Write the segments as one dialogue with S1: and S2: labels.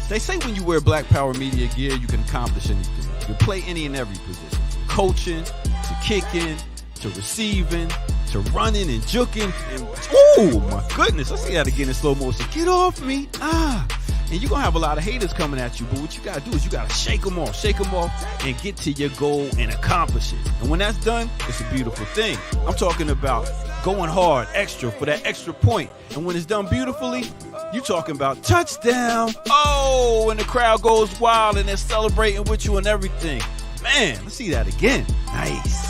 S1: They say when you wear Black Power Media gear, you can accomplish anything. You can play any and every position. From coaching, to kicking, to receiving, to running and juking. And, oh my goodness, let's see that again in slow motion. Get off me. And you're going to have a lot of haters coming at you, but what you got to do is you got to shake them off, and get to your goal and accomplish it. And when that's done, it's a beautiful thing. I'm talking about going hard, extra, for that extra point. And when it's done beautifully, you're talking about touchdown. Oh, and the crowd goes wild and they're celebrating with you and everything. Man, let's see that again. Nice.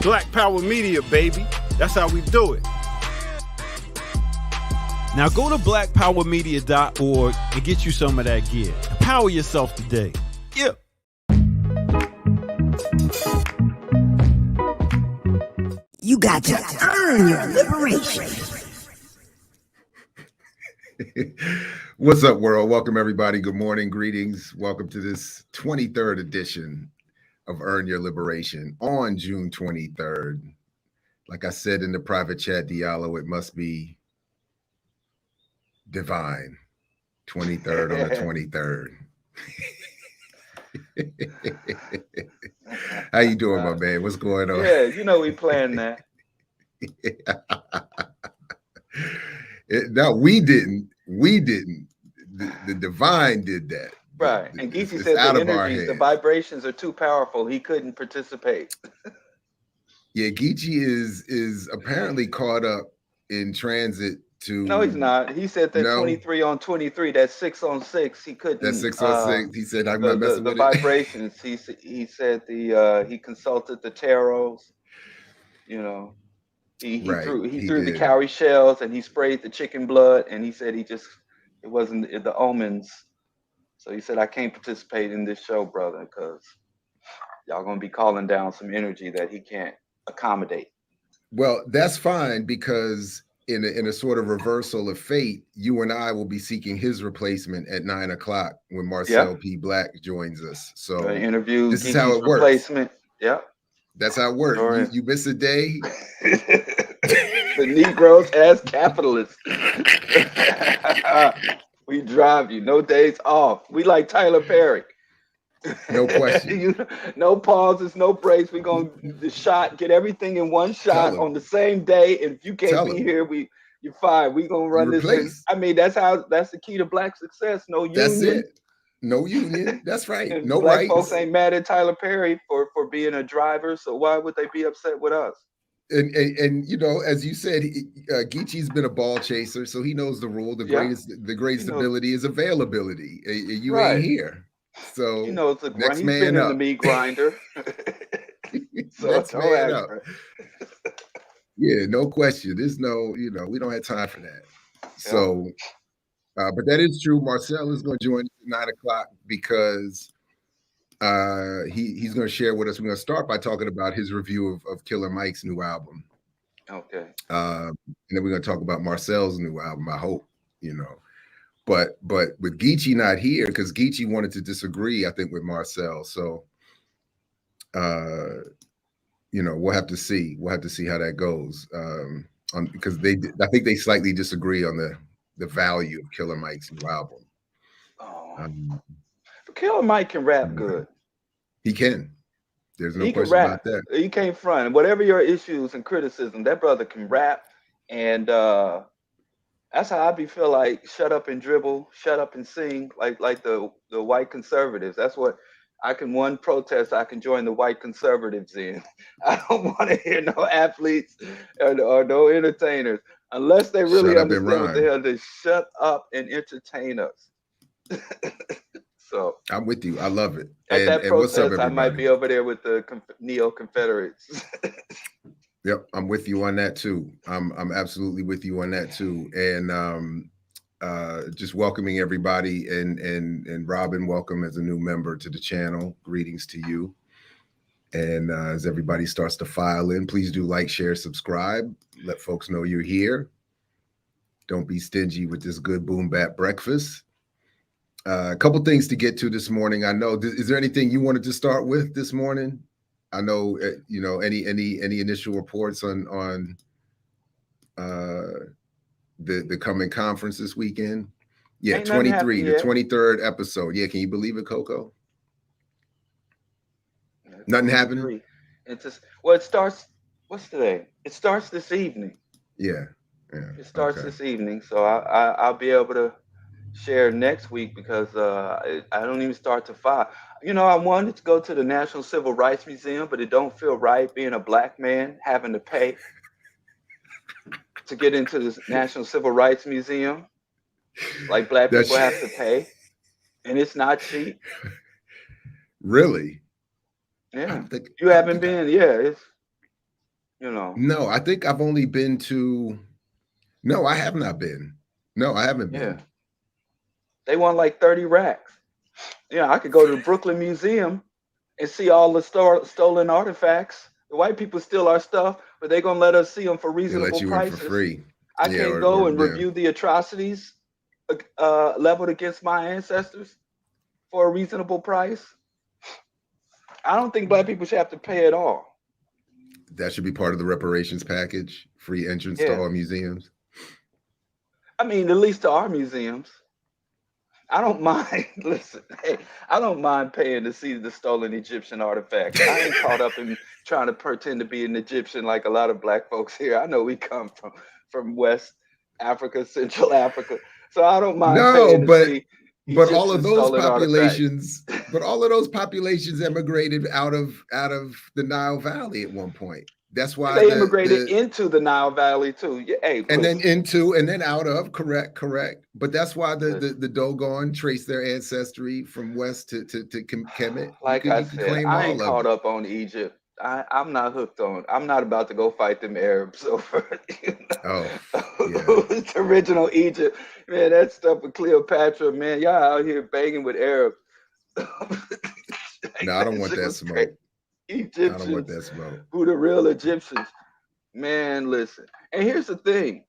S2: Black Power Media, baby. That's how we do it.
S1: Now go to blackpowermedia.org and get you some of that gear. Empower yourself today. Yeah.
S3: You got to earn your liberation.
S4: What's up, world? Welcome, everybody. Good morning. Greetings. Welcome to this 23rd edition of Earn Your Liberation on June 23rd. Like I said in the private chat, Diallo, it must be divine. 23rd on the 23rd. How you doing, my man? What's going on?
S5: Yeah, you know we planned that.
S4: No, we didn't. The divine did that.
S5: Right. And Geechee said the energies, the vibrations are too powerful. He couldn't participate.
S4: Yeah, Geechee is apparently caught up in transit to.
S5: No, he's not. He said that 23 on 23, that's 6 on 6. He couldn't.
S4: That's 6 on 6. He said, I'm not messing with
S5: the vibrations. He said he consulted the tarots. You know, he threw the cowrie shells and he sprayed the chicken blood, and he said it wasn't the omens. So he said, I can't participate in this show, brother, because y'all gonna be calling down some energy that he can't accommodate.
S4: Well, that's fine, because in a sort of reversal of fate, you and I will be seeking his replacement at 9 o'clock when Marcel P. Black joins us. So
S5: interview.
S4: This is how it works.
S5: Replacement. Yep.
S4: That's how it works. Right. You miss a day.
S5: The Negroes as capitalists. We drive you. No days off. We like Tyler Perry.
S4: No question.
S5: No pauses, no breaks. We're going to get everything in one shot on the same day. And if you can't be here, you're fine. We're going to run this thing. I mean, that's the key to Black success. No union.
S4: That's it. No union. That's right. No
S5: Black
S4: rights.
S5: Folks ain't mad at Tyler Perry for being a driver. So why would they be upset with us?
S4: And you know, as you said, Geechee's been a ball chaser, so he knows the rule. The greatest ability is availability. You ain't here. So
S5: you know,
S4: next
S5: he's
S4: man
S5: been
S4: up.
S5: in the meat grinder. So
S4: next man up. Yeah, no question. There's no, we don't have time for that. Yeah. So, but that is true. Marcel is going to join at 9 o'clock because he's going to share with us. We're going to start by talking about his review of Killer Mike's new album.
S5: Okay.
S4: And then we're going to talk about Marcel's new album, I hope, But with Geechee not here, because Geechee wanted to disagree, I think, with Marcel. So, we'll have to see. We'll have to see how that goes. Because I think they slightly disagree on the value of Killer Mike's new album.
S5: Killer Mike can rap good.
S4: He can. There's no question about that.
S5: He can't front. Whatever your issues and criticism, that brother can rap. And that's how I feel like shut up and dribble, shut up and sing, like the white conservatives. That's what I can protest. I can join the white conservatives in. I don't want to hear no athletes or no entertainers unless they really understand what the hell to shut up and entertain us. So
S4: I'm with you. I love it.
S5: At that protest, I might be over there with the neo-Confederates.
S4: Yep, I'm with you on that too. I'm absolutely with you on that too. And just welcoming everybody, and Robin, welcome as a new member to the channel. Greetings to you. And as everybody starts to file in, please do like, share, subscribe. Let folks know you're here. Don't be stingy with this good boom bap breakfast. A couple things to get to this morning. I know. Is there anything you wanted to start with this morning? I know, any initial reports on the coming conference this weekend. Yeah,
S5: Ain't nothing
S4: 23,
S5: happened
S4: the
S5: yet.
S4: 23rd episode. Yeah, can you believe it, Coco? Nothing happening?
S5: It's just, well, it starts, what's today? It starts this evening.
S4: Yeah. Yeah.
S5: It starts
S4: Okay.
S5: this evening. So I'll be able to share next week because I don't even start to 5. You know, I wanted to go to the National Civil Rights Museum, but it don't feel right being a black man having to pay to get into the National Civil Rights Museum. Like black
S4: That's
S5: people have to pay, and it's not cheap.
S4: really. I
S5: Yeah,
S4: don't think.
S5: you
S4: I don't
S5: haven't
S4: think.
S5: been. Yeah, it's, you know.
S4: No, I think I've only been to. No, I have not been. No, I haven't
S5: Yeah,
S4: been.
S5: they want like 30 racks. Yeah, I could go to the Brooklyn Museum and see all the stolen artifacts. The white people steal our stuff, but they're gonna let us see them for
S4: They let
S5: reasonable
S4: you in for
S5: prices.
S4: free.
S5: I
S4: Yeah,
S5: can't go
S4: or
S5: and
S4: yeah.
S5: review the atrocities leveled against my ancestors for a reasonable price. I don't think black people should have to pay at all.
S4: That should be part of the reparations package. Free entrance to
S5: Yeah,
S4: all museums.
S5: I mean, at least to our museums. I don't mind. Listen, hey, I don't mind paying to see the stolen Egyptian artifacts. I ain't caught up in trying to pretend to be an Egyptian like a lot of black folks here. I know we come from West Africa, Central Africa, so I don't mind
S4: No,
S5: paying to see
S4: but all of
S5: Egyptian
S4: those
S5: stolen artifacts.
S4: populations, but all of those populations emigrated out of the Nile Valley at one point. That's why
S5: They immigrated into the Nile Valley too. Yeah, hey,
S4: and
S5: listen,
S4: then into and then out of correct. But that's why
S5: listen.
S4: the Dogon trace their ancestry from west to Kemet.
S5: Like I
S4: You could
S5: said,
S4: claim
S5: I ain't
S4: all of
S5: caught
S4: it.
S5: up on Egypt. I'm not hooked on. I'm not about to go fight them Arabs over,
S4: Oh yeah.
S5: the original Egypt. Man, that stuff with Cleopatra, man, y'all out here banging with Arabs.
S4: No, I don't
S5: That
S4: want
S5: shit
S4: that
S5: was crazy.
S4: smoke. I don't want
S5: Egyptians,
S4: that smoke.
S5: who the real Egyptians? Man, listen. And here's the thing: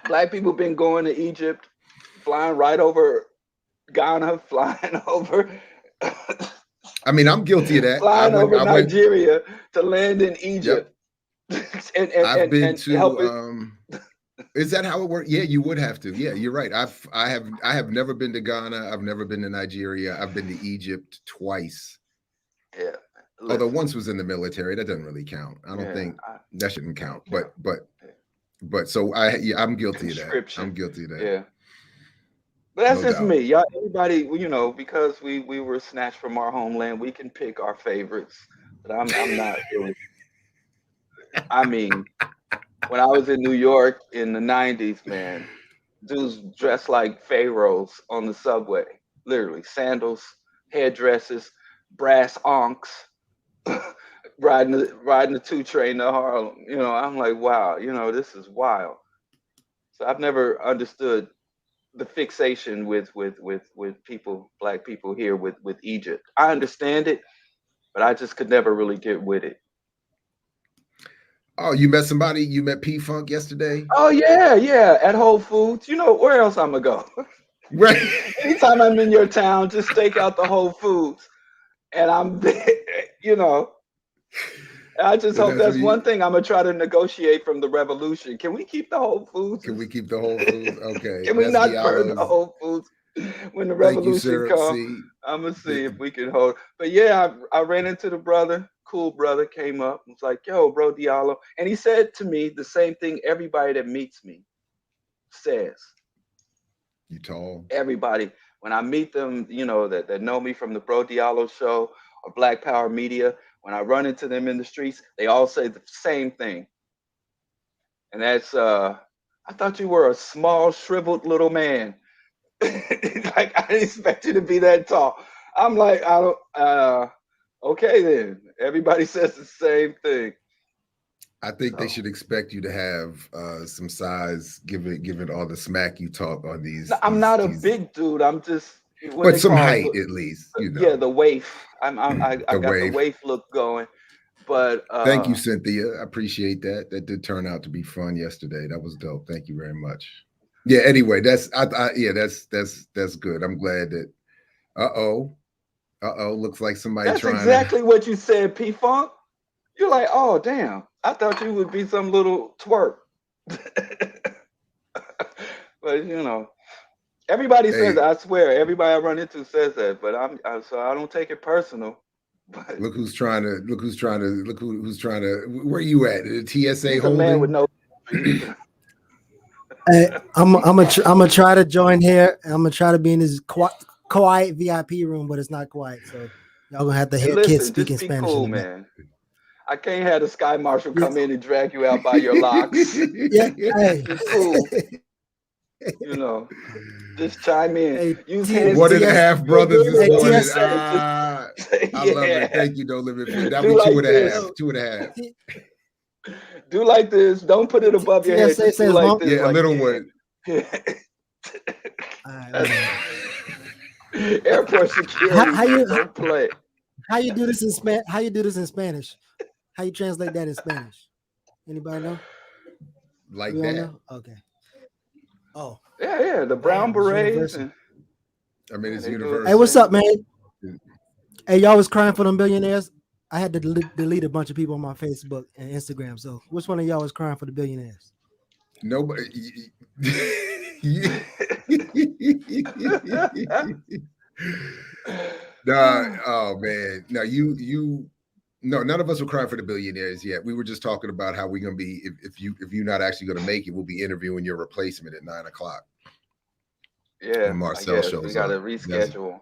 S5: black people been going to Egypt, flying right over Ghana, flying over.
S4: I mean, I'm guilty of that.
S5: Flying over
S4: I went.
S5: Nigeria to land in
S4: Yep.
S5: Egypt
S4: I've been
S5: and help it.
S4: to is that how it works? Yeah, you would have to. Yeah, you're right. I have never been to Ghana. I've never been to Nigeria. I've been to Egypt twice.
S5: Yeah,
S4: Although
S5: listen,
S4: once was in the military, that doesn't really count. I don't
S5: yeah,
S4: think that shouldn't
S5: I
S4: count.
S5: don't care. Yeah.
S4: But so I'm guilty of that.
S5: Conscription.
S4: I'm guilty of that.
S5: Yeah, but that's
S4: No
S5: just
S4: doubt.
S5: me. Y'all, everybody, you know, because we were snatched from our homeland, we can pick our favorites. But I'm not really. I mean, when I was in New York in the '90s, man, dudes dressed like pharaohs on the subway, literally sandals, headdresses, brass ankhs, riding the 2 train to Harlem. You know, I'm like, wow, you know, this is wild. So I've never understood the fixation with people, black people here with Egypt. I understand it, but I just could never really get with it.
S4: Oh, you met somebody? You met P Funk yesterday?
S5: Oh yeah, yeah, at Whole Foods. You know, where else I'm gonna go?
S4: Right.
S5: Anytime I'm in your town, just stake out the Whole Foods, and I'm there. You know, I just
S4: So
S5: hope
S4: that's what
S5: that's one
S4: you
S5: thing I'm gonna try to negotiate from the revolution. Can we keep the Whole Foods?
S4: can we keep the Whole Foods? Okay.
S5: Can we
S4: That's
S5: not burn the
S4: Diallo's.
S5: Whole Foods when the
S4: Thank you,
S5: revolution
S4: Syrup
S5: comes?
S4: C.
S5: I'm gonna see if we can hold. But yeah, I ran into the brother. Cool brother came up. Was like, "Yo, bro, Diallo," and he said to me the same thing everybody that meets me says.
S4: You tall.
S5: Everybody, when I meet them, you know, that know me from the Bro Diallo show or Black Power Media, when I run into them in the streets, they all say the same thing. And that's I thought you were a small, shriveled little man. Like I didn't expect you to be that tall. I'm like, I don't okay then. Everybody says the same thing.
S4: I think they
S5: So
S4: should expect you to have some size, given all the smack you talk on
S5: I'm not a
S4: these,
S5: big dude. I'm just what
S4: but
S5: they
S4: some
S5: call
S4: height at least, you
S5: yeah,
S4: know.
S5: the waif. I
S4: The
S5: got the
S4: wave.
S5: waif look going. But
S4: Thank you, Cynthia. I appreciate that. That did turn out to be fun yesterday. That was dope. Thank you very much. Yeah. Anyway, yeah, that's good. I'm glad that. Looks like somebody
S5: that's
S4: trying to.
S5: exactly what you said, P Funk. You're like, oh damn. I thought you would be some little twerp. But you know, Everybody says
S4: Hey,
S5: that. I swear, everybody I run into says that, but so I don't take it personal. But
S4: look who's trying to who's trying to. Where you at? The TSA
S5: he's a man with
S4: holding?
S5: no.
S6: Hey, I'm gonna try to join here. I'm gonna try to be in this quiet VIP room, but it's not quiet. So y'all gonna have to
S5: Hey,
S6: hear kids
S5: listen,
S6: speaking
S5: just be
S6: Spanish in
S5: cool,
S6: a bit.
S5: man. I can't have the Sky Marshal
S6: Yeah,
S5: come in and drag you out by your locks.
S6: yeah. Hey,
S5: Be cool, Just chime in.
S6: hey,
S5: Use hand
S4: One and a
S6: TS,
S4: half brothers this
S6: hey,
S5: whatever
S4: morning.
S5: you
S6: TS,
S5: say.
S4: I love it.
S5: Yeah.
S4: Thank you, No Limit. That'll
S5: Do
S4: be two
S5: like
S4: and a half.
S5: this.
S6: yo,
S4: 2.5.
S5: Do like this. Don't put it above your head.
S6: TSA
S5: Just do
S6: says
S5: like
S6: long.
S5: this.
S4: Yeah, a
S5: Like,
S4: little one.
S6: All right,
S5: That's-
S6: whatever.
S5: airport
S6: How,
S5: security,
S6: how
S5: man.
S6: you
S5: Don't play.
S6: how you do this in How you do this in Spanish? How you translate that in Spanish? Anybody know?
S4: Like
S6: We don't
S4: that.
S6: know. Okay. Oh,
S5: Yeah. The brown
S6: damn, it's
S5: berets
S6: universal.
S5: and
S4: I mean, it's
S5: they do it
S6: Hey,
S5: the
S6: what's
S4: universal.
S6: up,
S5: same.
S6: man? Hey, y'all was crying for them billionaires. I had to delete a bunch of people on my Facebook and Instagram. So, which one of y'all was crying for the billionaires?
S4: Nobody. Nah, oh man. No, no, none of us were crying for the billionaires yet. We were just talking about how we're gonna be if you're not actually gonna make it, we'll be interviewing your replacement at 9:00
S5: Yeah,
S4: when
S5: I
S4: Marcel
S5: guess we
S4: shows
S5: got to
S4: up.
S5: reschedule.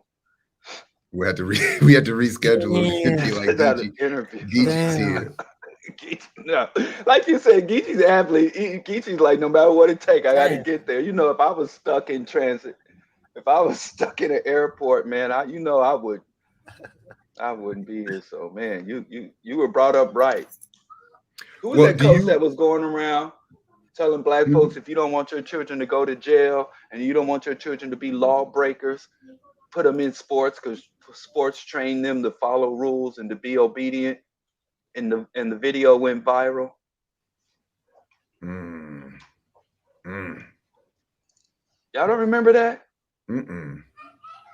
S4: We had to we had to reschedule and be
S6: Damn,
S4: like
S5: Got an interview.
S4: Geechee's
S6: damn.
S4: here.
S5: No, like you said, Geechee's an athlete. Geechee's like, no matter what it take, I got to
S6: Damn.
S5: get there. If I was stuck in transit, if I was stuck in an airport, man, I wouldn't be here. So, man, you were brought up right. Who was
S4: Well,
S5: that
S4: do
S5: coach that
S4: you?
S5: was going around telling black folks, if you don't want your children to go to jail and you don't want your children to be lawbreakers, put them in sports because sports train them to follow rules and to be obedient. And the video went viral.
S4: Mm, mm,
S5: Y'all don't remember that?
S4: mm-mm.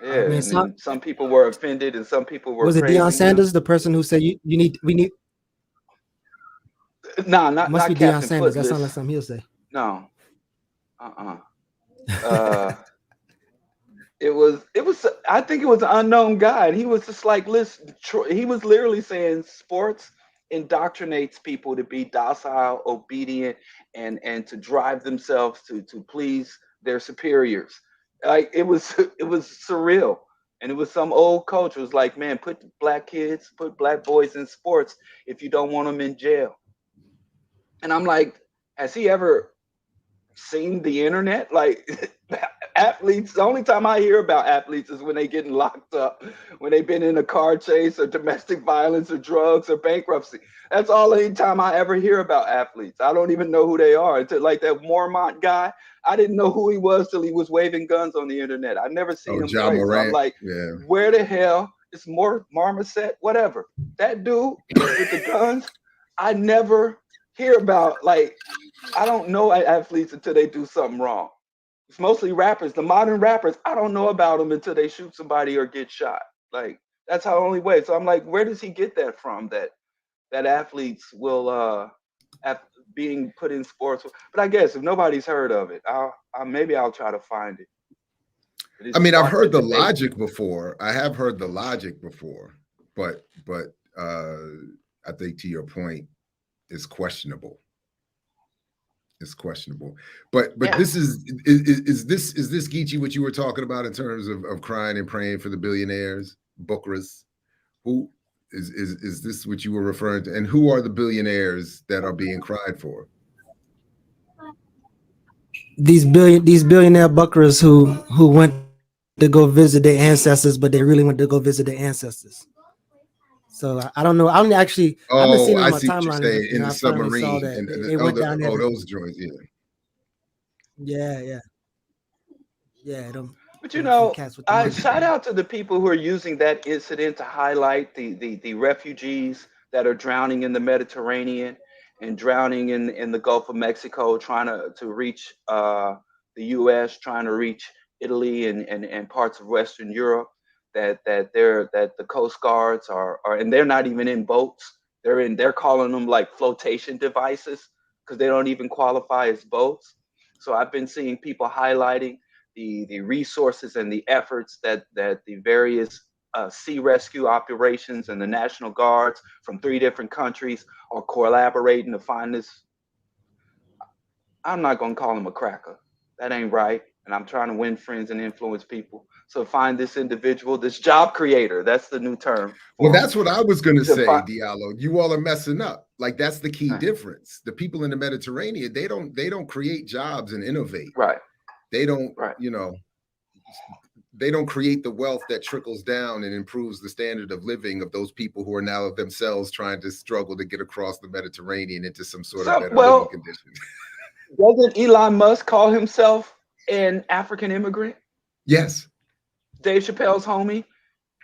S6: I
S5: Yeah,
S6: mean,
S5: and then some people were offended and some people were
S6: was it Deion
S5: praising him.
S6: Sanders, the person who said we need?
S5: Nah,
S6: It must
S5: not
S6: be Deion
S5: Captain
S6: Sanders. That sounds like
S5: Footless.
S6: something he'll say.
S5: No. Uh it was I think it was an unknown guy, and he was just like, listen, he was literally saying sports indoctrinates people to be docile, obedient, and to drive themselves to please their superiors. Like it was surreal. And it was some old coach who was like, man, put black boys in sports if you don't want them in jail. And I'm like, has he ever seen the internet? Like, athletes, the only time I hear about athletes is when they getting locked up, when they've been in a car chase or domestic violence or drugs or bankruptcy. That's all any time I ever hear about athletes. I don't even know who they are. Until, like, that Mormont guy, I didn't know who he was till he was waving guns on the internet. I never seen
S4: Oh,
S5: him
S4: John
S5: play. So I'm
S4: Morant.
S5: like,
S4: Yeah.
S5: where the hell is Marmoset? Whatever. That dude with the guns, I never hear about. Like, I don't know athletes until they do something wrong. It's mostly rappers. The modern rappers, I don't know about them until they shoot somebody or get shot. Like, that's how only way. So I'm like, where does he get that from? That athletes will being put in sports. But I guess if nobody's heard of it, maybe I'll try to find it. It
S4: I mean, I've
S5: sparked a
S4: heard the
S5: debate.
S4: logic before. I have heard the logic before, but I think to your point, it's questionable. It's questionable. But
S5: Yeah.
S4: this is this Geechee what you were talking about in terms of crying and praying for the billionaires, Bukras? Who is this what you were referring to? And who are the billionaires that are being cried for?
S6: These billionaire buckers who went to go visit their ancestors, but they really went to go visit their ancestors. So I don't know. I've been seeing
S4: Oh,
S6: it
S4: I
S6: on my
S4: see what you're
S6: timeline,
S4: saying. In
S6: and
S4: the
S6: I finally saw
S4: submarine
S6: that
S4: and
S6: they went down there.
S4: those joints,
S6: Yeah. Them
S5: But
S6: cats with the
S5: I
S6: money.
S5: shout out to the people who are using that incident to highlight the refugees that are drowning in the Mediterranean and drowning in the Gulf of Mexico, trying to reach the U.S., trying to reach Italy and parts of Western Europe. That the Coast Guards are and they're not even in boats. They're calling them like flotation devices because they don't even qualify as boats. So I've been seeing people highlighting the resources and the efforts that the various sea rescue operations and the National Guards from 3 different countries are collaborating to find this. I'm not going to call him a cracker. That ain't right. And I'm trying to win friends and influence people. So find this individual, this job creator. That's the new term.
S4: Well, that's what I was going to say,
S5: find,
S4: Diallo. You all are messing up. Like, that's the key difference. The people in the Mediterranean, they don't create jobs and innovate.
S5: Right.
S4: They don't, you know, they don't create the wealth that trickles down and improves the standard of living of those people who are now themselves trying to struggle to get across the Mediterranean into some sort of better living condition.
S5: Doesn't Elon Musk call himself an African immigrant?
S4: Yes.
S5: Dave Chappelle's homie,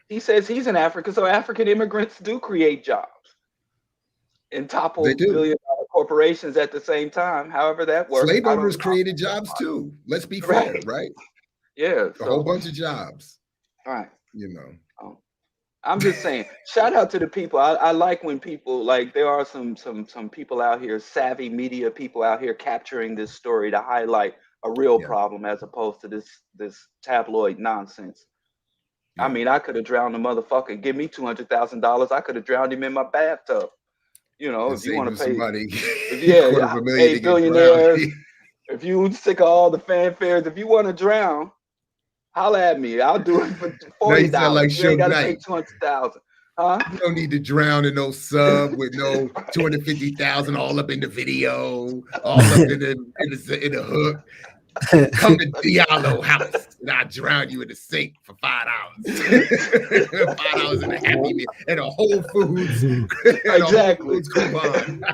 S5: he says he's in Africa, so African immigrants do create jobs and topple billion-dollar corporations at the same time. However that works.
S4: Slave owners created jobs too. Let's be fair, right?
S5: Yeah.
S4: A whole bunch of jobs.
S5: Right.
S4: You know.
S5: I'm just saying, shout out to the people. I like when people, like, there are some people out here, savvy media people out here capturing this story to highlight a real problem as opposed to this tabloid nonsense. I mean, I could have drowned a motherfucker. Give me $200,000. I could have drowned him in my bathtub. You know, if you want to pay
S4: money,
S5: hey, billionaires, if you sick of all the fanfares, if you want to drown, holla at me. I'll do it for $40.
S4: Like
S5: you ain't got to pay $200,000. Huh?
S4: You don't need to drown in no sub with no 250,000 all up in the video, all up in the hook. Come to Diallo house and I drown you in the sink for $5. $5 and a Happy Meal and a Whole Foods.
S5: Exactly.
S4: Coupon.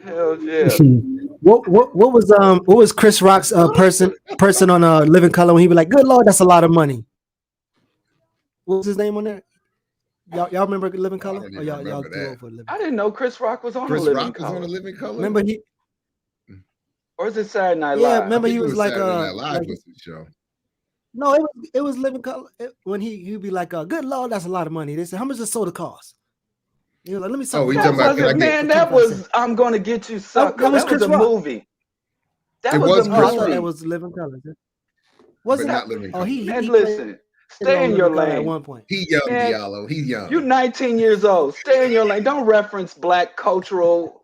S5: Hell yeah.
S6: What was Chris Rock's person on Living Color when he be like, "Good Lord, that's a lot of money." What was his name on there? Y'all remember Living Color? Or y'all too old for Living?
S5: I didn't know Chris Rock was on
S4: Living Color.
S6: Remember he?
S5: Or is it Saturday Night Live?
S6: Yeah, remember he was like
S4: Live was the show.
S6: No, it was Living Color. When he'd be like, "Good Lord, that's a lot of money." They said, "How much does soda cost?" He was like, "Let me suck."
S4: Oh, we talking about
S5: man, that was I'm Gonna Get You Sucker. That was a movie. That was a movie.
S6: That was Living Color. Wasn't
S4: not Living Color?
S5: And listen, stay in your lane.
S6: At one point,
S4: he young, Diallo. He's young.
S5: You're 19 years old. Stay in your lane. Don't reference black cultural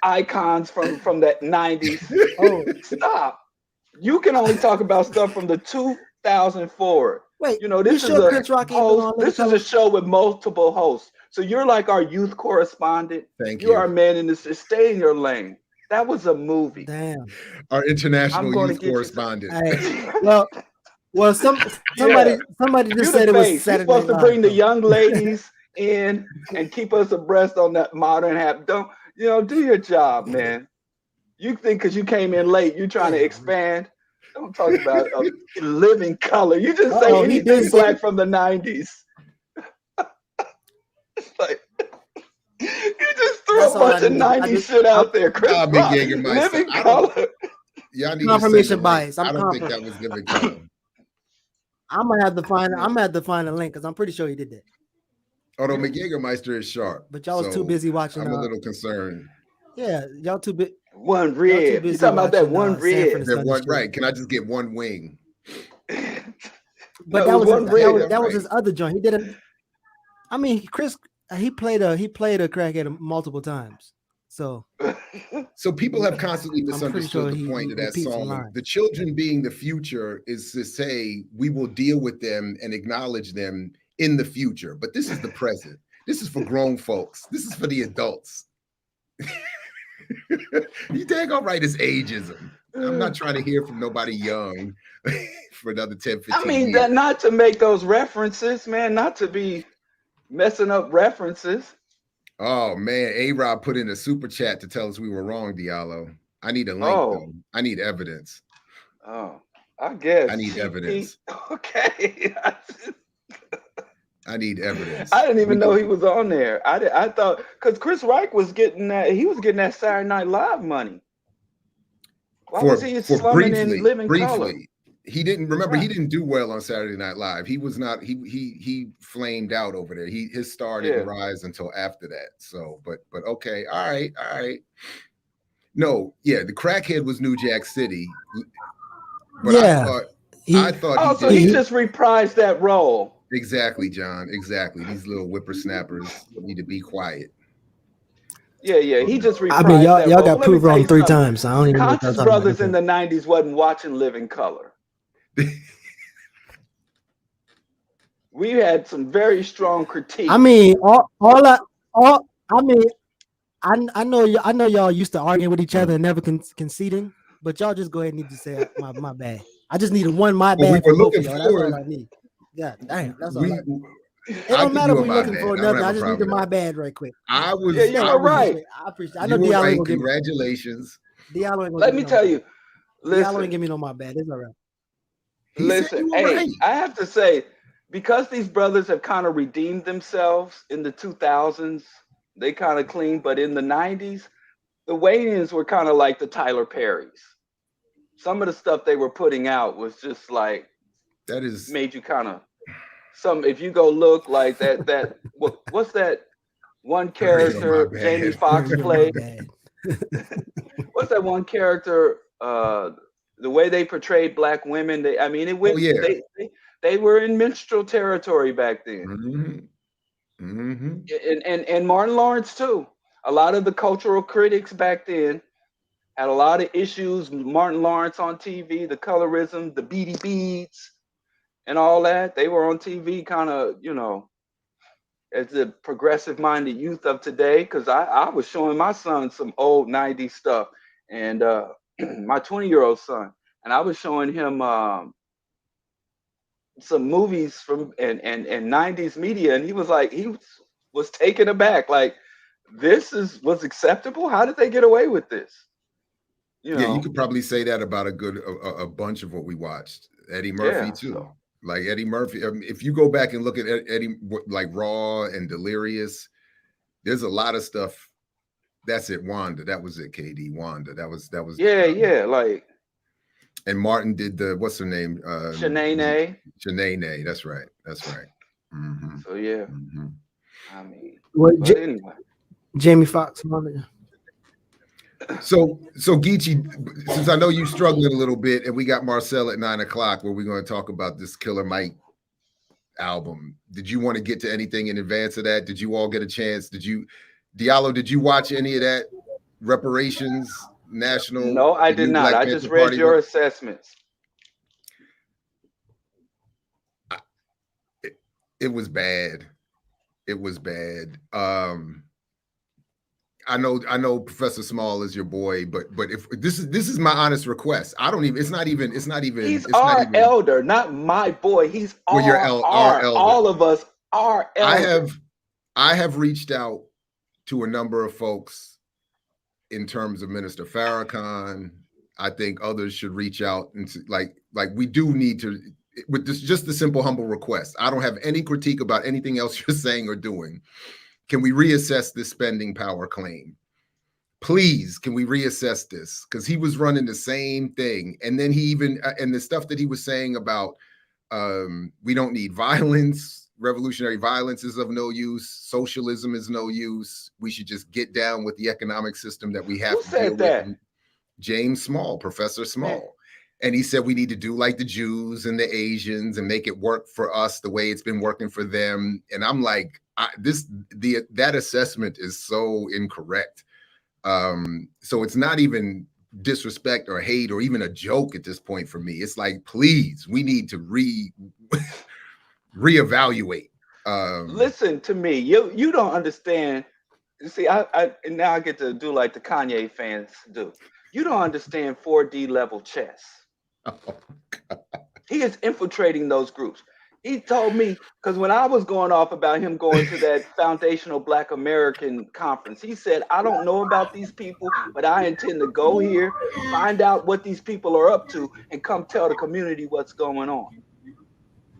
S5: icons from that 90s. Oh, stop. You can only talk about stuff from the 2000 forward.
S6: Wait,
S5: you know, this is a show with multiple hosts. So you're like our youth correspondent.
S4: Thank you.
S5: You are a man in this. Stay in your lane. That was a movie.
S6: Damn.
S4: Our international youth correspondent.
S6: Well, somebody just said it was Saturday.
S5: You're supposed to bring the young ladies in and keep us abreast on that modern habit. Don't do your job, man. You think because you came in late, you're trying to expand. Don't talk about Living Color. You just say anything black from the 90s. Like, you just threw a bunch of 90s shit out there, Chris Rock. Living Color.
S4: Y'all need
S6: confirmation bias.
S4: I don't think that was Living Color.
S6: I'm gonna have to find a link because I'm pretty sure he did that.
S4: Although McYagermeister is sharp,
S6: but y'all was too busy watching.
S4: I'm a little concerned.
S6: Yeah, y'all too big.
S5: One rib. You talking about that one rib?
S4: That one, right? Can I just get one wing?
S6: But that was his other joint. He didn't. I mean, Chris. He played a crackhead multiple times. So
S4: people have constantly misunderstood the point of that song. The children being the future is to say we will deal with them and acknowledge them in the future. But this is the present. This is for grown folks. This is for the adults. You daggone right, it's ageism. I'm not trying to hear from nobody young for another 10, 15
S5: I mean,
S4: years.
S5: Not to make those references, man, not to be messing up references.
S4: Oh man, A-Rob put in a super chat to tell us we were wrong, Diallo. I need a link though. I need evidence.
S5: Oh, I guess.
S4: I need evidence.
S5: Okay.
S4: I need evidence.
S5: I didn't even know he was on there. I thought because Chris Rock was getting that Saturday Night Live money. Why was he slumming in Living Color?
S4: He didn't remember. He didn't do well on Saturday Night Live. He was not. He flamed out over there. His star didn't rise until after that. So, but okay, all right. No, yeah, the crackhead was New Jack City, but
S6: Yeah.
S4: I thought
S5: Oh,
S4: he
S5: so
S4: did
S5: he just reprised that role.
S4: exactly, John. Exactly. These little whippersnappers need to be quiet.
S5: Yeah, he just reprised
S6: I mean, y'all
S5: that role.
S6: got
S5: Let me
S6: proved
S5: tell
S6: wrong
S5: you
S6: 3
S5: something.
S6: times. So I don't even know what y'all
S5: Conscious
S6: talking
S5: brothers
S6: about.
S5: in the 90s wasn't watching Living Color. We had some very strong critiques.
S6: I mean, I know y'all used to arguing with each other and never conceding, but y'all just go ahead and need to say my bad. I just needed one my
S4: Well, we
S6: bad
S4: were
S6: from both of
S4: looking
S6: y'all. That's all
S4: forward.
S6: I need. Yeah, damn, that's all. It
S4: I'll
S6: don't
S4: give
S6: matter
S4: you
S6: if
S4: a
S6: we
S4: my
S6: looking
S4: bad.
S6: for
S4: I don't
S6: nothing.
S4: have
S6: I
S4: a
S6: just need
S4: problem
S6: the
S4: with
S6: my
S4: that.
S6: bad right quick.
S4: I was.
S5: Yeah, you were right.
S6: I appreciate. I know
S4: You were
S6: Diallo
S4: right.
S6: ain't gonna give me.
S4: Congratulations.
S6: Diallo ain't gonna
S5: Let
S6: give
S5: me
S6: no
S5: tell
S6: bad.
S5: you.
S6: Diallo ain't
S5: Listen,
S6: give me no my bad. It's all right.
S4: He said you were right.
S5: I have to say, because these brothers have kind of redeemed themselves in the 2000s, they kind of clean, but in the 90s, the Wayans were kind of like the Tyler Perrys. Some of the stuff they were putting out was just like
S4: That is
S5: made you kind of if you go look like what's that one character Jamie Foxx played? What's that one character? The way they portrayed black women, they were in minstrel territory back then. And Martin Lawrence too. A lot of the cultural critics back then had a lot of issues. Martin Lawrence on TV, the colorism, the beady beads, and all that. They were on TV kind of, as the progressive-minded youth of today, because I was showing my son some old 90s stuff, and my 20-year-old son, and I was showing him some movies from and 90s media, and he was like, he was taken aback, like, this was acceptable? How did they get away with this?
S4: Yeah, you could probably say that about a bunch of what we watched. Eddie Murphy too. So. Like Eddie Murphy, if you go back and look at Eddie, like Raw and Delirious, there's a lot of stuff. That's it, Wanda. That was it, KD. Wanda. That was.
S5: Yeah, like.
S4: And Martin did what's her name?
S5: Shanae.
S4: Shanae. That's right. Mm-hmm.
S5: So yeah.
S4: Mm-hmm.
S5: I mean,
S6: but
S5: anyway.
S6: Jamie Foxx.
S4: So Geechee, since I know you struggling a little bit, and we got Marcel at 9 o'clock where we're going to talk about this Killer Mike album. Did you want to get to anything in advance of that? Did you all get a chance? Diallo, did you watch any of that Reparations National?
S5: No, I did not. I just read your assessments.
S4: It was bad. It was bad. I know Professor Small is your boy, but if this is my honest request, I don't even. It's not even.
S5: He's our elder, not my boy. He's our elder. All of us are elder.
S4: I have reached out to a number of folks in terms of Minister Farrakhan. I think others should reach out and like we do need to. With this, just the simple, humble request. I don't have any critique about anything else you're saying or doing. Can we reassess this spending power claim? Please, can we reassess this? Because he was running the same thing. And then he even, and the stuff that he was saying about we don't need violence, revolutionary violence is of no use, socialism is no use. We should just get down with the economic system that we have.
S5: Who said that?
S4: James Small, Professor Small. Man. And he said we need to do like the Jews and the Asians and make it work for us the way it's been working for them. And I'm like, that assessment is so incorrect. So it's not even disrespect or hate or even a joke at this point for me. It's like, please, we need to reevaluate.
S5: Listen to me. You don't understand. See, I now I get to do like the Kanye fans do. You don't understand 4D level chess.
S4: Oh, God.
S5: He is infiltrating those groups. He told me, because when I was going off about him going to that Foundational Black American conference, he said, I don't know about these people, but I intend to go here, find out what these people are up to, and come tell the community what's going on.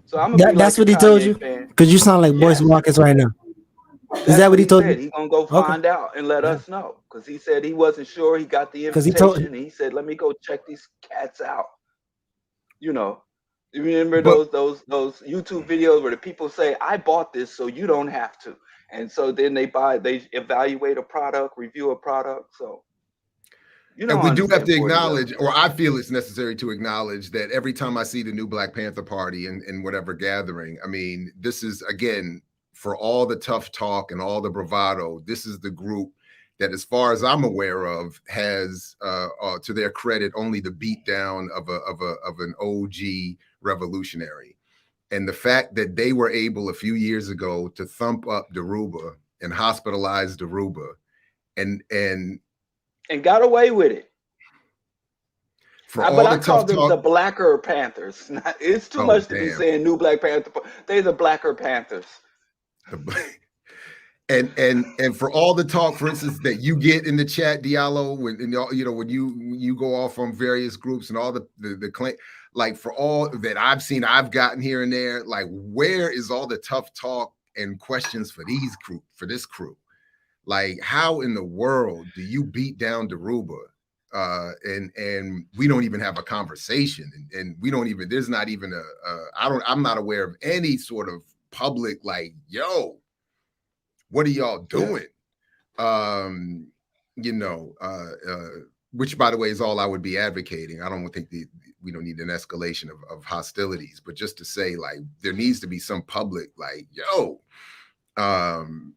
S5: So I'm gonna be
S6: that's
S5: like
S6: what he told you? Because you sound like Boyce Watkins right now. Is that what he told you?
S5: He's gonna go find out and let us know. Because he said he wasn't sure. He got the invitation. He said, let me go check these cats out. You know. You remember those YouTube videos where the people say, I bought this so you don't have to. And so then they evaluate a product, review a product. So You know,
S4: And
S5: I
S4: we do have
S5: understand
S4: to
S5: 40
S4: acknowledge, or I feel it's necessary to acknowledge that every time I see the new Black Panther Party in whatever gathering, I mean, this is, again, for all the tough talk and all the bravado, this is the group that, as far as I'm aware of, has, to their credit, only the beatdown of an OG revolutionary. And the fact that they were able a few years ago to thump up Dhoruba and hospitalize Dhoruba and
S5: got away with it.
S4: for
S5: But
S4: all
S5: I
S4: the
S5: call
S4: tough
S5: them
S4: talk.
S5: the Blacker Panthers. It's too much to be saying new Black Panther. They're the Blacker Panthers.
S4: And for all the talk, for instance, that you get in the chat, Diallo, when you go off on various groups and all the claim, like, for all that I've seen, I've gotten here and there, like, where is all the tough talk and questions for this crew? Like, how in the world do you beat down Dhoruba? And we don't even have a conversation, and we don't even, there's not even I'm not aware of any sort of public, like, yo, what are y'all doing? Which, by the way, is all I would be advocating. I don't think we don't need an escalation of hostilities, but just to say, like, there needs to be some public, like, yo. And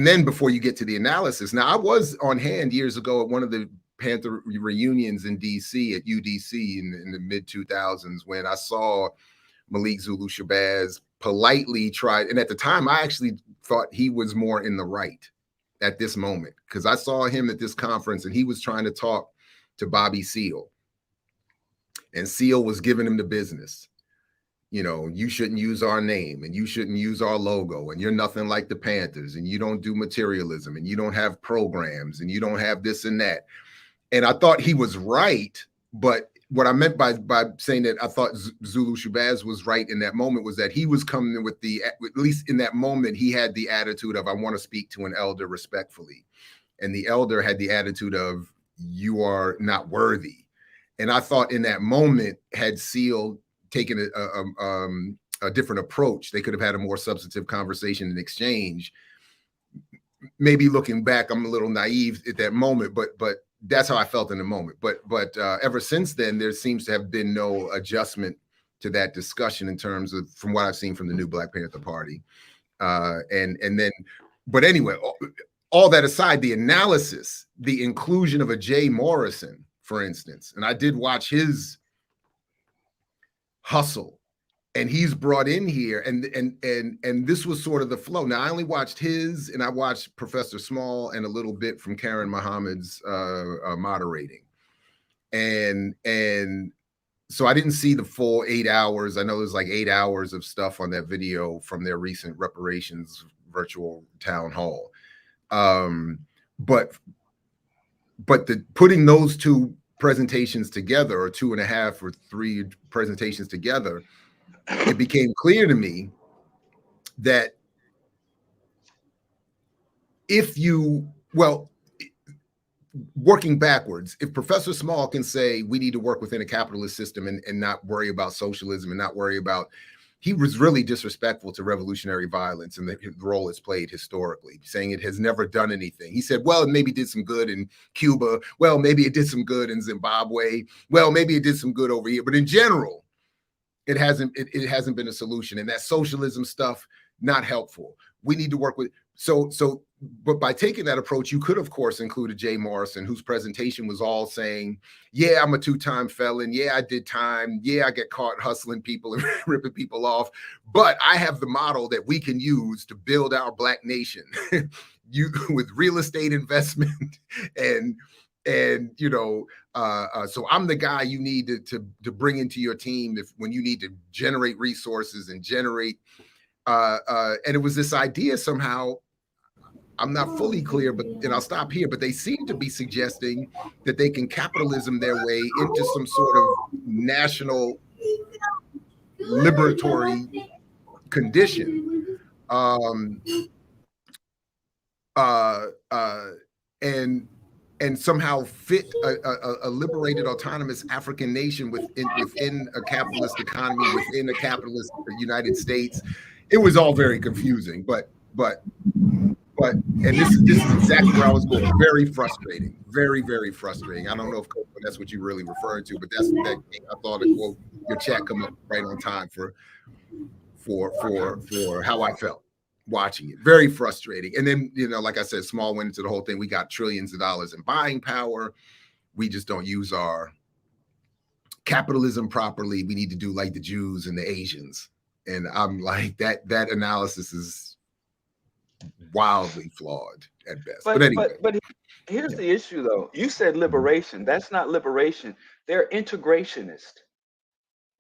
S4: then before you get to the analysis, now I was on hand years ago at one of the Panther reunions in DC at UDC in the mid 2000s when I saw Malik Zulu Shabazz politely tried, and at the time I actually thought he was more in the right at this moment, because I saw him at this conference and he was trying to talk to Bobby Seale, and Seale was giving him the business. You know, you shouldn't use our name, and you shouldn't use our logo, and you're nothing like the Panthers, and you don't do materialism, and you don't have programs, and you don't have this and that. And I thought he was right, but what I meant by saying that I thought Zulu Shabazz was right in that moment was that he was coming with at least in that moment, he had the attitude of, I want to speak to an elder respectfully. And the elder had the attitude of, you are not worthy. And I thought in that moment, had Seale taken a different approach, they could have had a more substantive conversation and exchange. Maybe looking back, I'm a little naive at that moment, but that's how I felt in the moment. But ever since then, there seems to have been no adjustment to that discussion in terms of, from what I've seen from the new Black Panther Party. But anyway, all that aside, the analysis, the inclusion of a Jay Morrison, for instance, and I did watch his hustle, and he's brought in here, and this was sort of the flow. Now, I only watched his, and I watched Professor Small and a little bit from Karen Muhammad's moderating, and so I didn't see the full 8 hours. I know there's like 8 hours of stuff on that video from their recent reparations virtual town hall, but putting those two presentations together, or 2.5 or 3 presentations together, it became clear to me that working backwards, if Professor Small can say we need to work within a capitalist system and not worry about socialism and not worry about, he was really disrespectful to revolutionary violence and the role it's played historically, saying it has never done anything. He said, well, it maybe did some good in Cuba. Well, maybe it did some good in Zimbabwe. Well, maybe it did some good over here. But in general, it hasn't been a solution. And that socialism stuff, not helpful. We need to work with, but by taking that approach, you could, of course, include a Jay Morrison, whose presentation was all saying, yeah, I'm a 2-time felon. Yeah, I did time. Yeah, I get caught hustling people and ripping people off. But I have the model that we can use to build our Black nation with real estate investment so I'm the guy you need to bring into your team when you need to generate resources and generate. And it was this idea somehow, I'm not fully clear, and I'll stop here, but they seem to be suggesting that they can capitalism their way into some sort of national liberatory condition. And somehow fit a liberated, autonomous African nation within a capitalist economy, within a capitalist United States. It was all very confusing, but and this is exactly where I was going. Very frustrating. very, very frustrating. I don't know if that's what you really referred to, but that's that. I thought it, well, your chat come up right on time for how I felt watching it. Very frustrating. And then, you know, like I said, small win into the whole thing. We got trillions of dollars in buying power. We just don't use our capitalism properly. We need to do like the Jews and the Asians. And I'm like, that analysis is wildly flawed at best. But anyway.
S5: But here's the issue, though. You said liberation. That's not liberation. They're integrationist.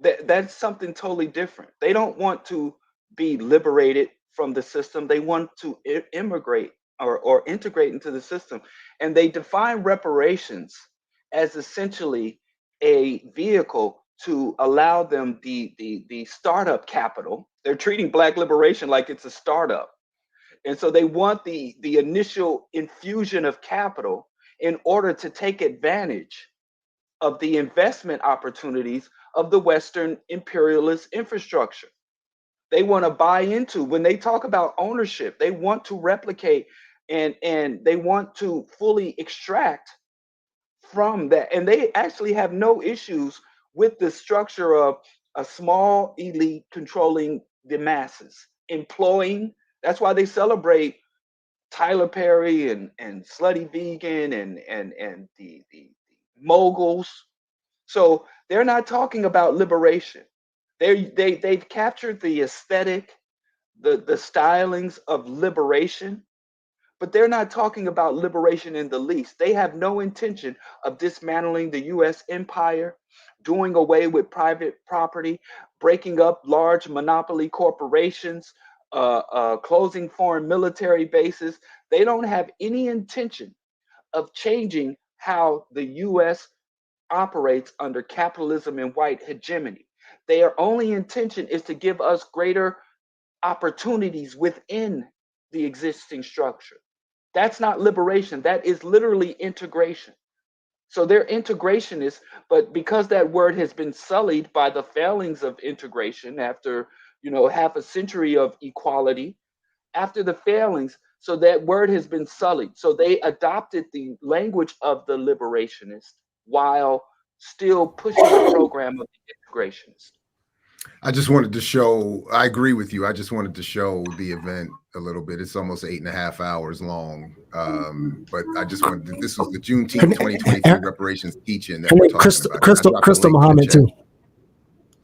S5: That's something totally different. They don't want to be liberated from the system. They want to immigrate or integrate into the system. And they define reparations as essentially a vehicle to allow them the startup capital. They're treating Black liberation like it's a startup. And so they want the initial infusion of capital in order to take advantage of the investment opportunities of the Western imperialist infrastructure. They want to buy into, when they talk about ownership, they want to replicate and they want to fully extract from that. And they actually have no issues with the structure of a small elite controlling the masses, employing. That's why they celebrate Tyler Perry and Slutty Vegan and the moguls. So they're not talking about liberation. They've captured the aesthetic, the stylings of liberation, but they're not talking about liberation in the least. They have no intention of dismantling the US empire, doing away with private property, breaking up large monopoly corporations, closing foreign military bases. They don't have any intention of changing how the US operates under capitalism and white hegemony. Their only intention is to give us greater opportunities within the existing structure. That's not liberation. That is literally integration. So they're integrationists, but because that word has been sullied by the failings of integration after, you know, half a century of equality, after the failings, so that word has been sullied. So they adopted the language of the liberationist while still pushing the program of the integrationist.
S4: I just wanted to show, I agree with you. I just wanted to show the event a little bit. It's almost 8.5 hours long. But I just wanted to, this was the Juneteenth 2023 reparations teach-in that we're talking about.
S6: Crystal Muhammad too.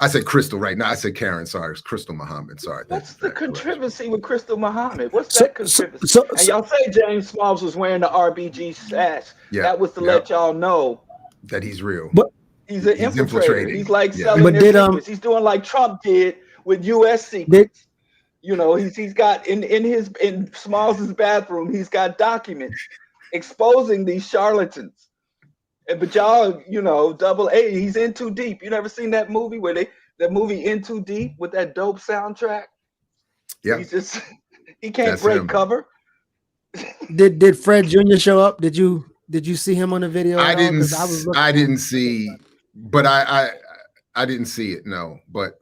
S4: I said Crystal right now. I said Karen. Sorry, it's Crystal Muhammad. Sorry.
S5: What's the controversy with Crystal Muhammad? What's that controversy? And y'all say James Smalls was wearing the RBG sash. Yeah, that was to let y'all know
S4: that he's real.
S6: But
S5: he's an infiltrator. He's like selling their secrets. He's doing like Trump did with U.S. secrets. You know, he's got in Smalls' bathroom, he's got documents exposing these charlatans. But y'all, you know, double A, he's in too deep. You never seen that movie that movie In Too Deep with that dope soundtrack? Yeah. He can't break cover.
S6: Did Fred Jr. show up? Did you see him on the video?
S4: I didn't see, but I didn't see it. No, but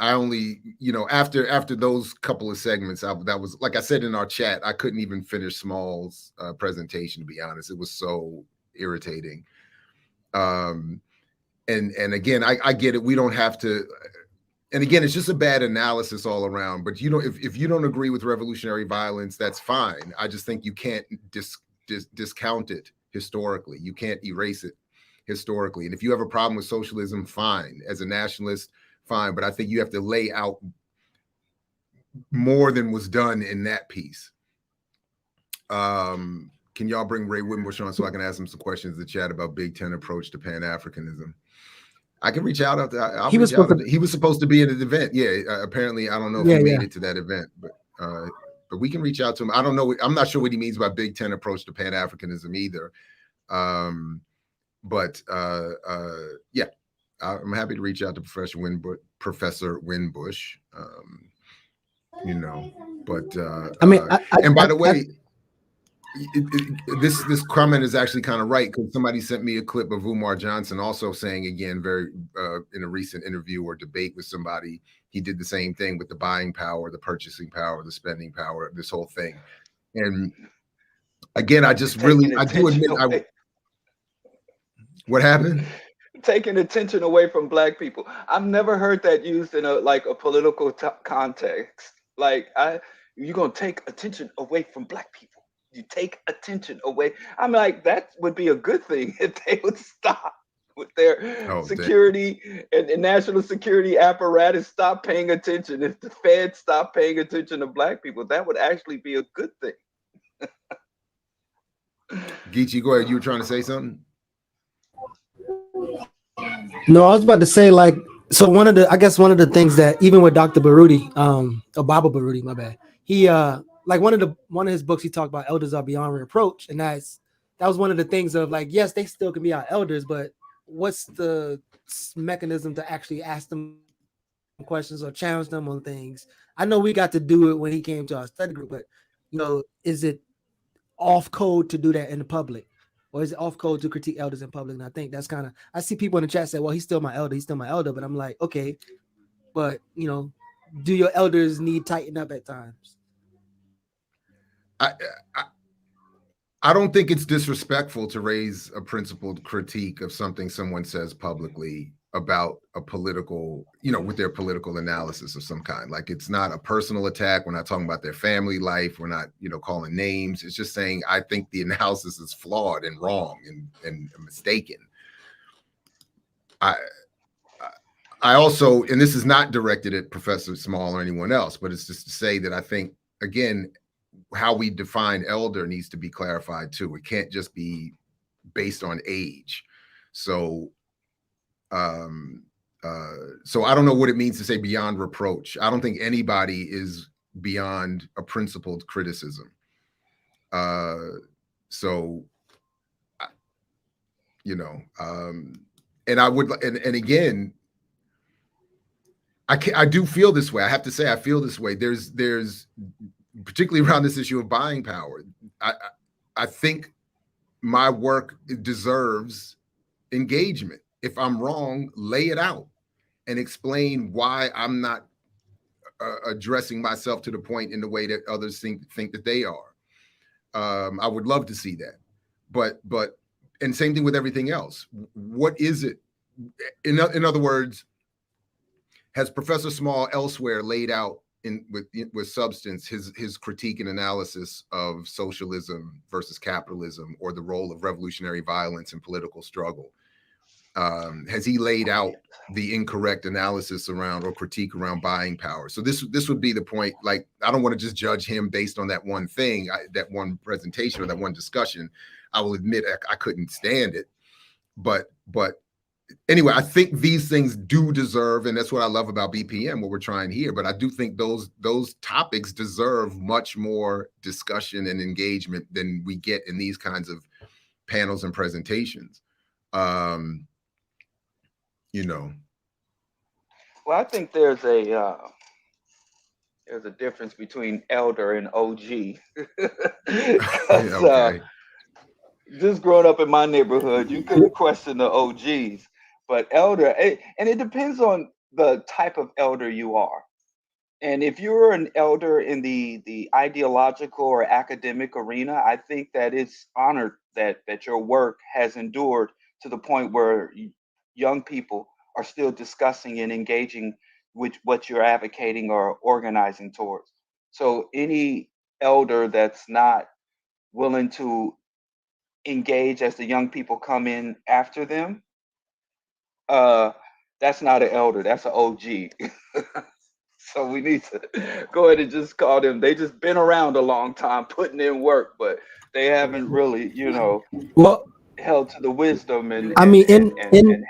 S4: I only, you know, after those couple of segments, that was, like I said in our chat, I couldn't even finish Small's presentation, to be honest. It was so irritating. And again, I get it. We don't have to, and again, it's just a bad analysis all around, but you know, if you don't agree with revolutionary violence, that's fine. I just think you can't discount it historically. You can't erase it historically. And if you have a problem with socialism, fine. As a nationalist, fine. But I think you have to lay out more than was done in that piece. Can y'all bring Ray Wimbush on so I can ask him some questions in the chat about Big Ten approach to Pan-Africanism? I can reach out. He was supposed to be at an event. Yeah, apparently, I don't know if he made it to that event, but we can reach out to him. I don't know. I'm not sure what he means by Big Ten approach to Pan-Africanism either. Yeah, I'm happy to reach out to Professor Wimbush. You know, but
S6: I mean,
S4: and by the way. This comment is actually kind of right, because somebody sent me a clip of Umar Johnson also saying, again, very in a recent interview or debate with somebody, he did the same thing with the buying power, the purchasing power, the spending power, this whole thing. And again, I do admit What happened?
S5: Taking attention away from black people. I've never heard that used in a political context. Like you're gonna take attention away from black people. You take attention away. I'm like, that would be a good thing if they would stop with their
S4: Oh,
S5: security and national security apparatus. Stop paying attention. If the Fed stop paying attention to black people, that would actually be a good thing.
S4: Geechee, go ahead. You were trying to say something?
S6: No, I was about to say, like, so one of the things that even with Dr. Baruti, or Baba Baruti, my bad, he like one of his books, he talked about elders are beyond reproach, and that was one of the things of like, yes, they still can be our elders, but what's the mechanism to actually ask them questions or challenge them on things? I know we got to do it when he came to our study group, but is it off code to do that in the public? Or is it off code to critique elders in public? And I think that's kind of, I see people in the chat say, well, he's still my elder. But I'm like, okay, but do your elders need tighten up at times?
S4: I don't think it's disrespectful to raise a principled critique of something someone says publicly about a political, with their political analysis of some kind. Like, it's not a personal attack. We're not talking about their family life. We're not, calling names. It's just saying, I think the analysis is flawed and wrong and mistaken. I also, and this is not directed at Professor Small or anyone else, but it's just to say that I think, again, how we define elder needs to be clarified too. It can't just be based on age. So I don't know what it means to say beyond reproach. I don't think anybody is beyond a principled criticism. And I would, and again, I do feel this way. I have to say, I feel this way. There's particularly around this issue of buying power. I think my work deserves engagement. If I'm wrong, lay it out and explain why I'm not addressing myself to the point in the way that others think that they are. I would love to see that, but and same thing with everything else. What is it? In other words, has Professor Small elsewhere laid out with substance his critique and analysis of socialism versus capitalism, or the role of revolutionary violence in political struggle? Has he laid out the incorrect analysis around or critique around buying power? So this would be the point. Like, I don't want to just judge him based on that one thing, that one presentation or that one discussion. I will admit I couldn't stand it, but anyway, I think these things do deserve, and that's what I love about BPM, what we're trying here. But I do think those topics deserve much more discussion and engagement than we get in these kinds of panels and presentations.
S5: Well, I think there's a difference between elder and OG.
S4: Okay.
S5: Just growing up in my neighborhood, you couldn't question the OGs, but elder, and it depends on the type of elder you are. And if you're an elder in the ideological or academic arena, I think that it's honored that your work has endured to the point where young people are still discussing and engaging with what you're advocating or organizing towards. So any elder that's not willing to engage as the young people come in after them, that's not an elder, that's an OG. So we need to go ahead and just call them, they just been around a long time putting in work, but they haven't really, held to the wisdom and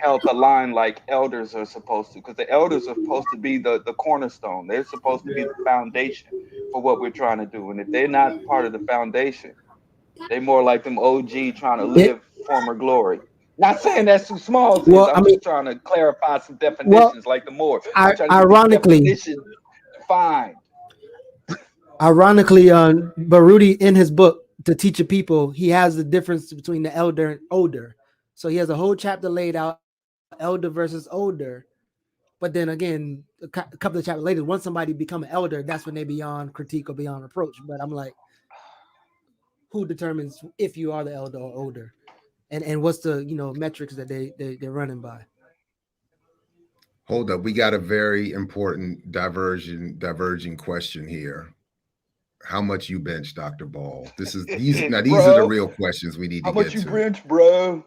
S5: held the line like elders are supposed to, because the elders are supposed to be the cornerstone. They're supposed to be the foundation for what we're trying to do. And if they're not part of the foundation, they more like them OG trying to live former glory. Not saying that's too small. I'm just trying to clarify some definitions, like the more.
S6: Ironically,
S5: defined.
S6: Ironically, Baruti in his book To Teach a People, he has the difference between the elder and older. So he has a whole chapter laid out, elder versus older. But then again, a couple of chapters later, once somebody become an elder, that's when they beyond critique or beyond reproach. But I'm like, who determines if you are the elder or older? And what's the metrics that they're running by?
S4: Hold up, we got a very important diverging question here. How much you bench, Dr. Ball? These are the real questions we need to get to. How much you
S5: bench, bro?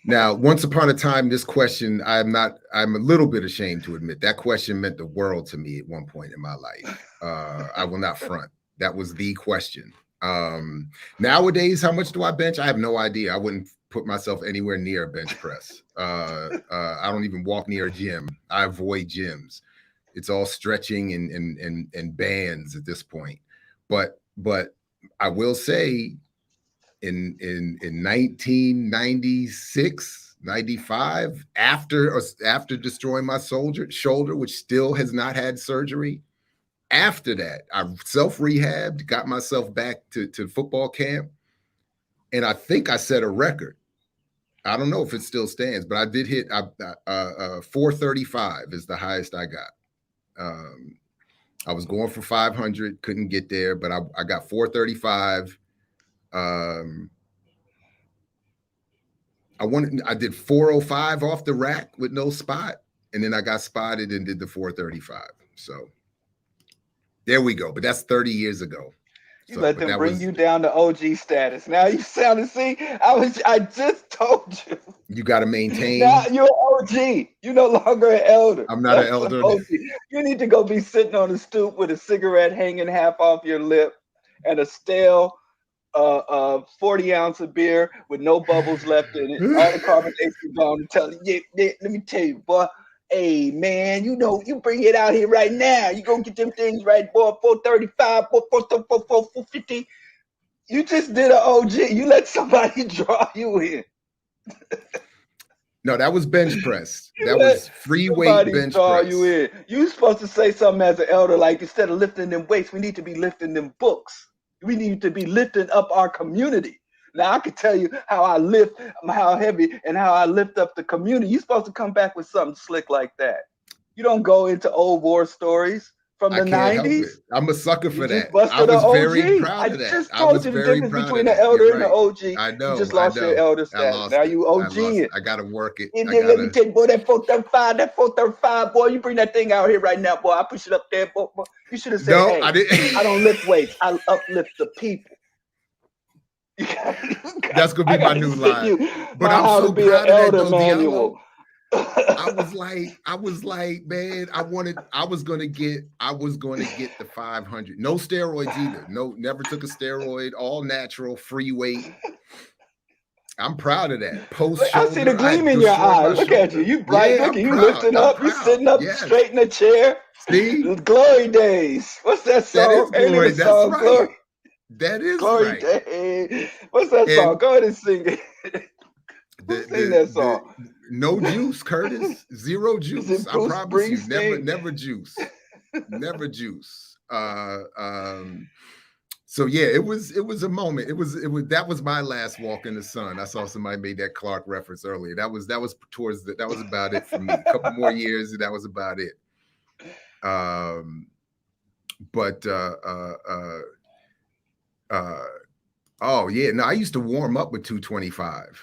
S4: Now, once upon a time, this question, I'm a little bit ashamed to admit that question meant the world to me at one point in my life. I will not front. That was the question. Nowadays, how much do I bench? I have no idea. I wouldn't put myself anywhere near a bench press. I don't even walk near a gym. I avoid gyms. It's all stretching and bands at this point. But I will say, in 1996, 95, after destroying my shoulder, which still has not had surgery, after that, I self-rehabbed, got myself back to football camp, and I think I set a record. I don't know if it still stands, but I did hit 435 is the highest I got. I was going for 500, couldn't get there, but I got 435. I did 405 off the rack with no spot, and then I got spotted and did the 435. So there we go. But that's 30 years ago.
S5: You let them bring you down to OG status. Now you sound I just told you.
S4: You got to maintain.
S5: Now you're OG. You're no longer an elder.
S4: I'm not an elder.
S5: You need to go be sitting on a stoop with a cigarette hanging half off your lip and a stale 40-ounce of beer with no bubbles left in it. All the carbonation gone, and telling you, let me tell you, boy. Hey man, you bring it out here right now. You go get them things right, boy. 435, 450. You just did an OG. You let somebody draw you in.
S4: No, that was bench press. That was free weight bench press.
S5: You in. You supposed to say something as an elder, like instead of lifting them weights, we need to be lifting them books. We need to be lifting up our community. Now I can tell you how I lift, how heavy, and how I lift up the community. You're supposed to come back with something slick like that. You don't go into old war stories from the 90s.
S4: I'm a sucker for that. I was very proud of that.
S5: I just told you the difference between the elder and the OG.
S4: I know.
S5: You just lost your elder status. Now you OG it.
S4: I got to work it.
S5: And then let me tell you, boy, that 435, boy, you bring that thing out here right now, boy. I push it up there, boy. You should have said,
S4: no,
S5: hey,
S4: I didn't.
S5: I don't lift weights. I uplift the people.
S4: That's gonna be my new line. But I'm so proud of that, Diallo. I was like, man, I was gonna get the 500. No steroids either. No, never took a steroid. All natural, free weight. I'm proud of that.
S5: I see the gleam in your eye. Look at you. You bright looking. You lifting up. You sitting up straight in the chair.
S4: See,
S5: glory days. What's that song?
S4: That is glory. That's right. Glory. That is
S5: glory
S4: right.
S5: Day. What's that song? Go ahead and sing it. Sing that song.
S4: No juice, Curtis. Zero juice. I promise you. Never juice. Never juice. So yeah, it was a moment. That was my last walk in the sun. I saw somebody made that Clark reference earlier. That was about it for me. A couple more years, and that was about it. Oh yeah, no, I used to warm up with 225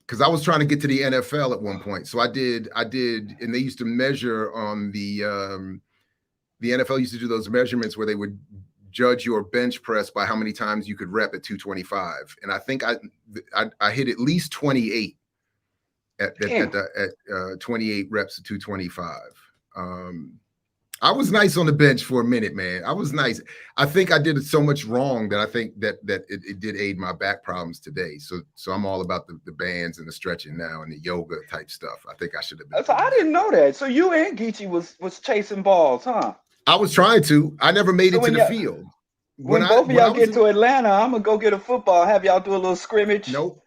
S4: because I was trying to get to the NFL at one point. So I did, and they used to measure on the NFL used to do those measurements where they would judge your bench press by how many times you could rep at 225. And I think I hit at least 28 at 28 reps at 225. I was nice on the bench for a minute, man. I was nice. I think I did so much wrong that I think that it did aid my back problems today. So I'm all about the bands and the stretching now and the yoga type stuff. I think I should have been.
S5: So I didn't know that. So you and Geechee was chasing balls, huh?
S4: I was trying to. I never made it to the field.
S5: When both of y'all get to Atlanta, I'm gonna go get a football. Have y'all do a little scrimmage?
S4: Nope.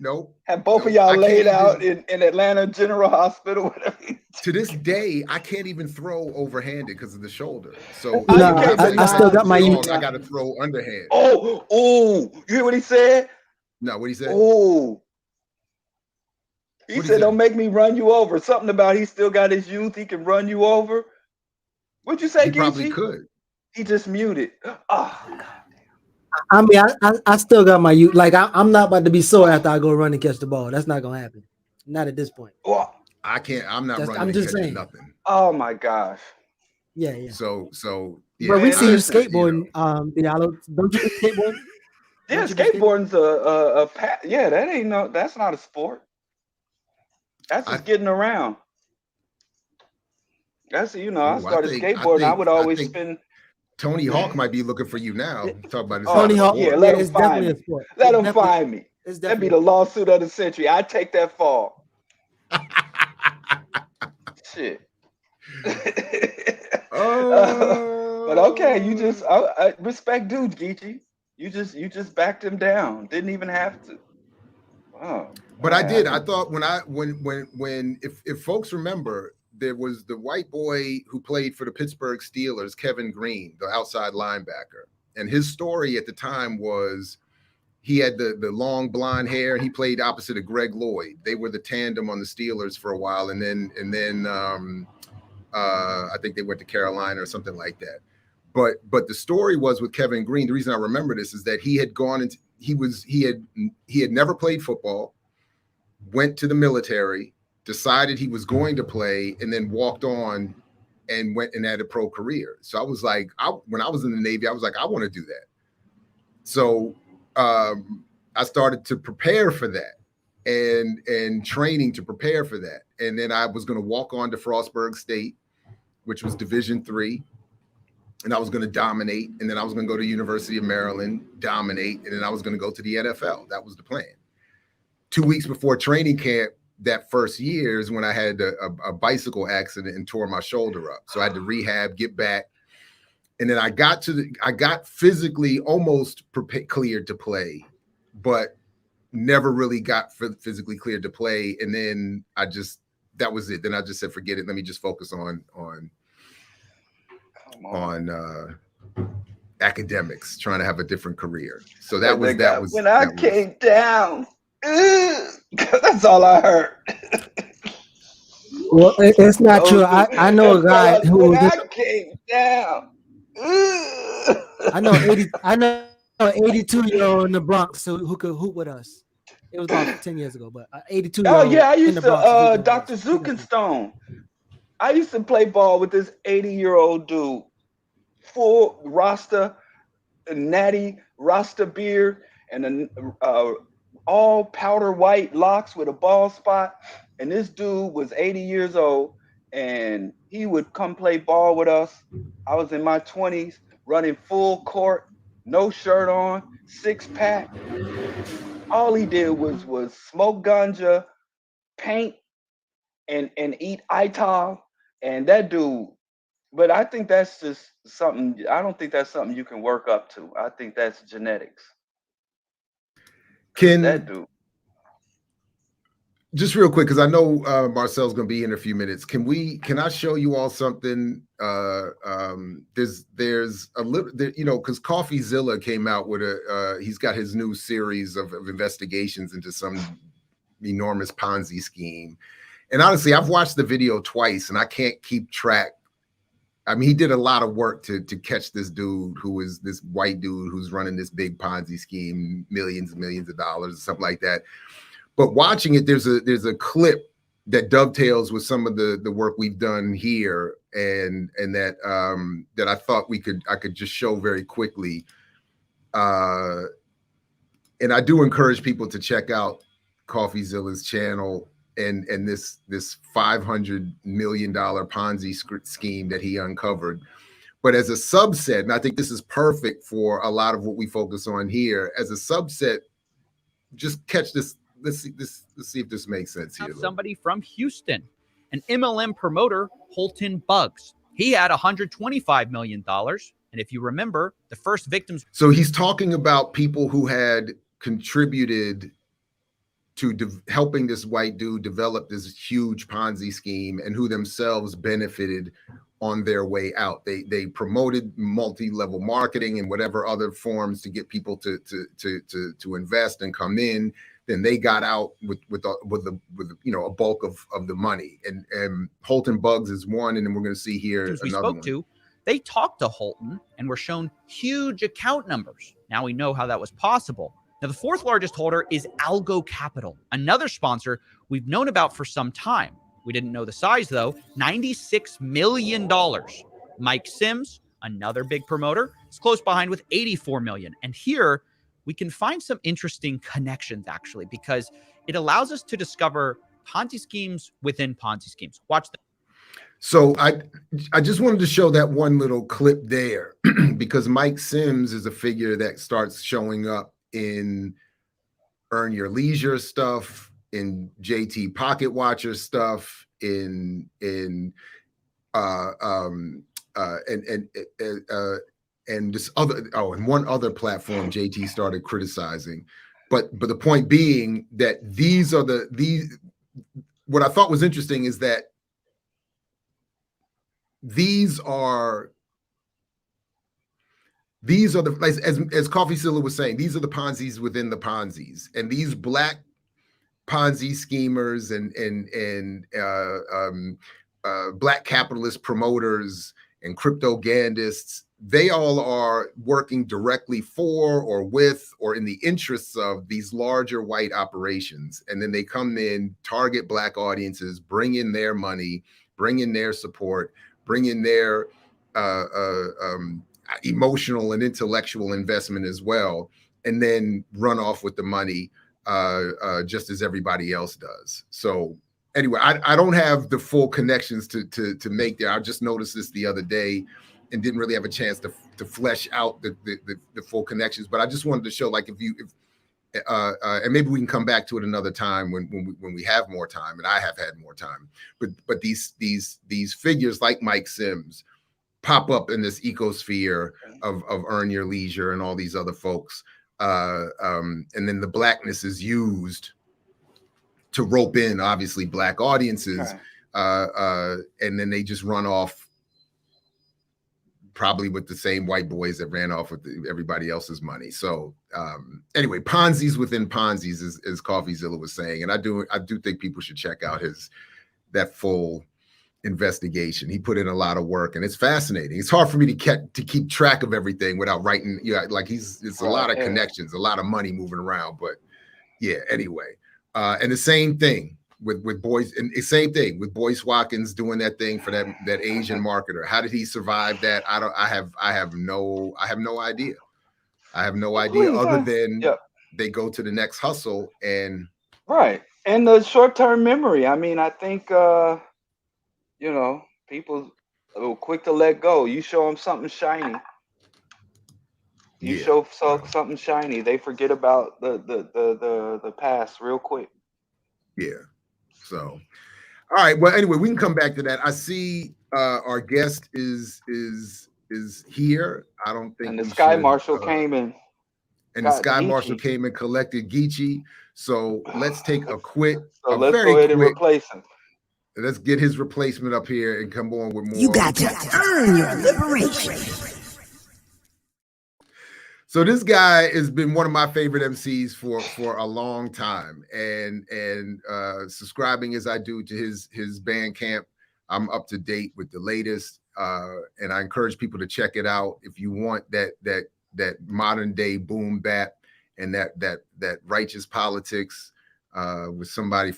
S5: Have both of y'all laid out in Atlanta General Hospital, whatever.
S4: To this day, I can't even throw overhanded because of the shoulder. So
S6: I still got my.
S4: I got to throw underhand.
S5: Oh! You hear what he said?
S4: No, what he said?
S5: Oh, he said, "Don't make me run you over." Something about he still got his youth. He can run you over. What'd you say, Geechee?
S4: He probably could.
S5: He just muted. Oh, God.
S6: I mean, I still got my youth. Like I'm not about to be sore after I go run and catch the ball. That's not gonna happen. Not at this point.
S5: Well,
S4: I can't. I'm not running.
S6: I'm just
S4: and catching
S6: saying.
S4: nothing.
S5: oh my gosh.
S6: Yeah.
S4: So yeah.
S6: But we
S5: Man,
S6: see you
S5: listen,
S6: skateboarding. Diallo, don't you be skateboarding?
S5: Yeah,
S6: Don't you be
S5: skateboarding's that's not a sport. That's just getting around. That's I started skateboarding. I would always spin.
S4: Tony Hawk might be looking for you now. Talk about this.
S6: Tony Hawk.
S5: Yeah, let him
S6: it's
S5: find
S6: definitely
S5: me.
S6: a sport.
S5: Let him find me. That'd be the lawsuit of the century. I take that fall. Shit. But okay, you just I respect dude, Geechee. You just backed him down. Didn't even have to. Wow.
S4: But I did. I thought if folks remember, there was the white boy who played for the Pittsburgh Steelers, Kevin Green, the outside linebacker. And his story at the time was he had the long blonde hair. He played opposite of Greg Lloyd. They were the tandem on the Steelers for a while. And then I think they went to Carolina or something like that. But the story was with Kevin Green. The reason I remember this is that he had gone into he had never played football, went to the military, decided he was going to play, and then walked on and went and had a pro career. So I was like, when I was in the Navy, I was like, I want to do that. So I started to prepare for that and training to prepare for that. And then I was going to walk on to Frostburg State, which was Division III. And I was going to dominate. And then I was going to go to University of Maryland, dominate. And then I was going to go to the NFL. That was the plan. 2 weeks before training camp, that first year is when I had a bicycle accident and tore my shoulder up. So I had to rehab, get back. And then I got physically almost cleared to play, but never really got physically cleared to play. And then that was it. Then I just said, forget it. Let me just focus on academics, trying to have a different career. So that was
S5: when I came down. That's all I heard.
S6: Well, it's not true. I know a guy who
S5: came down.
S6: I know 82-year-old in the Bronx who could hoop with us. It was about 10 years ago, but 82-year-old.
S5: Oh yeah, I used to Dr. Zukenstone. I used to play ball with this 80-year-old dude, full Rasta, natty Rasta beard, and all powder white locks with a bald spot. And this dude was 80 years old, and he would come play ball with us. I was in my 20s, running full court, no shirt on, 6-pack. All he did was smoke ganja, paint, and eat ital. And that dude, but I think that's just something. I don't think that's something you can work up to. I think that's genetics. That dude.
S4: Just real quick, because I know Marcel's going to be in a few minutes. Can I show you all something? There's a little, because CoffeeZilla came out with he's got his new series of investigations into some enormous Ponzi scheme. And honestly, I've watched the video twice and I can't keep track. I mean, he did a lot of work to catch this dude who is this white dude who's running this big Ponzi scheme, millions and millions of dollars, something like that. But watching it, there's a clip that dovetails with some of the work we've done here, and that I thought I could just show very quickly. And I do encourage people to check out CoffeeZilla's channel and this $500 million Ponzi scheme that he uncovered. But as a subset, and I think this is perfect for a lot of what we focus on here, as a subset, just catch this. Let's see if this makes sense here.
S7: Somebody from Houston, an MLM promoter, Holton Buggs. He had $125 million. And if you remember, the first victims.
S4: So he's talking about people who had contributed to helping this white dude develop this huge Ponzi scheme and who themselves benefited on their way out. They promoted multi-level marketing and whatever other forms to get people to invest and come in. Then they got out with a bulk of the money. And Holton Buggs is one, and then we're going to see here another one.
S7: They talked to Holton and were shown huge account numbers. Now we know how that was possible. Now, the fourth largest holder is Algo Capital, another sponsor we've known about for some time. We didn't know the size, though. $96 million. Mike Sims, another big promoter, is close behind with $84 million. And here we can find some interesting connections, actually, because it allows us to discover Ponzi schemes within Ponzi schemes. Watch that.
S4: So I just wanted to show that one little clip there because Mike Sims is a figure that starts showing up in Earn Your Leisure stuff, in JT Pocket Watcher stuff, and this other and one other platform JT started criticizing. But the point being that these what I thought was interesting is that these are the, as Coffee Silla was saying, these are the Ponzi's within the Ponzi's, and these black Ponzi schemers and black capitalist promoters and crypto-gandists, they all are working directly for or with or in the interests of these larger white operations. And then they come in, target black audiences, bring in their money, bring in their support, bring in their emotional and intellectual investment as well, and then run off with the money just as everybody else does. So anyway, I don't have the full connections to make there. I just noticed this the other day and didn't really have a chance to flesh out the full connections. But I just wanted to show, like, and maybe we can come back to it another time when we have more time, and I have had more time. But these figures like Mike Sims pop up in this ecosphere of Earn Your Leisure and all these other folks, and then the blackness is used to rope in obviously black audiences, and then they just run off probably with the same white boys that ran off with everybody else's money. So anyway, Ponzi's within Ponzi's, as CoffeeZilla was saying, and I do think people should check out that full investigation. He put in a lot of work, and it's fascinating. It's hard for me to keep track of everything without writing. Yeah, like it's a lot of connections, a lot of money moving around. But yeah, anyway, and the same thing with Boyce, and the same thing with Boyce Watkins doing that thing for that Asian marketer. How did he survive that? I have no idea. I have no idea other than they go to the next hustle and
S5: and the short-term memory. I mean, I think people are quick to let go. You show them something shiny. You show something shiny, they forget about the past real quick.
S4: Yeah. So, all right. Well, anyway, we can come back to that. I see our guest is here. I don't think.
S5: And the Sky Marshal came in.
S4: And the Sky Marshal came and collected Geechee. So let's take a quick.
S5: So let's go ahead and replace him.
S4: Let's get his replacement up here and come on with more.
S3: You got to earn your liberation.
S4: So this guy has been one of my favorite MCs for a long time, and subscribing as I do to his Bandcamp, I'm up to date with the latest, and I encourage people to check it out if you want that modern day boom bap and that righteous politics with somebody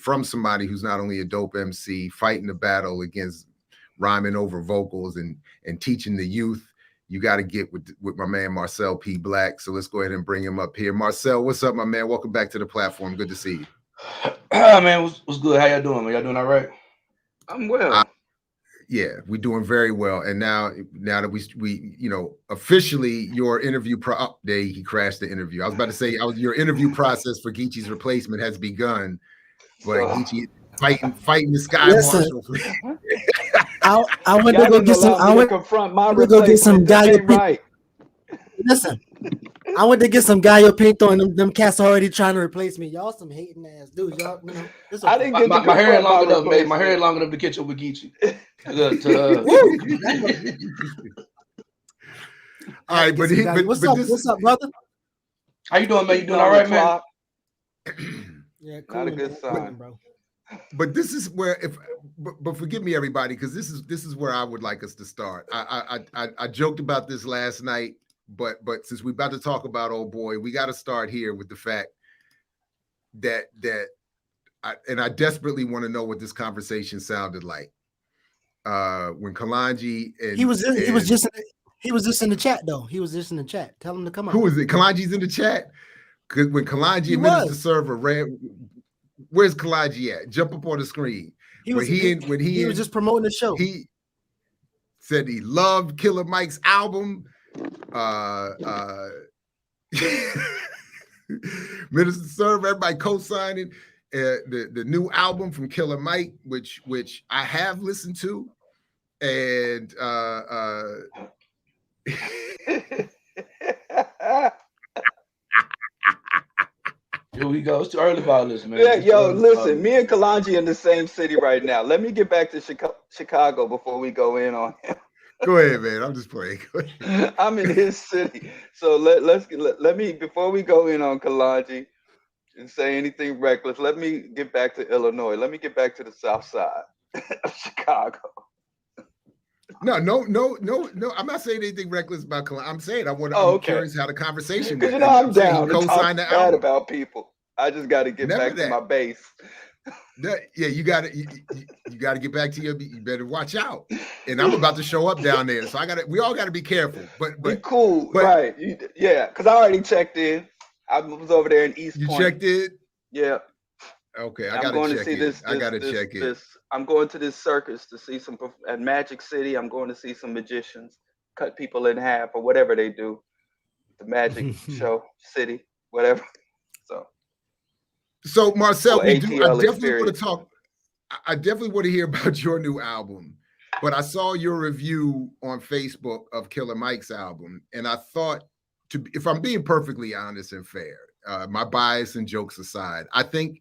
S4: who's not only a dope MC fighting the battle against rhyming over vocals and teaching the youth. You got to get with my man Marcel P. Black. So let's go ahead and bring him up here. Marcel, what's up, my man? Welcome back to the platform. Good to see you.
S8: Man, what's good? How y'all doing? Y'all doing all right?
S5: I'm well.
S4: Yeah, we're doing very well. And now that we officially your interview he crashed the interview. I was about to say your interview process for Geechee's replacement has begun, but Geechee fighting the Sky Marshal.
S6: I went to go get some. I went to go get some Gallo Pinto. Listen, I went to get some Gallo Pinto, and them cats are already trying to replace me. Y'all some hating ass dudes. Y'all,
S8: I didn't get my hair long enough, man. My hair long enough to catch up with Geechee.
S4: All right, but
S6: what's up, brother?
S8: How you doing, man? You doing all right, man?
S5: Yeah, cool. Not a good sign,
S6: bro.
S4: but this is where but forgive me, everybody, because this is where I would like us to start. I joked about this last night, but since we're about to talk about old boy, we got to start here with the fact that I desperately want to know what this conversation sounded like when Kalonji and
S6: he was just in the chat though. He was just in the chat. Tell him to come up.
S4: Who is it? Kalonji's in the chat. Because when Kalonji and Minister Server ran, where's Kalonji at? Jump up on the screen.
S6: He was just promoting the show.
S4: He said he loved Killer Mike's album. Minister Server, everybody co-signing the new album from Killer Mike, which I have listened to, and
S8: here we go. It's too early about this, man.
S5: Yeah, yo, listen, me and Kalonji in the same city right now. Let me get back to Chicago before we go in on him.
S4: Go ahead, man. I'm just playing.
S5: I'm in his city, so let me before we go in on Kalonji and say anything reckless. Let me get back to Illinois. Let me get back to the South Side of Chicago.
S4: No. I'm not saying anything reckless about Kalonji. I'm saying I'm curious how the conversation went.
S5: You know, I'm down to
S4: co-sign
S5: talk
S4: the
S5: bad
S4: album
S5: about people. I just got to get back to my base.
S4: Yeah, you got to get back to your. You better watch out. And I'm about to show up down there, so we all got to be careful. But
S5: be cool, right? Yeah, because I already checked in. I was over there in East Point.
S4: You checked in?
S5: Yeah.
S4: Okay, I got to check in. I got to check in.
S5: I'm going to this circus to see some at Magic City. I'm going to see some magicians cut people in half or whatever they do. The Magic Show City, whatever.
S4: So Marcel, I definitely want to talk. I definitely want to hear about your new album, but I saw your review on Facebook of Killer Mike's album, and I thought, if I'm being perfectly honest and fair, my bias and jokes aside, I think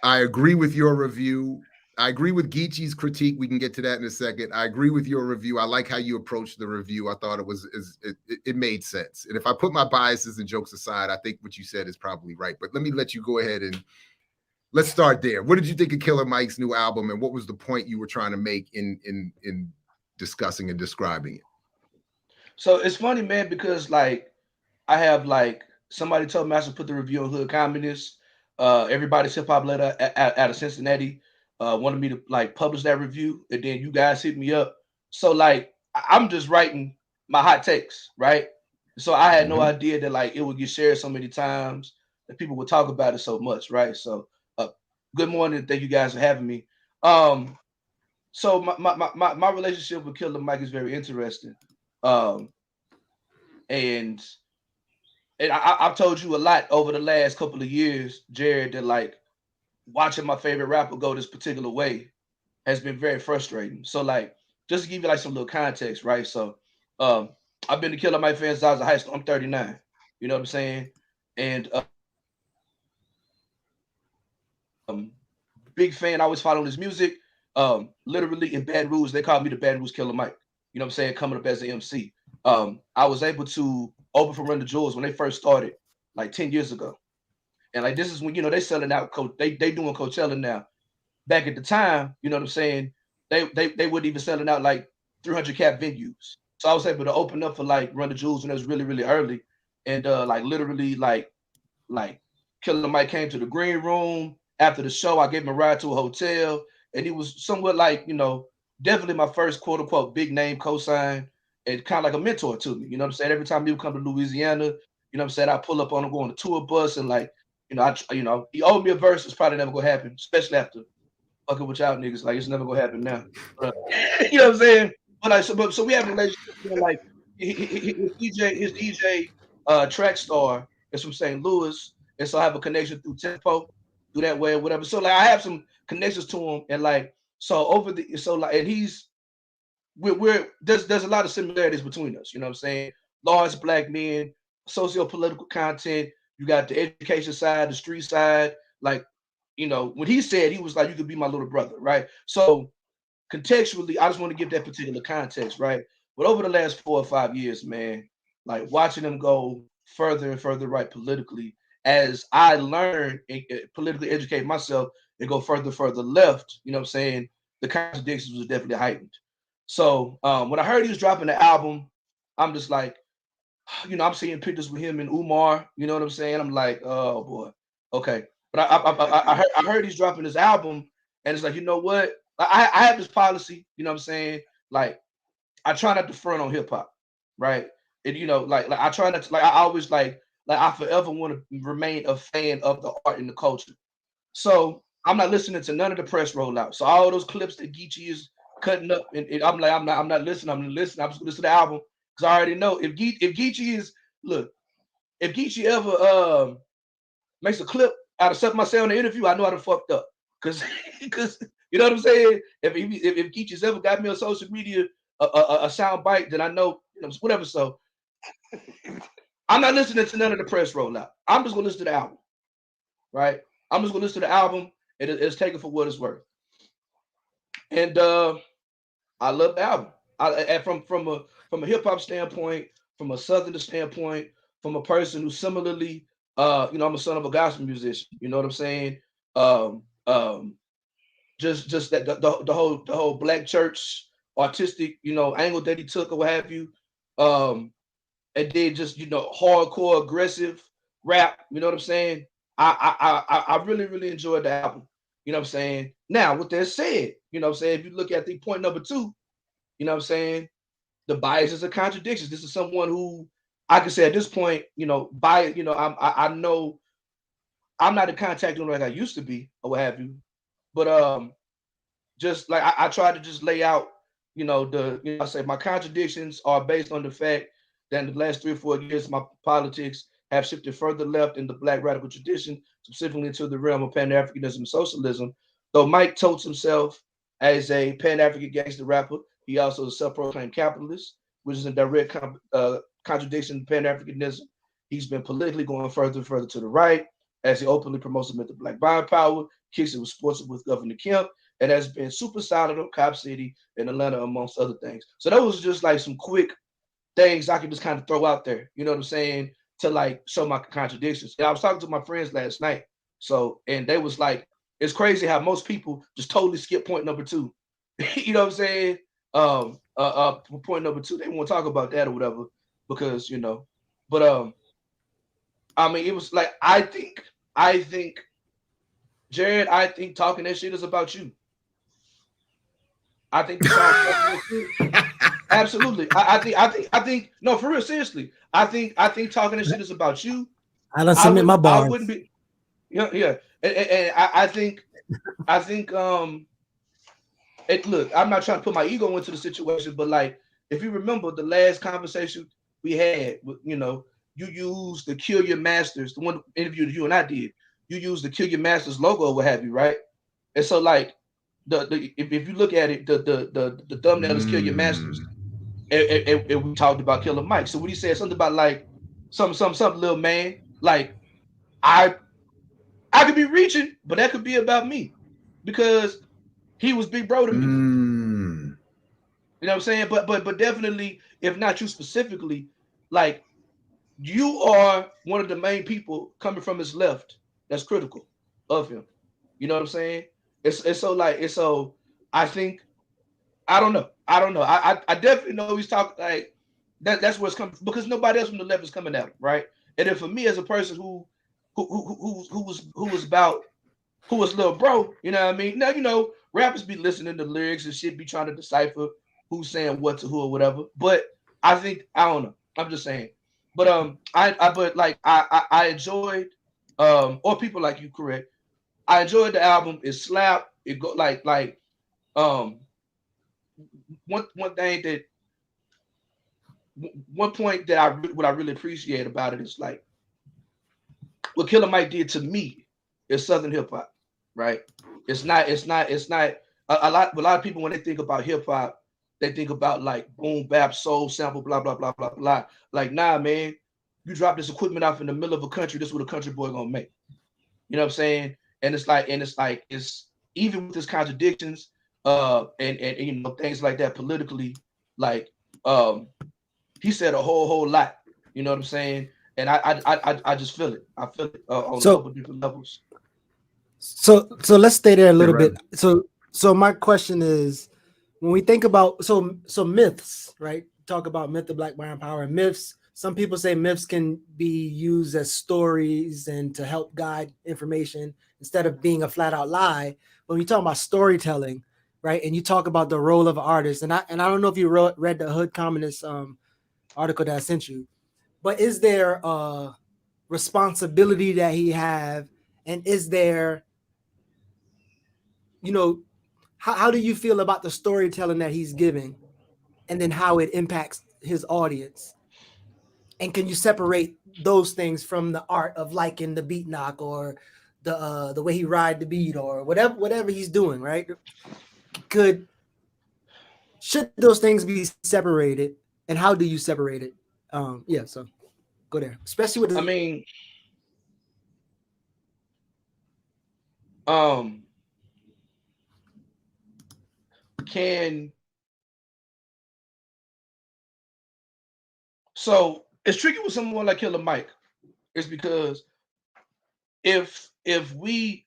S4: I agree with your review. I agree with Geechee's critique. We can get to that in a second. I agree with your review. I like how you approached the review. I thought it made sense. And if I put my biases and jokes aside, I think what you said is probably right. But let me let you go ahead and let's start there. What did you think of Killer Mike's new album, and what was the point you were trying to make in discussing and describing it?
S8: So it's funny, man, because I have somebody told me I should put the review on Hood Communist. Everybody's hip hop letter out of Cincinnati. Wanted me to publish that review, and then you guys hit me up. So I'm just writing my hot takes, right? So I had no idea that it would get shared so many times, that people would talk about it so much, right? So good morning, thank you guys for having me. So my relationship with Killer Mike is very interesting, and I've told you a lot over the last couple of years, Jared, that watching my favorite rapper go this particular way has been very frustrating. So just to give you some little context, right? So I've been a Killer Mike fan since I was in high school. I'm 39. You know what I'm saying? And big fan. I always follow his music. Literally in Baton Rouge, they called me the Baton Rouge Killer Mike. You know what I'm saying? Coming up as an MC. I was able to open for Run the Jewels when they first started, 10 years ago. And this is when, they selling out, they doing Coachella now. Back at the time, you know what I'm saying, they wouldn't even selling out 300 cap venues. So I was able to open up for Run the Jewels when it was really, really early. And literally Killer Mike came to the green room after the show. I gave him a ride to a hotel, and he was somewhat definitely my first quote unquote big name cosign, and kind of a mentor to me. You know what I'm saying? Every time he would come to Louisiana, you know what I'm saying, I pull up on him, go on a tour bus, and he owed me a verse. It's probably never gonna happen, especially after fucking with y'all niggas. It's never gonna happen now. You know what I'm saying? But so we have a relationship. His DJ track star is from St. Louis, and so I have a connection through Tempo, through that way or whatever. So I have some connections to him, and and he's there's a lot of similarities between us. You know what I'm saying? Large black men, socio-political content. You got the education side, the street side. When he said, he was you could be my little brother, right? So contextually, I just want to give that particular context, right? But over the last 4 or 5 years, man, watching them go further and further right politically, as I learn and politically educate myself, and go further left, you know what I'm saying, the contradictions was definitely heightened. So when I heard he was dropping the album, I'm just like, you know, I'm seeing pictures with him and Umar, you know what I'm saying? I'm like, oh boy, okay. But I heard he's dropping this album, and it's like, you know what? I have this policy, you know what I'm saying? Like, I try not to front on hip hop, right? And you know, like I try not to, like I always like I forever want to remain a fan of the art and the culture. So I'm not listening to none of the press rollout. So all those clips that Geechee is cutting up, and I'm like, I'm not listening. I'm listening. I'm just gonna listen to the album because I already know if Geechee is look, if Geechee ever makes a clip out of something I say on the interview, I know I done fucked up. Cause you know what I'm saying? If Geechee's ever got me on social media a sound bite, then I know, you know, whatever. So I'm not listening to none of the press rollout. I'm just gonna listen to the album, right? I'm just gonna listen to the album, and it's taken for what it's worth. And I love the album. And from a hip hop standpoint, from a Southern standpoint, from a person who similarly, you know, I'm a son of a gospel musician. You know what I'm saying? Just that the whole black church artistic, you know, angle that he took or what have you. And then just, you know, hardcore aggressive rap. You know what I'm saying? I really enjoyed the album. You know what I'm saying? Now, with that said, you know what I'm saying, if you look at the point number 2, you know what I'm saying, the biases and contradictions. This is someone who I can say at this point, you know, you know, I know I'm not in contact with him like I used to be or what have you. But just like I try to just lay out, you know, I say my contradictions are based on the fact that in the last 3 or 4 years, my politics have shifted further left in the Black radical tradition, specifically into the realm of Pan-Africanism and socialism. Though Mike totes himself as a Pan-African gangster rapper, he also is a self-proclaimed capitalist, which is in direct contradiction to Pan-Africanism. He's been politically going further and further to the right as he openly promotes the myth of Black buying power, kicks it with sports with Governor Kemp, and has been super solid on Cop City and Atlanta, amongst other things. So that was just like some quick things I could just kind of throw out there, you know what I'm saying, to like show my contradictions. And I was talking to my friends last night, and they was like, it's crazy how most people just totally skip point number 2. You know what I'm saying? Point number 2, they won't talk about that or whatever because, you know, but I mean, it was like I think Jared, I think talking that shit is about you. I think the song absolutely. I think no, for real, seriously. I think talking that shit is about you.
S6: I don't submit my bars.
S8: I wouldn't be, yeah. And I think look, I'm not trying to put my ego into the situation, but like if you remember the last conversation we had, you know, you used the Kill Your Masters, the one interview that you and I did. You used the Kill Your Masters logo or what have you, right? And so like if you look at it, the thumbnail is Kill Your Masters. And we talked about Killer Mike. So when he said something about like some little man, like I could be reaching, but that could be about me because he was big bro to me. You know what I'm saying? But definitely, if not you specifically, like you are one of the main people coming from his left that's critical of him. You know what I'm saying? It's so I think I don't know. I definitely know he's talking like that's where it's coming from because nobody else from the left is coming at him, right? And then for me as a person who was little bro, you know what I mean? Now you know rappers be listening to lyrics and shit, be trying to decipher who's saying what to who or whatever. But I think I don't know. I'm just saying. But I enjoyed or people like you, correct? I enjoyed the album. It slapped. It go like one thing that one point that what I really appreciate about it is like what Killer Mike did to me is Southern hip hop, right? It's not a lot of people when they think about hip hop, they think about like boom bap soul sample blah blah blah blah blah. Like nah, man, you drop this equipment off in the middle of a country, this is what a country boy gonna make. You know what I'm saying? And it's even with his contradictions, and you know things like that politically, like he said a whole lot. You know what I'm saying? And I just feel it. I feel it on a couple different levels.
S6: So let's stay there a little
S4: right.
S6: bit. So my question is, when we think about so myths, right? Talk about myth of Black Brown Power and myths. Some people say myths can be used as stories and to help guide information instead of being a flat out lie. But when you talk about storytelling, right, and you talk about the role of an artist, and I don't know if you read the Hood Communist article that I sent you, but is there a responsibility that he have, and is there, you know, how do you feel about the storytelling that he's giving, and then how it impacts his audience? And can you separate those things from the art of liking the beat knock or the way he ride the beat or whatever he's doing, right? Should those things be separated, and how do you separate it? Yeah, so go there, especially with
S8: I mean, so it's tricky with someone like Killer Mike. It's because if we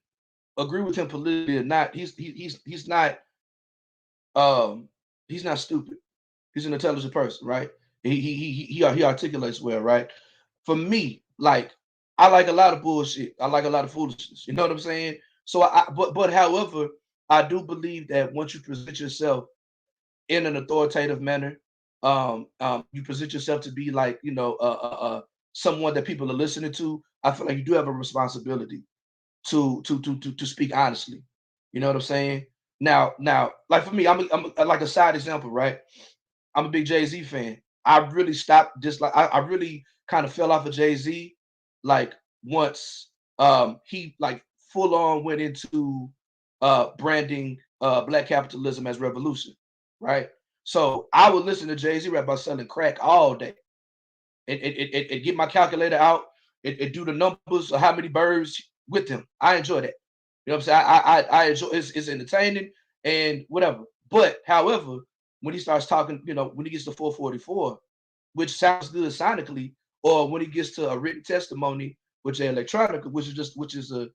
S8: agree with him politically or not, he's not stupid. He's an intelligent person, right? He articulates well, right? For me, like, I like a lot of bullshit. I like a lot of foolishness. You know what I'm saying? So but however, I do believe that once you present yourself in an authoritative manner, you present yourself to be like, someone that people are listening to. I feel like you do have a responsibility to speak honestly. You know what I'm saying? Now, like for me, I'm like a side example, right? I'm a big Jay-Z fan. I really stopped I really kind of fell off of Jay-Z like once he like full on went into branding black capitalism as revolution, right? So I would listen to Jay-Z rap about selling crack all day. It get my calculator out, it do the numbers of how many birds with him. I enjoy that. You know what I'm saying? I enjoy it's entertaining and whatever. But however, when he starts talking, when he gets to 444, which sounds good sonically, or when he gets to a written testimony, which is electronic, which is a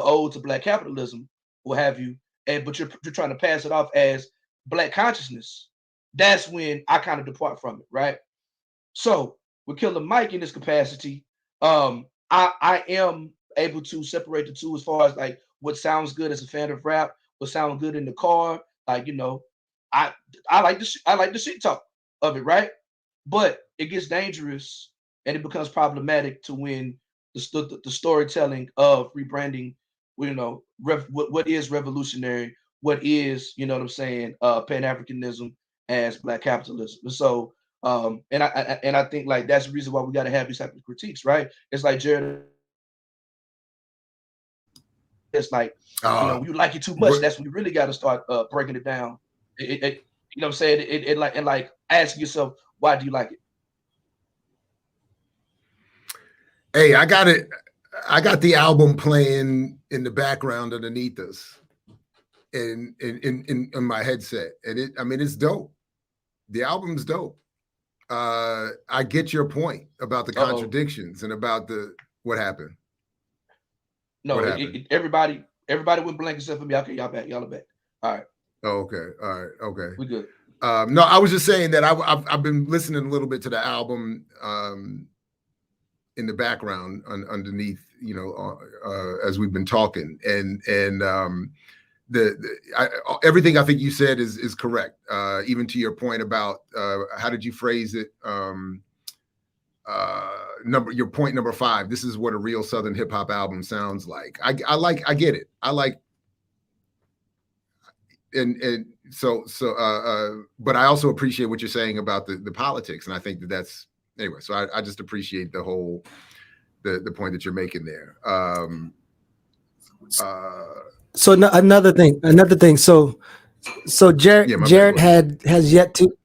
S8: ode to black capitalism, what have you, but you're trying to pass it off as black consciousness. That's when I kind of depart from it, right? So with Killer Mike in this capacity, I am able to separate the two as far as like what sounds good as a fan of rap, what sounds good in the car. Like, I like the shit talk of it, right? But it gets dangerous and it becomes problematic to when the storytelling of rebranding, what is revolutionary, what is, you know what I'm saying, Pan-Africanism as black capitalism. And so and I think like that's the reason why we got to have these type of critiques, right? It's like Jared. It's like, you like it too much. That's when you really got to start breaking it down. You know what I'm saying? It like asking yourself, why do you like it?
S4: Hey, I got it. I got the album playing in the background underneath us, in my headset, and it's dope. The album's dope. I get your point about the contradictions and about what happened.
S8: No, everybody went blank except for me. Okay, y'all back. Y'all are back. All right.
S4: Oh, okay. All right. Okay.
S8: We good.
S4: No, I was just saying that I've been listening a little bit to the album in the background underneath, as we've been talking, and everything I think you said is correct. Even to your point about how did you phrase it? Your point number 5. This is what a real Southern hip hop album sounds like. I get it. I like, and so but I also appreciate what you're saying about the politics, and I think that's anyway. So I just appreciate the whole the point that you're making there.
S6: So another thing. So Jared has yet to,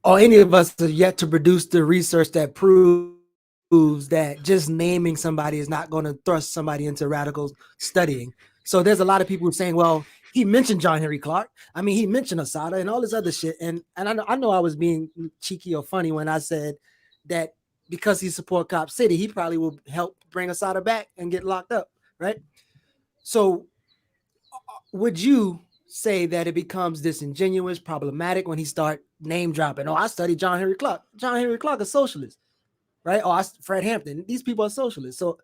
S6: or any of us have yet to produce the research that proves that just naming somebody is not going to thrust somebody into radical studying. So there's a lot of people saying, well, he mentioned John Henry Clark. I mean, he mentioned Asada and all this other shit. And I know I was being cheeky or funny when I said that because he support Cop City, he probably will help bring Asada back and get locked up, right? So would you say that it becomes disingenuous, problematic when he start name dropping? Oh, I studied John Henry Clark. John Henry Clark is socialist, right? Oh, Fred Hampton. These people are socialists. So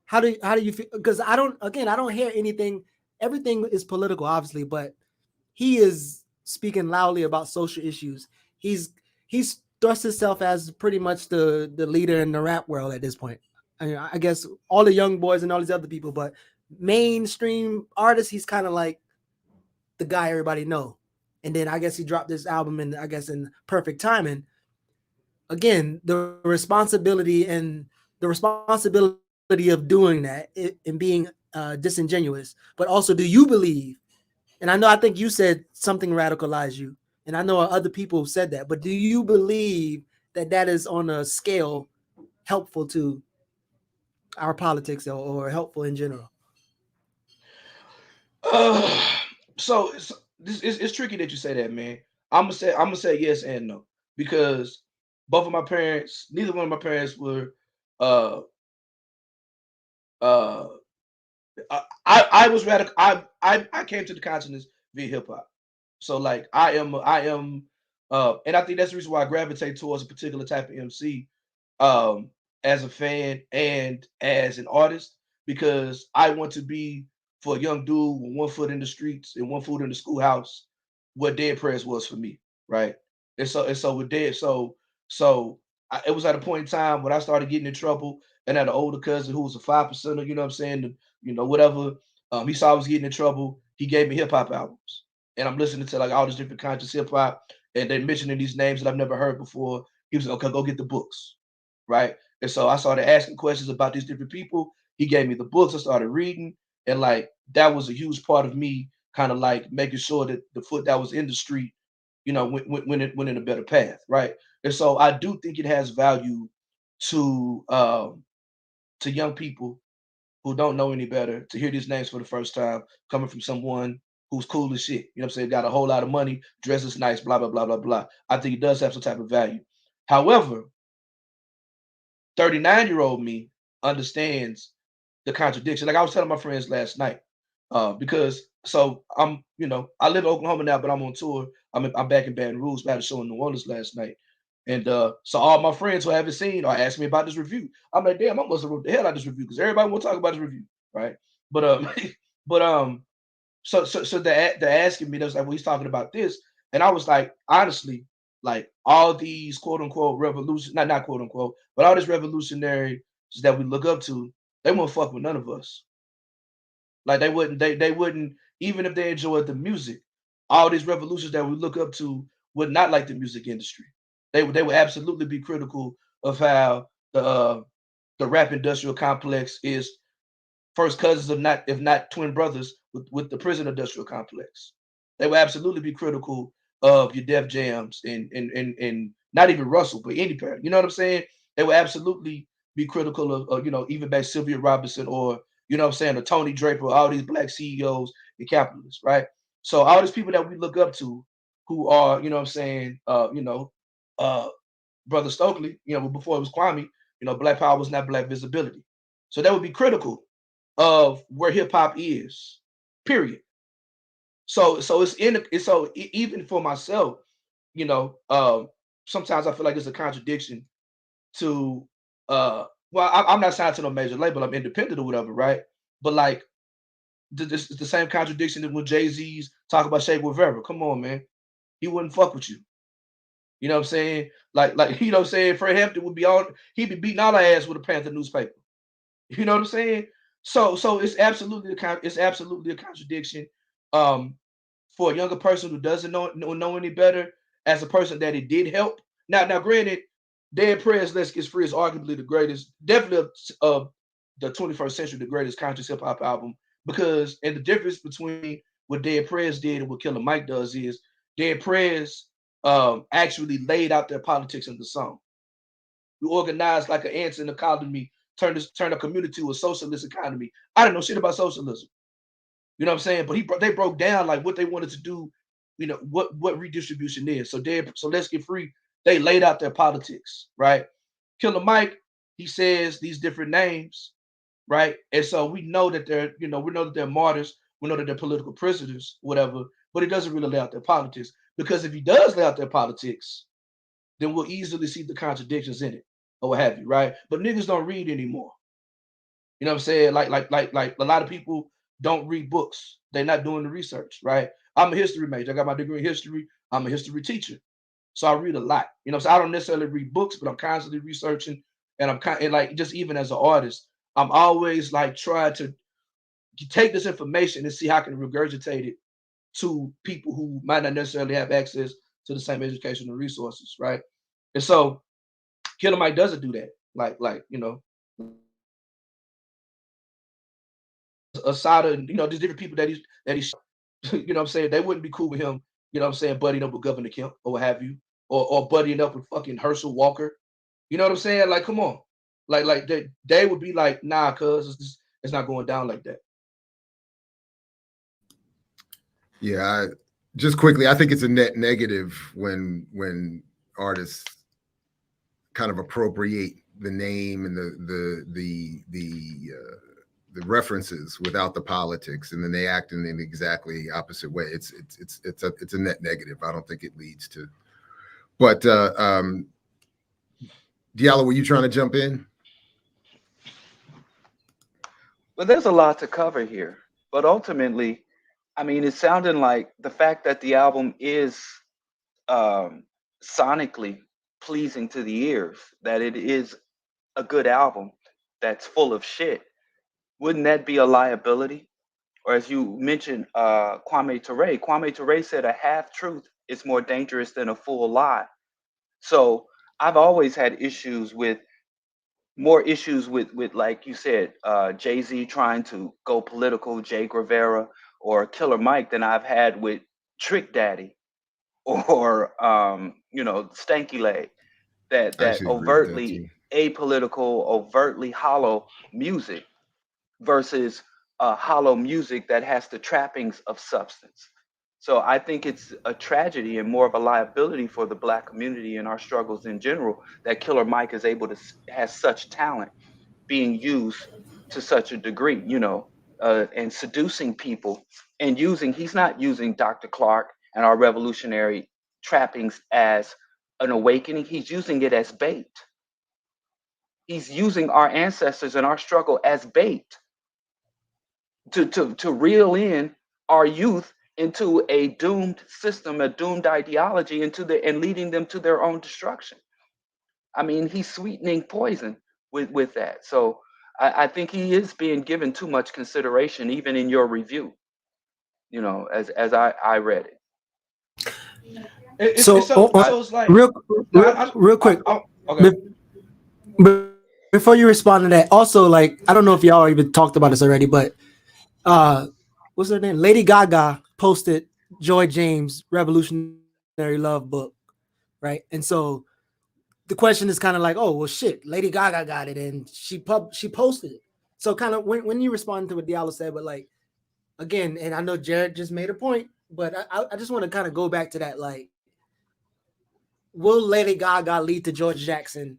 S6: how do you feel? Because I don't hear anything. Everything is political, obviously, but he is speaking loudly about social issues. He's thrust himself as pretty much the leader in the rap world at this point. I guess all the young boys and all these other people, but mainstream artists, he's kind of like the guy everybody know. And then I guess he dropped this album in perfect timing. Again, the responsibility of doing that and being disingenuous, but also, do you believe? And I think you said something radicalized you, and I know other people have said that, but do you believe that is on a scale helpful to our politics or helpful in general?
S8: So it's tricky that you say that, man. I'm gonna say yes and no, because both of my parents, neither one of my parents were uh uh I was radical. I came to the consciousness via hip hop. So like I am and I think that's the reason why I gravitate towards a particular type of MC as a fan and as an artist, because I want to be, for a young dude with one foot in the streets and one foot in the schoolhouse, what Dead Prez was for me, right? And so with Dead, it was at a point in time when I started getting in trouble, and I had an older cousin who was a 5%er, you know what I'm saying, whatever. He saw I was getting in trouble. He gave me hip hop albums, and I'm listening to like all these different kinds of hip hop, and they're mentioning these names that I've never heard before. He was like, okay, go get the books, right? And so I started asking questions about these different people. He gave me the books. I started reading, and like that was a huge part of me, kind of like making sure that the foot that was in the street, went in a better path, right? And so I do think it has value to young people who don't know any better to hear these names for the first time, coming from someone who's cool as shit. You know what I'm saying? Got a whole lot of money, dresses nice, blah, blah, blah, blah, blah. I think it does have some type of value. However, 39-year-old me understands the contradiction. Like I was telling my friends last night, because I live in Oklahoma now, but I'm on tour. I'm back in Baton Rouge. I had a show in New Orleans last night. And so all my friends who I haven't seen are asking me about this review. I'm like, damn, I must have wrote the hell out of this review, because everybody want to talk about this review, right? But so they're asking me, they was like, well, he's talking about this. And I was like, honestly, like all these quote unquote revolution, not quote unquote, but all these revolutionaries that we look up to, they won't fuck with none of us. Like they wouldn't, even if they enjoyed the music, all these revolutions that we look up to would not like the music industry. They would absolutely be critical of how the rap industrial complex is first cousins, if not twin brothers, with the prison industrial complex. They would absolutely be critical of your Def Jams and not even Russell, but any pair. You know what I'm saying? They would absolutely be critical of even back Sylvia Robinson, or you know what I'm saying, or Tony Draper, all these black CEOs and capitalists, right? So all these people that we look up to, who are, you know what I'm saying, Brother Stokely, before it was Kwame, Black Power was not Black visibility. So that would be critical of where hip hop is, period. So even for myself, sometimes I feel like it's a contradiction to I'm not signed to no major label, I'm independent or whatever, right? But like it's the same contradiction that when Jay-Z's talk about Che Guevara. Come on, man. He wouldn't fuck with you. You know what I'm saying? Like you know what I'm saying? Fred Hampton would he'd be beating all our ass with a Panther newspaper. You know what I'm saying? So it's absolutely a contradiction. For a younger person who doesn't know any better, as a person that it did help. Now granted, Dead Prez Let's Get Free is arguably the greatest, definitely of the 21st century, the greatest conscious hip hop album, because the difference between what Dead Prez did and what Killer Mike does is Dead Prez actually laid out their politics in the song. We organized like an ants in the economy, turn a community to a socialist economy. I didn't know shit about socialism. You know what I'm saying? But they broke down like what they wanted to do, what redistribution is. So Let's Get Free, they laid out their politics, right? Killer Mike, he says these different names, right? And so we know that they're, we know that they're martyrs, we know that they're political prisoners, whatever, but he doesn't really lay out their politics. Because if he does lay out their politics, then we'll easily see the contradictions in it, or what have you, right? But niggas don't read anymore. You know what I'm saying? Like a lot of people don't read books. They're not doing the research, right? I'm a history major. I got my degree in history. I'm a history teacher. So I read a lot. So I don't necessarily read books, but I'm constantly researching. And I'm kind of like, just even as an artist, I'm always like trying to take this information and see how I can regurgitate it to people who might not necessarily have access to the same educational resources, right? And so Killer Mike doesn't do that. Aside of, there's different people that he's you know what I'm saying, they wouldn't be cool with him, you know what I'm saying, buddying up with Governor Kemp or what have you, or buddying up with fucking Herschel Walker. You know what I'm saying? Like, come on. Like they would be like, nah, cuz it's not going down like that.
S4: Yeah, just quickly, I think it's a net negative when artists kind of appropriate the name and the references without the politics, and then they act in an exactly opposite way. It's a net negative. I don't think it leads to. But Diallo, were you trying to jump in?
S5: Well, there's a lot to cover here, but ultimately, I mean, it's sounding like the fact that the album is sonically pleasing to the ears, that it is a good album that's full of shit. Wouldn't that be a liability? Or as you mentioned, Kwame Ture said a half truth is more dangerous than a full lie. So I've always had more issues with like you said, Jay-Z trying to go political, Jay Guevara or Killer Mike than I've had with Trick Daddy or Stanky Leg, that overtly apolitical, overtly hollow music versus hollow music that has the trappings of substance. So I think it's a tragedy and more of a liability for the Black community and our struggles in general that Killer Mike is able to has such talent being used to such a degree, and seducing people and he's not using Dr. Clark and our revolutionary trappings as an awakening. He's using it as bait. He's using our ancestors and our struggle as bait to reel in our youth into a doomed system, a doomed ideology, and leading them to their own destruction. I mean, he's sweetening poison with that. So I think he is being given too much consideration, even in your review. As I read it.
S6: It's like real quick.
S8: Okay.
S6: Before you respond to that, also, like, I don't know if y'all even talked about this already, but what's her name? Lady Gaga posted Joy James' Revolutionary Love book, right? And so the question is kind of like, oh, well, shit, Lady Gaga got it, and she posted it. So kind of when you respond to what Diallo said, but like, again, and I know Jared just made a point, but I just want to kind of go back to that, like, will Lady Gaga lead to George Jackson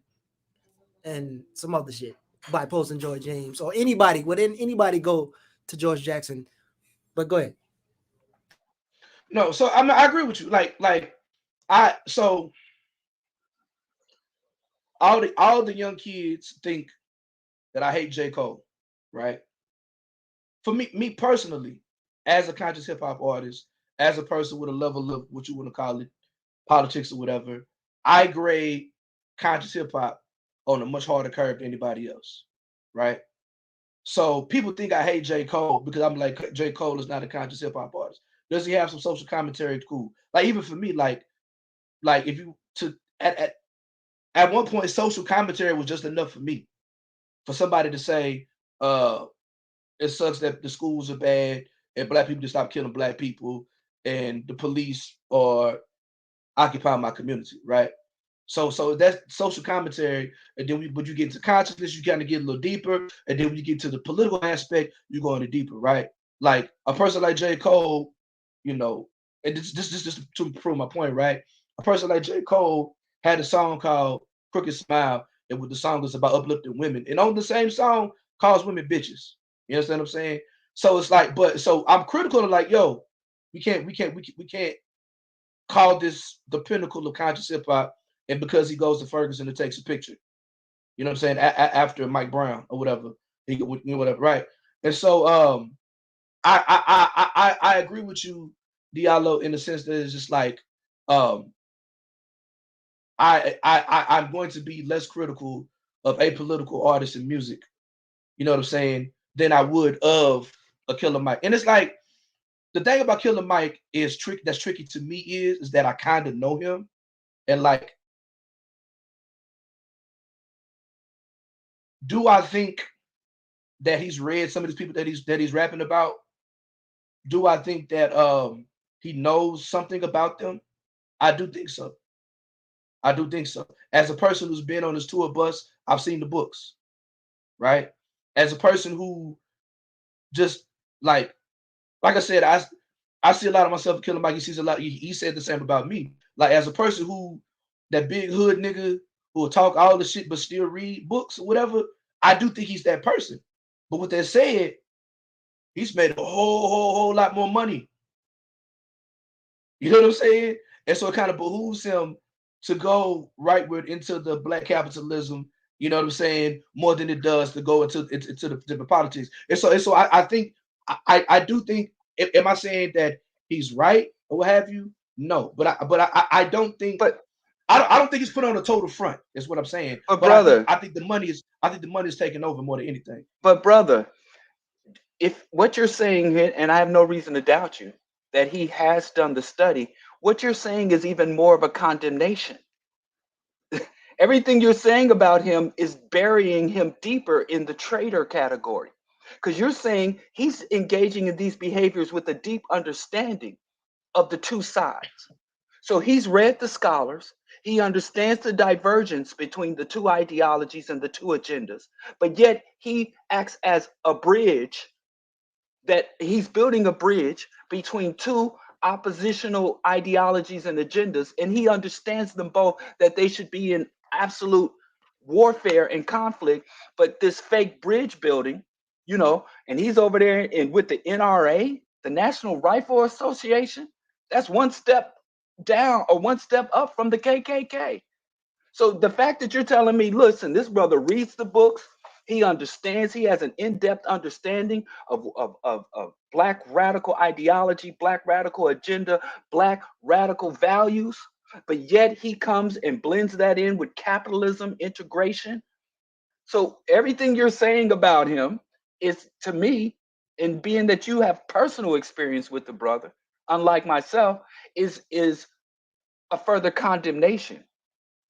S6: and some other shit by posting Joy James, or anybody? Would anybody go to George Jackson? But go ahead.
S8: No, so I agree with you. So all the young kids think that I hate J. Cole, right? For me personally, as a conscious hip hop artist, as a person with a level of what you want to call it, politics or whatever, I grade conscious hip hop on a much harder curve than anybody else, right? So people think I hate J. Cole because I'm like, J. Cole is not a conscious hip hop artist. Does he have some social commentary? Cool. Like, even for me, like if you at one point, social commentary was just enough for me. For somebody to say, it sucks that the schools are bad and Black people just stop killing Black people and the police are occupying my community, right? So that's social commentary, and then but you get into consciousness, you kind of get a little deeper, and then when you get to the political aspect, you go into deeper, right? Like a person like J. Cole, and this just to prove my point, right? A person like J. Cole had a song called Crooked Smile, and with the song is about uplifting women, and on the same song calls women bitches. You understand what I'm saying? So it's like, but so I'm critical of like, yo, we can't call this the pinnacle of conscious hip hop, and because he goes to Ferguson and takes a picture, you know what I'm saying, after Mike Brown or whatever, whatever, right? And so I agree with you, Diallo, in the sense that it's just like I'm going to be less critical of apolitical artists in music, you know what I'm saying, than I would of a Killer Mike. And it's like the thing about Killer Mike is that's tricky to me is that I kind of know him, and like, do I think that he's read some of these people that he's rapping about? Do I think that he knows something about them? I do think so. I do think so. As a person who's been on this tour bus, I've seen the books, right? As a person who just like I said, I see a lot of myself in Killer Mike. He sees a lot. He said the same about me. Like, as a person who, that big hood nigga who will talk all the shit but still read books or whatever, I do think he's that person. But with that said, he's made a whole lot more money. You know what I'm saying? And so it kind of behooves him to go rightward into the black capitalism, you know what I'm saying, more than it does to go into the politics. And so I think, I do think, am I saying that he's right or what have you? No, but I don't think, I don't think he's put on a total front, is what I'm saying.
S5: But brother,
S8: I think the money is taking over more than anything.
S5: But brother, if what you're saying, and I have no reason to doubt you, that he has done the study, what you're saying is even more of a condemnation. Everything you're saying about him is burying him deeper in the traitor category, because you're saying he's engaging in these behaviors with a deep understanding of the two sides. So he's read the scholars, he understands the divergence between the two ideologies and the two agendas, but yet he acts as a bridge, that he's building a bridge between two oppositional ideologies and agendas, and he understands them both, that they should be in absolute warfare and conflict, but this fake bridge building, you know, and he's over there and with the NRA, the National Rifle Association, that's one step down or one step up from the KKK. So the fact that you're telling me, listen, this brother reads the books, he understands, he has an in-depth understanding of Black radical ideology, Black radical agenda, Black radical values, but yet he comes and blends that in with capitalism integration. So everything you're saying about him is, to me, and being that you have personal experience with the brother, unlike myself, is a further condemnation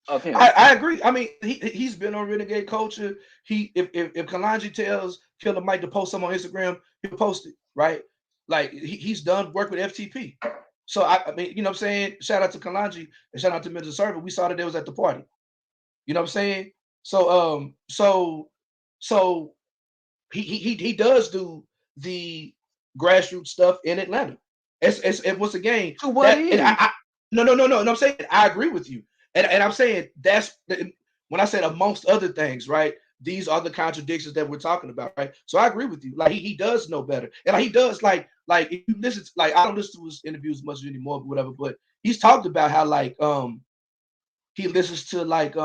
S5: of him.
S8: I agree. I mean, he's been on Renegade Culture. If Kalanji tells Killer Mike to post something on Instagram, he'll post it, right? Like, he's done work with FTP. So I mean, you know what I'm saying? Shout out to Kalanji and shout out to Mr. Server. We saw that they was at the party. You know what I'm saying? So so he does do the grassroots stuff in Atlanta. It's once again.
S5: So what
S8: no. I'm saying I agree with you. And I'm saying that's when I said amongst other things, right? These are the contradictions that we're talking about, right? So I agree with you. Like, he does know better, and like, he does like if you listen to, like, I don't listen to his interviews much anymore, but whatever. But he's talked about how like he listens to like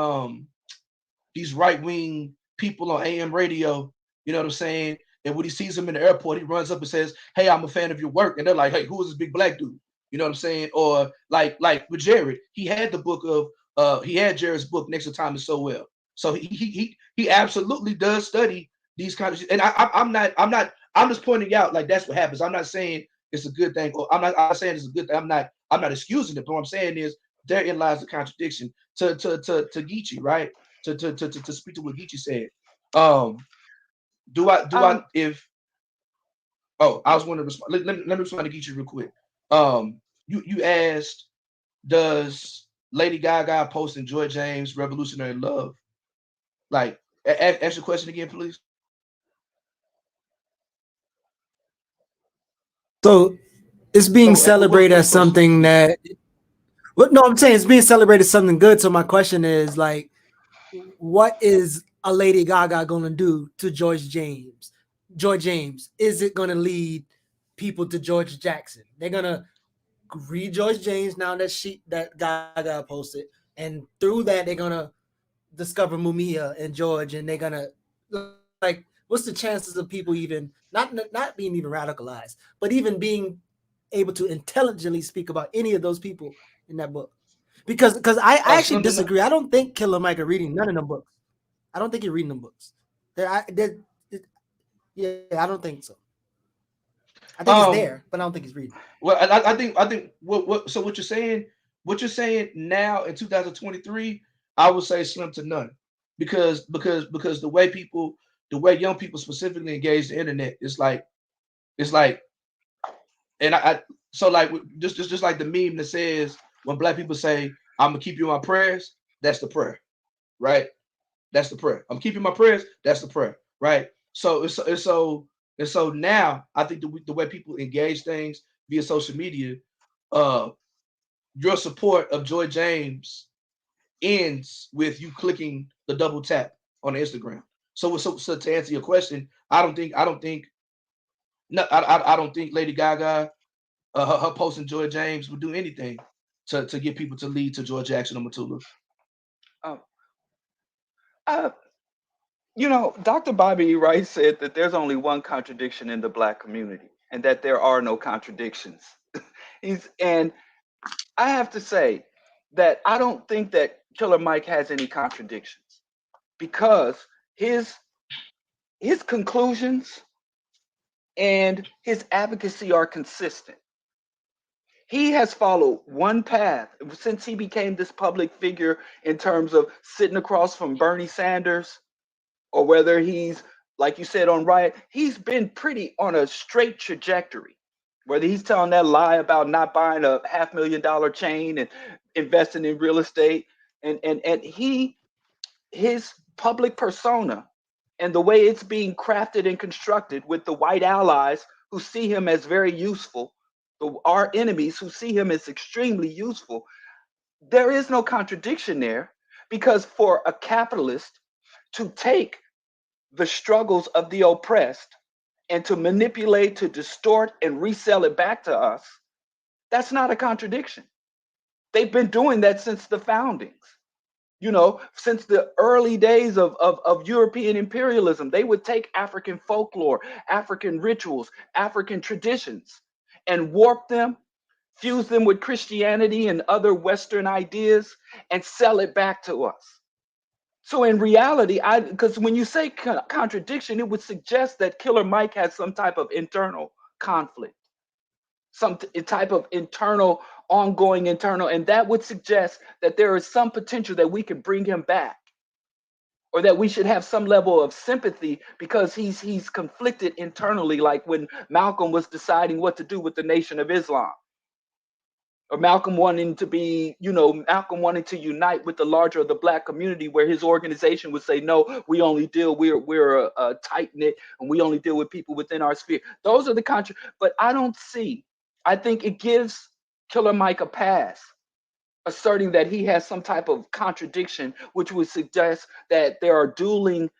S8: these right wing people on AM radio. You know what I'm saying? And when he sees them in the airport, he runs up and says, "Hey, I'm a fan of your work," and they're like, "Hey, who is this big black dude?" You know what I'm saying? Or like with Jared, he had the book of. He had Jared's book Next to Time Is So Well, so he absolutely does study these kinds of, and I'm just pointing out, like, that's what happens. I'm not saying it's a good thing, or I'm not saying it's a good thing. I'm not excusing it, but what I'm saying is therein lies the contradiction to Geechee, right? To speak to what Geechee said. Do I if I was wondering, let me respond to Geechee real quick. You asked, does Lady Gaga posting Joy James Revolutionary Love? Like, ask your question again, please.
S6: So it's being celebrated as something that, well, no, I'm saying it's being celebrated as something good. So my question is, like, what is a Lady Gaga gonna do to George James? George James, is it gonna lead people to George Jackson? They're gonna read George James now that Gaga posted, and through that they're gonna discover Mumia and George, and they're gonna like, what's the chances of people even not being even radicalized, but even being able to intelligently speak about any of those people in that book? Because I actually disagree. I don't think Killer Mike are reading none of them books. I don't think you're reading them books. Yeah, I don't think so. I think it's there, but I don't think he's reading.
S8: Well, I think what you're saying now in 2023, I would say slim to none, because the way young people specifically engage the internet is like, and so like just like the meme that says, when black people say, I'm gonna keep you in my prayers, that's the prayer, right? That's the prayer. I'm keeping my prayers, that's the prayer, right? So now I think the way people engage things via social media, your support of Joy James ends with you clicking the double tap on Instagram. So to answer your question, I don't think Lady Gaga, her posting Joy James would do anything to get people to lead to George Jackson or Matula.
S5: Dr. Bobby Wright said that there's only one contradiction in the Black community, and that there are no contradictions. And I have to say that I don't think that Killer Mike has any contradictions, because his conclusions and his advocacy are consistent. He has followed one path since he became this public figure, in terms of sitting across from Bernie Sanders, or whether he's, like you said, on Riot. He's been pretty on a straight trajectory. Whether he's telling that lie about not buying a $500,000 chain and investing in real estate, and his public persona and the way it's being crafted and constructed with the white allies who see him as very useful, our enemies who see him as extremely useful, there is no contradiction there. Because for a capitalist to take the struggles of the oppressed and to manipulate, to distort, and resell it back to us, that's not a contradiction. They've been doing that since the foundings. Since the early days of European imperialism, they would take African folklore, African rituals, African traditions, and warp them, fuse them with Christianity and other Western ideas, and sell it back to us. So in reality, because when you say contradiction, it would suggest that Killer Mike has some type of internal conflict, some type of ongoing internal, and that would suggest that there is some potential that we could bring him back, or that we should have some level of sympathy, because he's conflicted internally, like when Malcolm was deciding what to do with the Nation of Islam. Or Malcolm wanting to unite with the larger of the Black community, where his organization would say, no, we're a tight knit, and we only deal with people within our sphere. Those are the but I think it gives Killer Mike a pass, asserting that he has some type of contradiction, which would suggest that there are dueling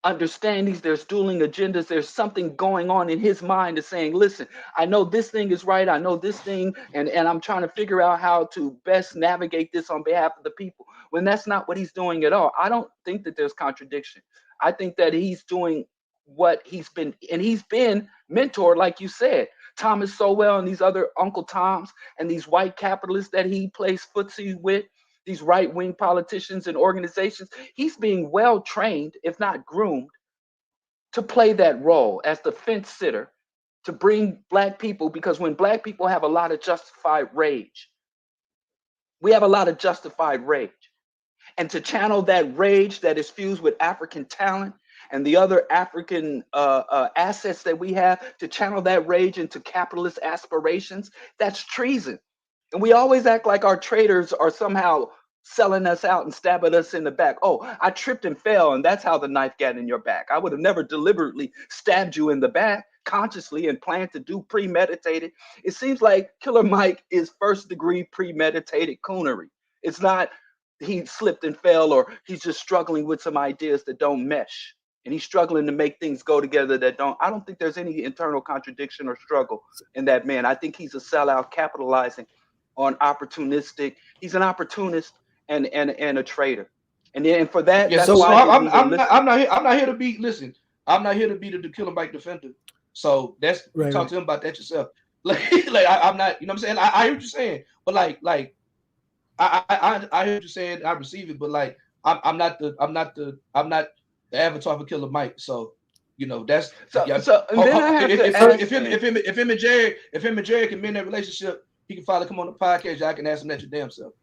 S5: understandings, there's dueling agendas, there's something going on in his mind is saying, listen, I know this thing is right, I know this thing, and I'm trying to figure out how to best navigate this on behalf of the people, when that's not what he's doing at all. I don't think that there's contradiction. I think that he's doing what he's been mentored, like you said, Thomas Sowell and these other Uncle Toms and these white capitalists that he plays footsie with, these right-wing politicians and organizations. He's being well trained, if not groomed, to play that role as the fence sitter, to bring Black people, because when Black people have a lot of justified rage, we have a lot of justified rage. And to channel that rage that is fused with African talent and the other African assets that we have, to channel that rage into capitalist aspirations, that's treason. And we always act like our traders are somehow selling us out and stabbing us in the back. Oh, I tripped and fell, and that's how the knife got in your back. I would have never deliberately stabbed you in the back consciously and planned to do premeditated. It seems like Killer Mike is first degree premeditated coonery. It's not he slipped and fell, or he's just struggling with some ideas that don't mesh, and he's struggling to make things go together that don't. I don't think there's any internal contradiction or struggle in that man. I think he's a sellout capitalizing on opportunistic. He's an opportunist and a traitor. And for that,
S8: Yeah,
S5: that's
S8: so
S5: why
S8: I'm not here to be. Listen, I'm not here to be the Killer Mike defender. So that's talk to him about that yourself. I'm not. You know what I'm saying? I hear what you're saying, but I hear what you're saying. I receive it, but I'm not the avatar for Killer Mike. So that's
S5: so. And then I have to ask
S8: if him and Jerry can mend that relationship, he can finally come on the podcast. I can ask him that your damn self.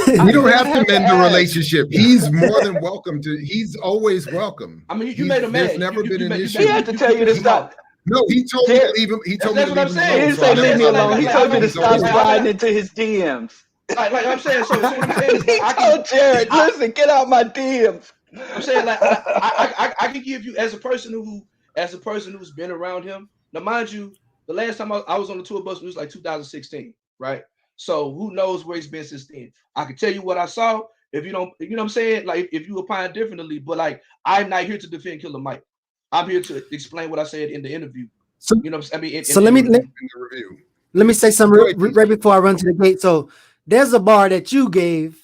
S4: We don't have to mend the relationship. He's more than welcome to. He's always welcome.
S8: I mean, you made him mad.
S4: There's never been an issue.
S5: He had to tell you to stop.
S4: No, he told me to leave him. He told me to leave him alone.
S5: He didn't say leave me alone. He told me to stop sliding into his DMs.
S8: Like I'm saying, so what I'm saying is,
S5: he told Jared, listen, get out my DMs.
S8: I'm saying, I can give you as a person who's been around him. Now, mind you, the last time I was on the tour bus was like 2016, right? So who knows where he's been since then? I can tell you what I saw. If you don't, you know what I'm saying? Like if you opine differently, but I'm not here to defend Killer Mike. I'm here to explain what I said in the interview. So you know what I'm saying?
S6: So let me say something right before I run to the gate. So there's a bar that you gave,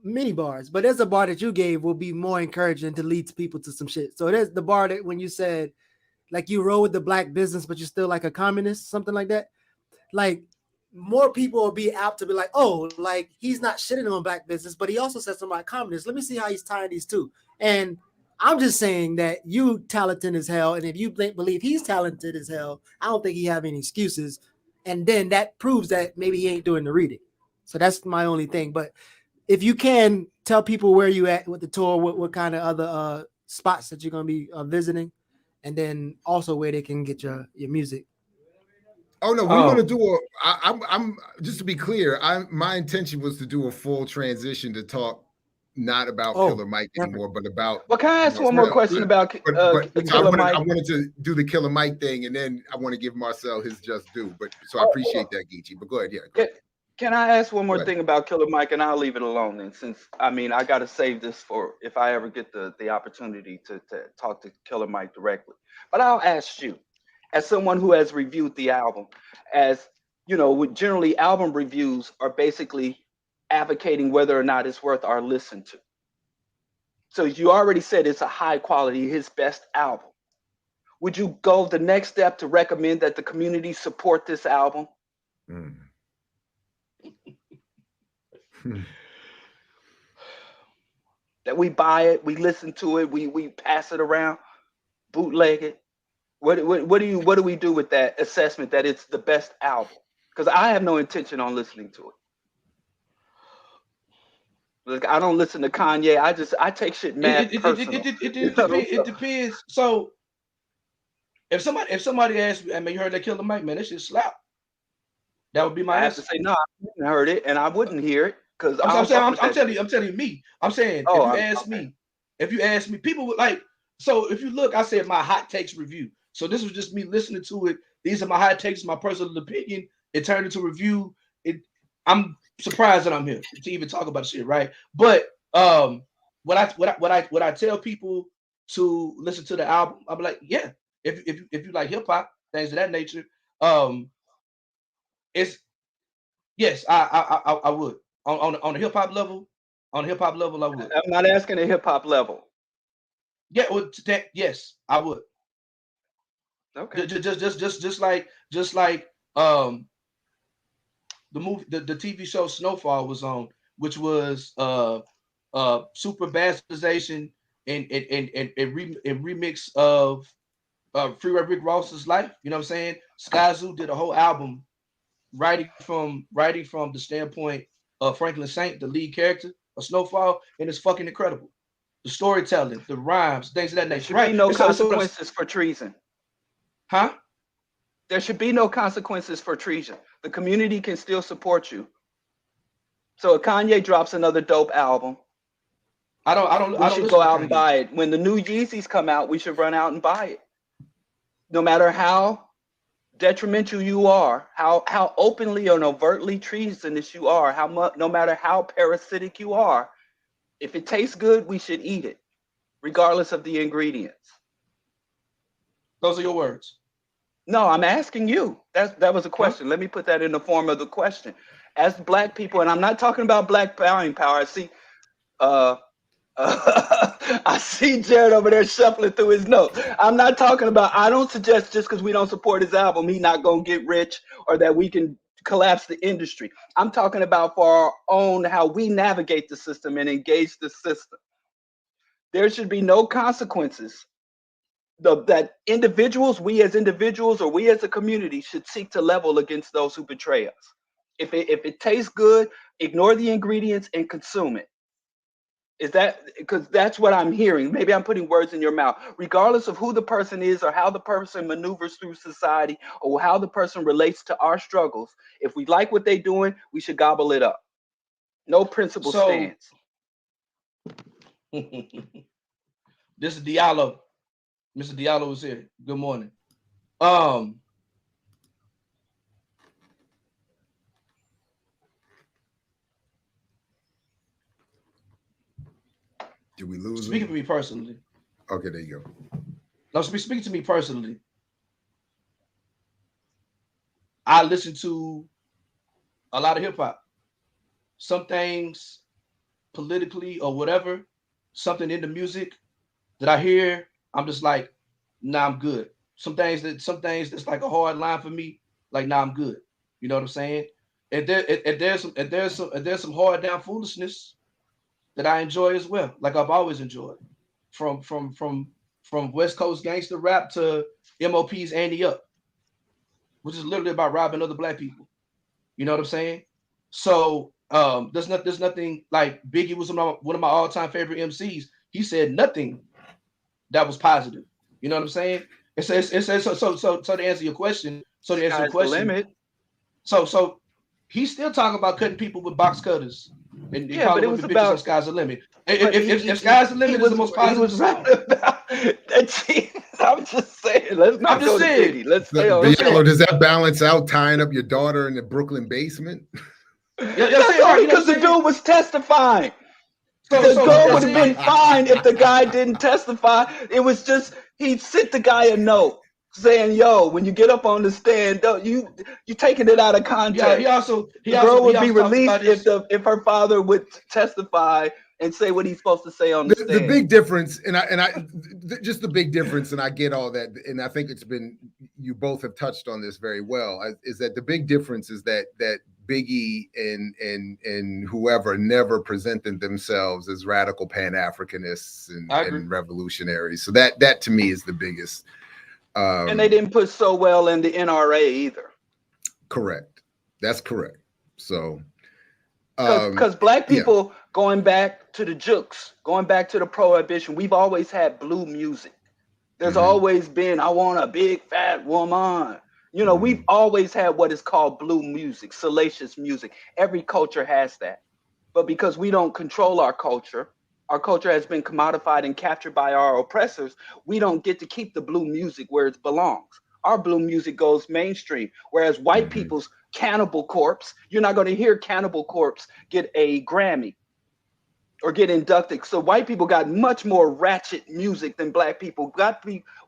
S6: many bars, but there's a bar that you gave will be more encouraging to lead people to some shit. So there's the bar that when you said like you roll with the black business, but you're still like a communist, something like that. Like more people will be apt to be like, oh, like he's not shitting on black business, but he also said something about communists. Let me see how he's tying these two. And I'm just saying that you talented as hell. And if you believe he's talented as hell, I don't think he have any excuses. And then that proves that maybe he ain't doing the reading. So that's my only thing. But if you can tell people where you at with the tour, what kind of other spots that you're going to be visiting, and then also where they can get your music.
S4: Oh no, we're gonna do I'm just to be clear. My intention was to do a full transition to talk not about Killer Mike anymore, but about.
S5: Well, can I ask one more question about Killer Mike?
S4: I wanted to do the Killer Mike thing, and then I want to give Marcel his just due. But so I appreciate that, Geechee. But go ahead, yeah.
S5: Can I ask one more thing about Killer Mike, and I'll leave it alone then, since I got to save this for if I ever get the opportunity to talk to Killer Mike directly. But I'll ask you, as someone who has reviewed the album, as you know, generally album reviews are basically advocating whether or not it's worth our listen to. So you already said it's a high quality, his best album. Would you go the next step to recommend that the community support this album? That we buy it, we listen to it, we pass it around, bootleg it. What do we do with that assessment that it's the best album? Because I have no intention on listening to it. Like I don't listen to Kanye. I take shit mad personal.
S8: It depends. So if somebody asks me, I mean, you heard that Killer Mike, man, that shit slap. That would be my answer.
S5: I have to say no, I haven't heard it, and I wouldn't hear it because
S8: I'm telling you me. I'm saying if you ask me, people would like. So if you look, I said my hot takes review. So this was just me listening to it. These are my hot takes, my personal opinion. It turned into review. I'm surprised that I'm here to even talk about shit, right? But what I tell people to listen to the album, I'm like, yeah, if you like hip hop, things of that nature, it's yes, I would on a hip hop level. On a hip hop level, I would.
S5: I'm not asking a hip hop level.
S8: Yeah, well, yes, I would.
S5: Okay.
S8: Just like the movie, the TV show Snowfall was on, which was super bastardization and remix of Free Rick Ross's life. You know what I'm saying? Skyzoo did a whole album writing from the standpoint of Franklin Saint, the lead character of Snowfall, and it's fucking incredible. The storytelling, the rhymes, things of that nature.
S5: There should be no consequences for treason.
S8: Huh?
S5: There should be no consequences for treason. The community can still support you. So if Kanye drops another dope album, we should go out and buy it. When the new Yeezys come out, we should run out and buy it. No matter how detrimental you are, how openly or overtly treasonous you are, how much, no matter how parasitic you are, if it tastes good, we should eat it, regardless of the ingredients.
S8: Those are your words.
S5: No, I'm asking you. That was a question. Let me put that in the form of the question. As Black people, and I'm not talking about Black buying power. I see, I see Jared over there shuffling through his notes. I'm not talking about. I don't suggest just because we don't support his album, he not gonna get rich or that we can collapse the industry. I'm talking about for our own how we navigate the system and engage the system. There should be no consequences that individuals, we as individuals or we as a community should seek to level against those who betray us. If it tastes good, ignore the ingredients and consume it. Is that because that's what I'm hearing? Maybe I'm putting words in your mouth. Regardless of who the person is or how the person maneuvers through society or how the person relates to our struggles, if we like what they're doing, we should gobble it up. No principle stands.
S8: This is Diallo. Mr. Diallo is here. Good morning.
S4: Did we lose
S8: Speaking
S4: him?
S8: to me personally.
S4: Okay, there you go.
S8: No, speaking to me personally. I listen to a lot of hip hop. Some things politically or whatever, something in the music that I hear, I'm just like, nah, I'm good. Some things that's like a hard line for me, like, nah, I'm good. You know what I'm saying? And there's some hard down foolishness that I enjoy as well. Like I've always enjoyed. From West Coast gangster rap to MOP's Andy Up, which is literally about robbing other Black people. You know what I'm saying? So there's nothing like Biggie was one of my all-time favorite MCs. He said nothing that was positive. You know what I'm saying? It says so to answer your question. So to answer your question,
S5: limit.
S8: So he's still talking about cutting people with box cutters and calling women bitches on Sky's the Limit. If Sky's the Limit is the most positive song.
S5: I'm just saying. Let's not go to Diddy. Let's stay on.
S4: Does that balance out tying up your daughter in the Brooklyn basement?
S5: That's only because the dude was testifying. The girl would have been fine if the guy didn't testify. It was just he sent the guy a note saying, "Yo, when you get up on the stand, you taking it out of context."
S8: Yeah,
S5: the girl would be released if her father would testify and say what he's supposed to say on the stand.
S4: The big difference, and I just the big difference, and I get all that, and I think it's been, you both have touched on this very well, is that the big difference is that Biggie and whoever never presented themselves as radical Pan-Africanists and revolutionaries. So that to me is the biggest.
S5: And they didn't put so well in the NRA either.
S4: Correct. That's correct. So
S5: because Black people, going back to the jukes, going back to the prohibition, we've always had blue music. There's always been, I want a big fat woman. You know, we've always had what is called blue music, salacious music. Every culture has that. But because we don't control our culture has been commodified and captured by our oppressors, we don't get to keep the blue music where it belongs. Our blue music goes mainstream, whereas white people's Cannibal Corpse, you're not going to hear Cannibal Corpse get a Grammy or get inducted. So white people got much more ratchet music than Black people.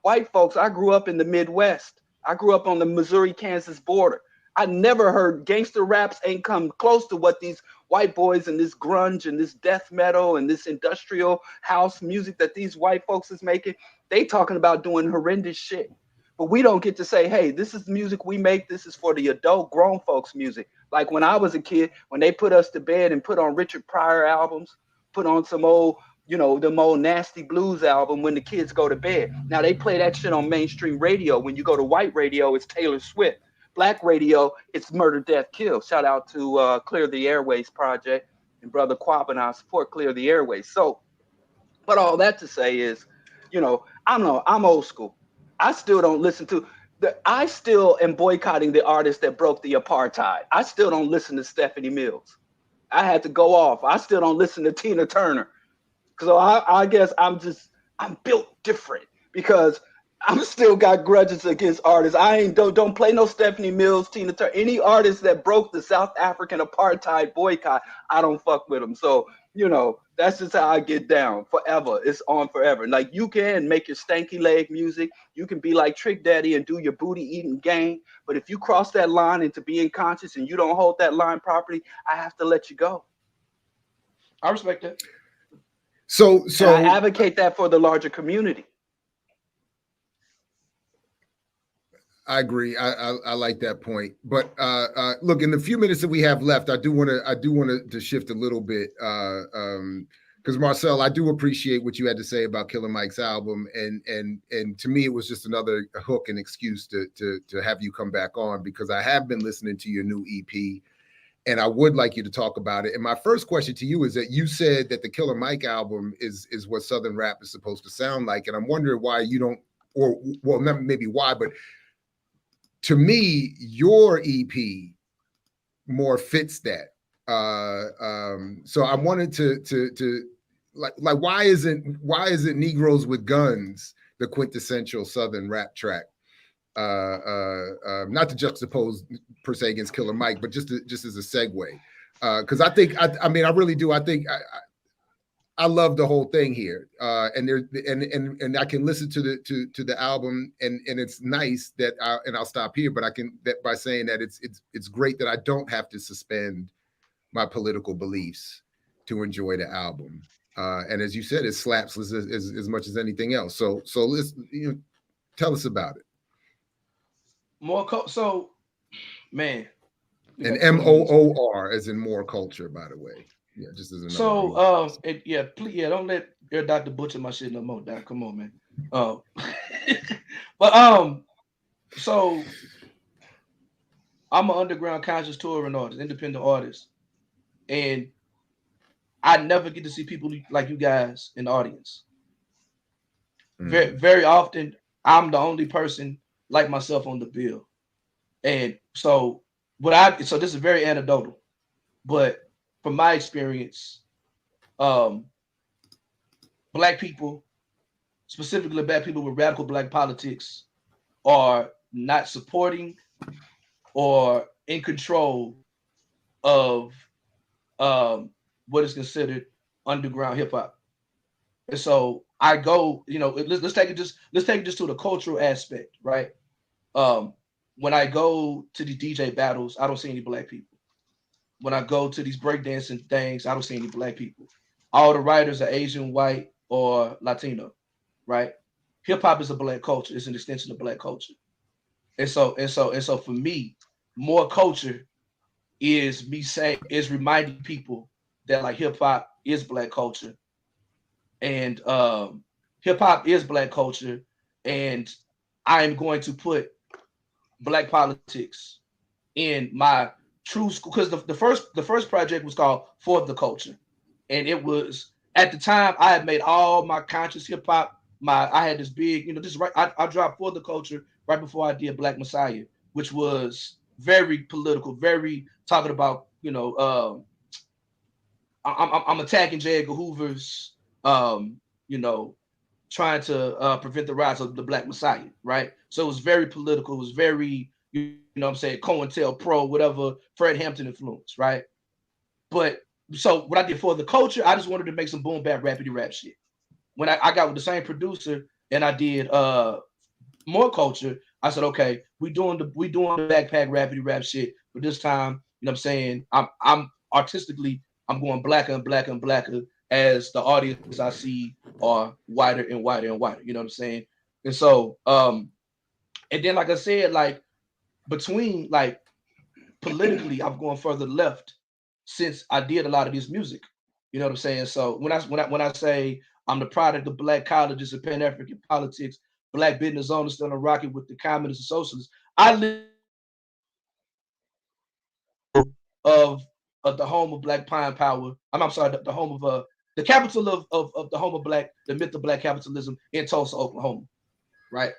S5: White folks, I grew up in the Midwest. I grew up on the Missouri-Kansas border. I never heard gangster raps ain't come close to what these white boys and this grunge and this death metal and this industrial house music that these white folks is making. They talking about doing horrendous shit. But we don't get to say, hey, this is the music we make. This is for the adult grown folks music. Like when I was a kid, when they put us to bed and put on Richard Pryor albums, put on some old, them old Nasty Blues album when the kids go to bed. Now they play that shit on mainstream radio. When you go to white radio, it's Taylor Swift. Black radio, it's Murder, Death, Kill. Shout out to Clear the Airways Project and Brother Quab, and I support Clear the Airways. So, but all that to say is, I'm old school. I still don't listen to I still am boycotting the artists that broke the apartheid. I still don't listen to Stephanie Mills. I had to go off. I still don't listen to Tina Turner. So I guess I'm built different because I'm still got grudges against artists. I ain't don't play no Stephanie Mills, Tina Turner, any artists that broke the South African apartheid boycott. I don't fuck with them. So that's just how I get down. Forever, it's on forever. Like you can make your stanky leg music, you can be like Trick Daddy and do your booty eating game. But if you cross that line into being conscious and you don't hold that line properly, I have to let you go.
S8: I respect that.
S4: So
S5: I advocate that for the larger community.
S4: I agree. I like that point. But look, in the few minutes that we have left, I do want to shift a little bit because Marcel, I do appreciate what you had to say about Killer Mike's album, and to me, it was just another hook and excuse to have you come back on, because I have been listening to your new EP, and I would like you to talk about it. And my first question to you is that you said that the Killer Mike album is what Southern rap is supposed to sound like, and I'm wondering why you don't, or well, not maybe why, but to me, your EP more fits that. So I wanted to like why isn't Negroes with Guns the quintessential Southern rap track? Not to juxtapose per se against Killer Mike, but just as a segue, because I think I mean I really do. I think I love the whole thing here, and I can listen to the album, and it's nice that I'll stop here, but I can that by saying that it's great that I don't have to suspend my political beliefs to enjoy the album, and as you said, it slaps as much as anything else. So let's tell us about it.
S8: So, man,
S4: and MOOR as in more culture, by the way. Yeah, just as another.
S8: So, don't let your doctor butcher my shit no more, Doc. Come on, man. But so I'm an underground conscious touring artist, independent artist, and I never get to see people like you guys in the audience. Very, very often, I'm the only person like myself on the bill, and so this is very anecdotal, but from my experience, Black people, specifically Black people with radical Black politics, are not supporting or in control of what is considered underground hip hop. And so I go, let's take it just to the cultural aspect, right? When I go to the DJ battles, I don't see any Black people. When I go to these breakdancing things, I don't see any Black people. All the writers are Asian, white, or Latino, right? Hip hop is a Black culture. It's an extension of Black culture. And so for me, more culture is reminding people that like hip hop is Black culture. And hip hop is Black culture. And I'm going to put Black politics in my true school, because the first project was called For the Culture, and it was at the time I had made all my conscious hip hop. I had this big, I dropped For the Culture right before I did Black Messiah, which was very political, very talking about I'm attacking J. Edgar Hoover's trying to prevent the rise of the Black Messiah, right? So it was very political. It was very COINTELPRO, whatever, Fred Hampton influence, right? But so what I did For the Culture, I just wanted to make some boom bap rapidy rap shit. When I got with the same producer and I did more culture, I said, okay, we doing the backpack rapidy rap shit, but this time, I'm artistically, I'm going blacker and blacker and blacker as the audience I see are wider and wider and wider. You know what I'm saying? And so, and then like I said, like between like politically, I'm going further left since I did a lot of this music. You know what I'm saying? So when I say I'm the product of Black colleges and Pan-African politics, Black business owners still rocking with the communists and socialists, I live of the home of Black pine power. I'm sorry, the home of the capital of the home of Black, the myth of Black capitalism in Tulsa, Oklahoma, right?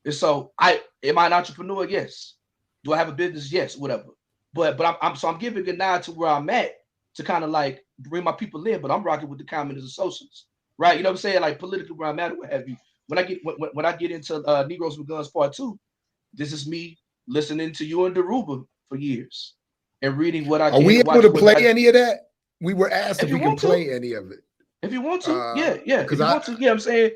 S8: And so am I an entrepreneur? Yes. Do I have a business? Yes, whatever. But I'm giving a nod to where I'm at to kind of like bring my people in, but I'm rocking with the communists and socialists, right? You know what I'm saying? Like politically where I'm at, what have you. when I get into Negroes with Guns Part 2, this is me listening to you and Daruba for years and reading what I can.
S4: Are we able to play any of that? We were asked if we can play any of it.
S8: If you want to, yeah. If you want to, I'm saying.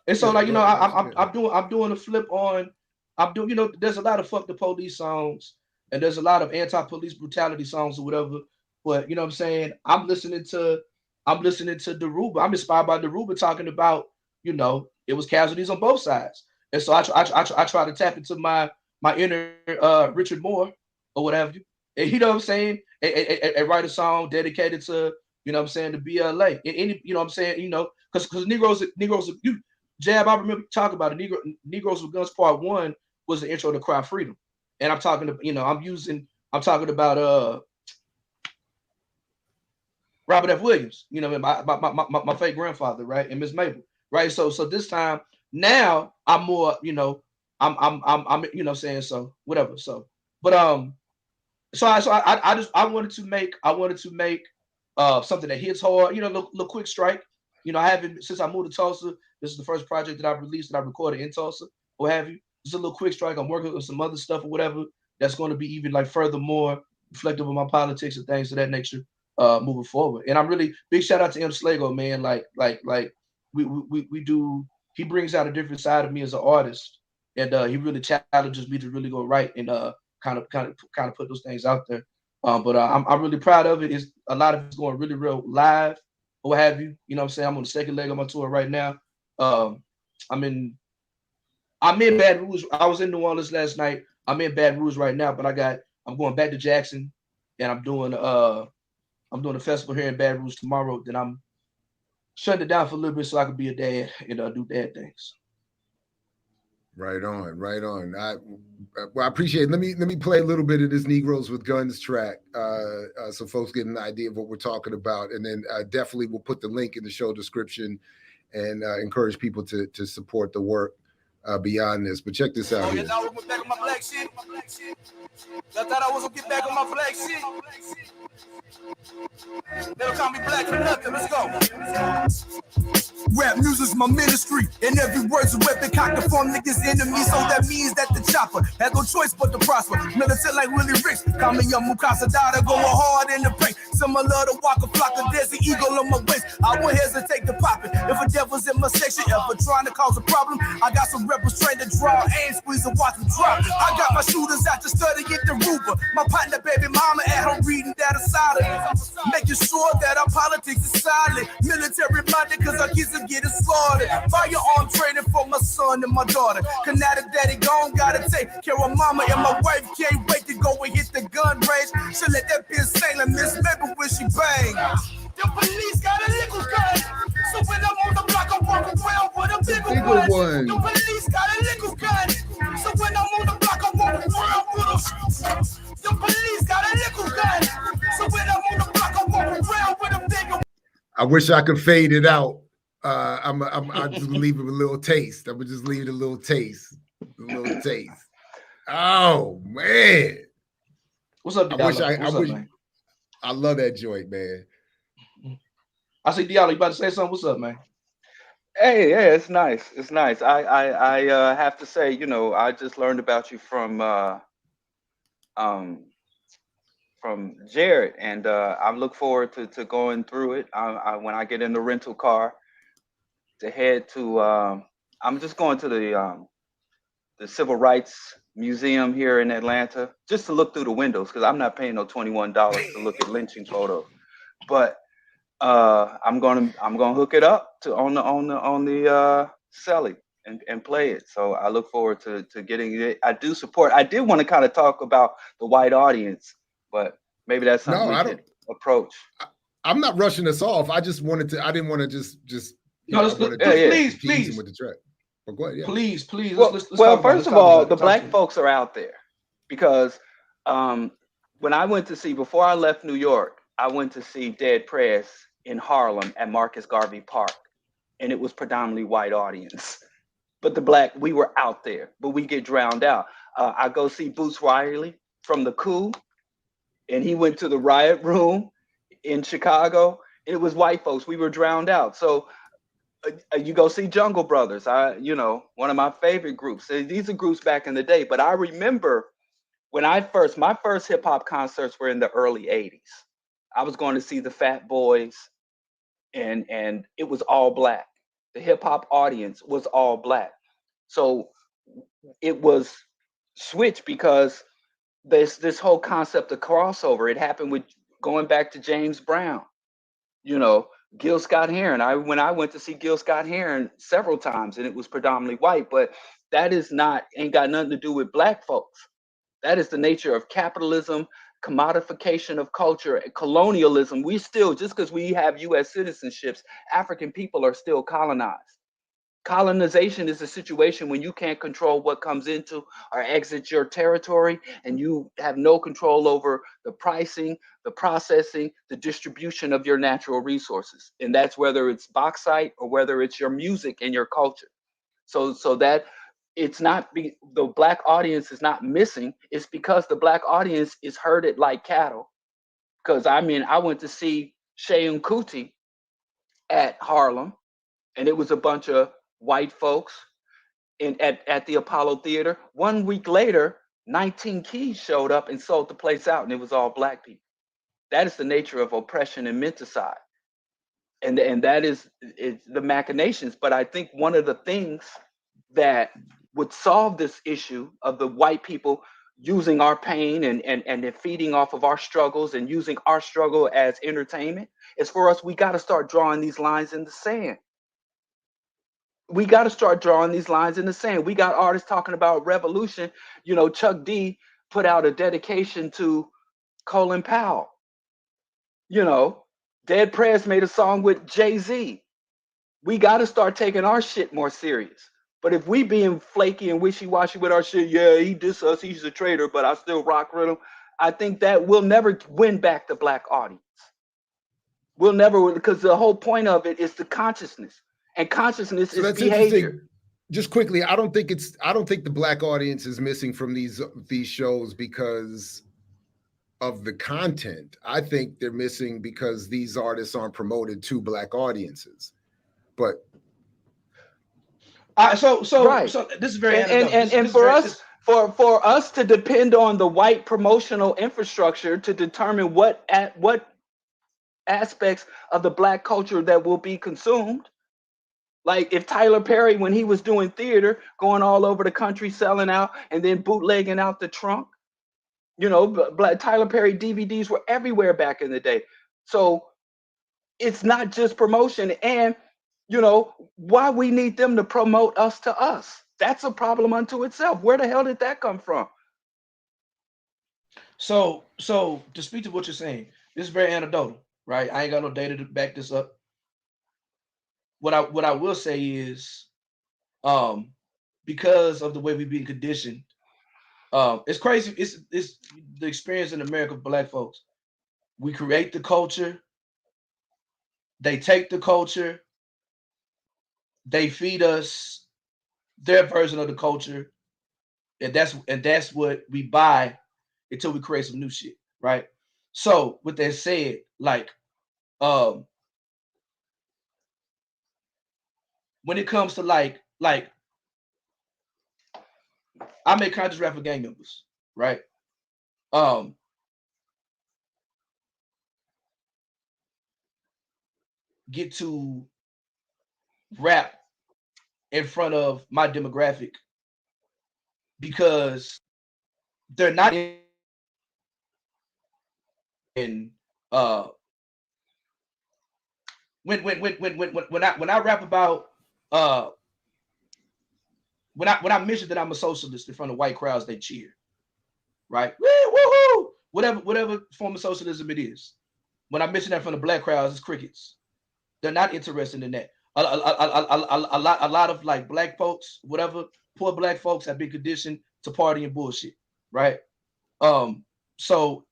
S8: And so,
S4: yeah,
S8: I'm doing a flip on. I'm doing, there's a lot of fuck the police songs, and there's a lot of anti-police brutality songs or whatever. But you know what I'm saying? I'm listening to Daruba. I'm inspired by Daruba talking about, it was casualties on both sides. And so I try to tap into my inner Richard Moore or whatever. And you know what I'm saying? And write a song dedicated to, you know what I'm saying, the BLA. And any, you know what I'm saying, because Negroes, Jab, I remember talking about it. Negroes with Guns Part 1 was the intro to Cry Freedom. And I'm talking to, I'm talking about Robert F. Williams, my fake grandfather, right? And Miss Mabel, right? So this time now I'm more, I'm saying, so whatever. So, but I wanted to make something that hits hard, little quick strike. I haven't, since I moved to Tulsa, this is the first project that I've released that I recorded in Tulsa, what have you. It's a little quick strike. I'm working with some other stuff or whatever that's going to be even like furthermore reflective of my politics and things of that nature moving forward. And I'm really big shout out to M. Slago, man. Like we do, he brings out a different side of me as an artist, and he really challenges me to really go right and kind of put those things out there. But I'm really proud of it. It's a lot of it's going really real live or what have you. You know what I'm saying? I'm on the second leg of my tour right now. I'm in Baton Rouge. I was in New Orleans last night. I'm in Baton Rouge right now, but I'm going back to Jackson, and I'm doing a festival here in Baton Rouge tomorrow. Then I'm shutting it down for a little bit so I can be a dad and do dad things.
S4: Right on. I appreciate it. Let me play a little bit of this Negroes with Guns track so folks get an idea of what we're talking about. And then definitely we'll put the link in the show description and encourage people to support the work beyond this. But check this out here.
S9: I was back on my black shit. I thought I was gonna get back on my black shit. They don't call me black for nothing. Let's go. Rap music's my ministry, and every word's a weapon cocked to form niggas' enemies. So that means that the chopper had no choice but to prosper. Militant like Willie Ricks, call me young Mukasa Dada, going hard in the paint. Similar to Waka Flocka, there's an eagle on my waist. I won't hesitate to pop it. If a devil's in my section, ever trying to cause a problem, I got some rebels trained to draw and squeeze and watch them drop. I got my shooters out to study at the Ruber. My partner, baby mama, at home reading that aside, making sure that our politics is solid. Military minded, cause our kids are getting slaughtered. Firearm training for my son and my daughter. Canada daddy gone, gotta take care of mama, and my wife can't wait to go and hit the gun range. She'll let that bitch sail and miss maybe when she bang. The police got a little gun, so when I'm on the block, I walk around with a bigger one. The police got a little gun, so when I'm on the block, I walk around with a. The police got a little gun, so when I'm on the block, I walk around with a bigger.
S4: I wish I could fade it out. I'll just leave it a little taste. I would just leave it a little taste. Oh man.
S8: What's up, Diallo?
S4: I love that joint, man.
S8: I see Diallo, you about to say something? What's up, man?
S5: Hey, yeah, it's nice. It's nice. I have to say, I just learned about you from Jared, and I look forward to going through it. When I get in the rental car to head to, I'm just going to the Civil Rights Museum here in Atlanta just to look through the windows because I'm not paying no $21 to look at lynching photos, but I'm gonna hook it up on the celly and play it. So I look forward to getting it. I do support. I did want to kind of talk about the white audience, but maybe that's something we could approach.
S4: I'm not rushing us off. I just wanted to. I didn't want to just.
S8: Please
S4: with the track. But go ahead, yeah.
S8: Please.
S5: Well, first of all, the black folks are out there because when I went to see, before I left New York, I went to see Dead Prez in Harlem at Marcus Garvey Park, and it was predominantly white audience. But the black, we were out there, but we get drowned out. I go see Boots Riley from the coup, and he went to the riot room in Chicago, and it was white folks. We were drowned out. So You go see Jungle Brothers. One of my favorite groups. These are groups back in the day, but I remember when my first hip hop concerts were in the early '80s. I was going to see the Fat Boys, and it was all black. The hip hop audience was all black. So it was switched because this whole concept of crossover. It happened with going back to James Brown. Gil Scott Heron. When I went to see Gil Scott Heron several times, and it was predominantly white, but that ain't got nothing to do with black folks. That is the nature of capitalism, commodification of culture, colonialism. We still, just because we have U.S. citizenships, African people are still colonized. Colonization is a situation when you can't control what comes into or exits your territory, and you have no control over the pricing, the processing, the distribution of your natural resources. And that's whether it's bauxite or whether it's your music and your culture. So that it's not the black audience is not missing. It's because the black audience is herded like cattle. Because I went to see Shehu Kuti at Harlem, and it was a bunch of white folks at the Apollo Theater. 1 week later, 19 Keys showed up and sold the place out, and it was all black people. That is the nature of oppression and menticide. And that is the machinations. But I think one of the things that would solve this issue of the white people using our pain and feeding off of our struggles and using our struggle as entertainment is for us, we got to start drawing these lines in the sand. We got to start drawing these lines in the sand. We got artists talking about revolution. Chuck D put out a dedication to Colin Powell. Dead Prez made a song with Jay-Z. We got to start taking our shit more serious. But if we being flaky and wishy-washy with our shit, yeah, he dissed us, he's a traitor, but I still rock with him, I think that we'll never win back the black audience. We'll never, because the whole point of it is the consciousness. And consciousness is behavior.
S4: Just quickly, I don't think the black audience is missing from these shows because of the content. I think they're missing because these artists aren't promoted to black audiences. But
S8: so this is very
S5: and for us to depend on the white promotional infrastructure to determine what aspects of the black culture that will be consumed. Like if Tyler Perry, when he was doing theater, going all over the country selling out and then bootlegging out the trunk, Tyler Perry DVDs were everywhere back in the day. So it's not just promotion, and why we need them to promote us to us. That's a problem unto itself. Where the hell did that come from?
S8: So to speak to what you're saying, this is very anecdotal, right? I ain't got no data to back this up. What I will say is, because of the way we've been conditioned, it's crazy. It's the experience in America for black folks. We create the culture. They take the culture. They feed us their version of the culture, and that's what we buy until we create some new shit, right? So with that said, like, when it comes to like I make conscious rap for gang members, right? Get to rap in front of my demographic because they're not in when I rap about when I mention that I'm a socialist in front of white crowds, they cheer, right? Woo-hoo! Whatever form of socialism it is. When I mention that in front of black crowds, it's crickets. They're not interested in that. A lot of like black folks, whatever, poor black folks have been conditioned to party and bullshit, right? And so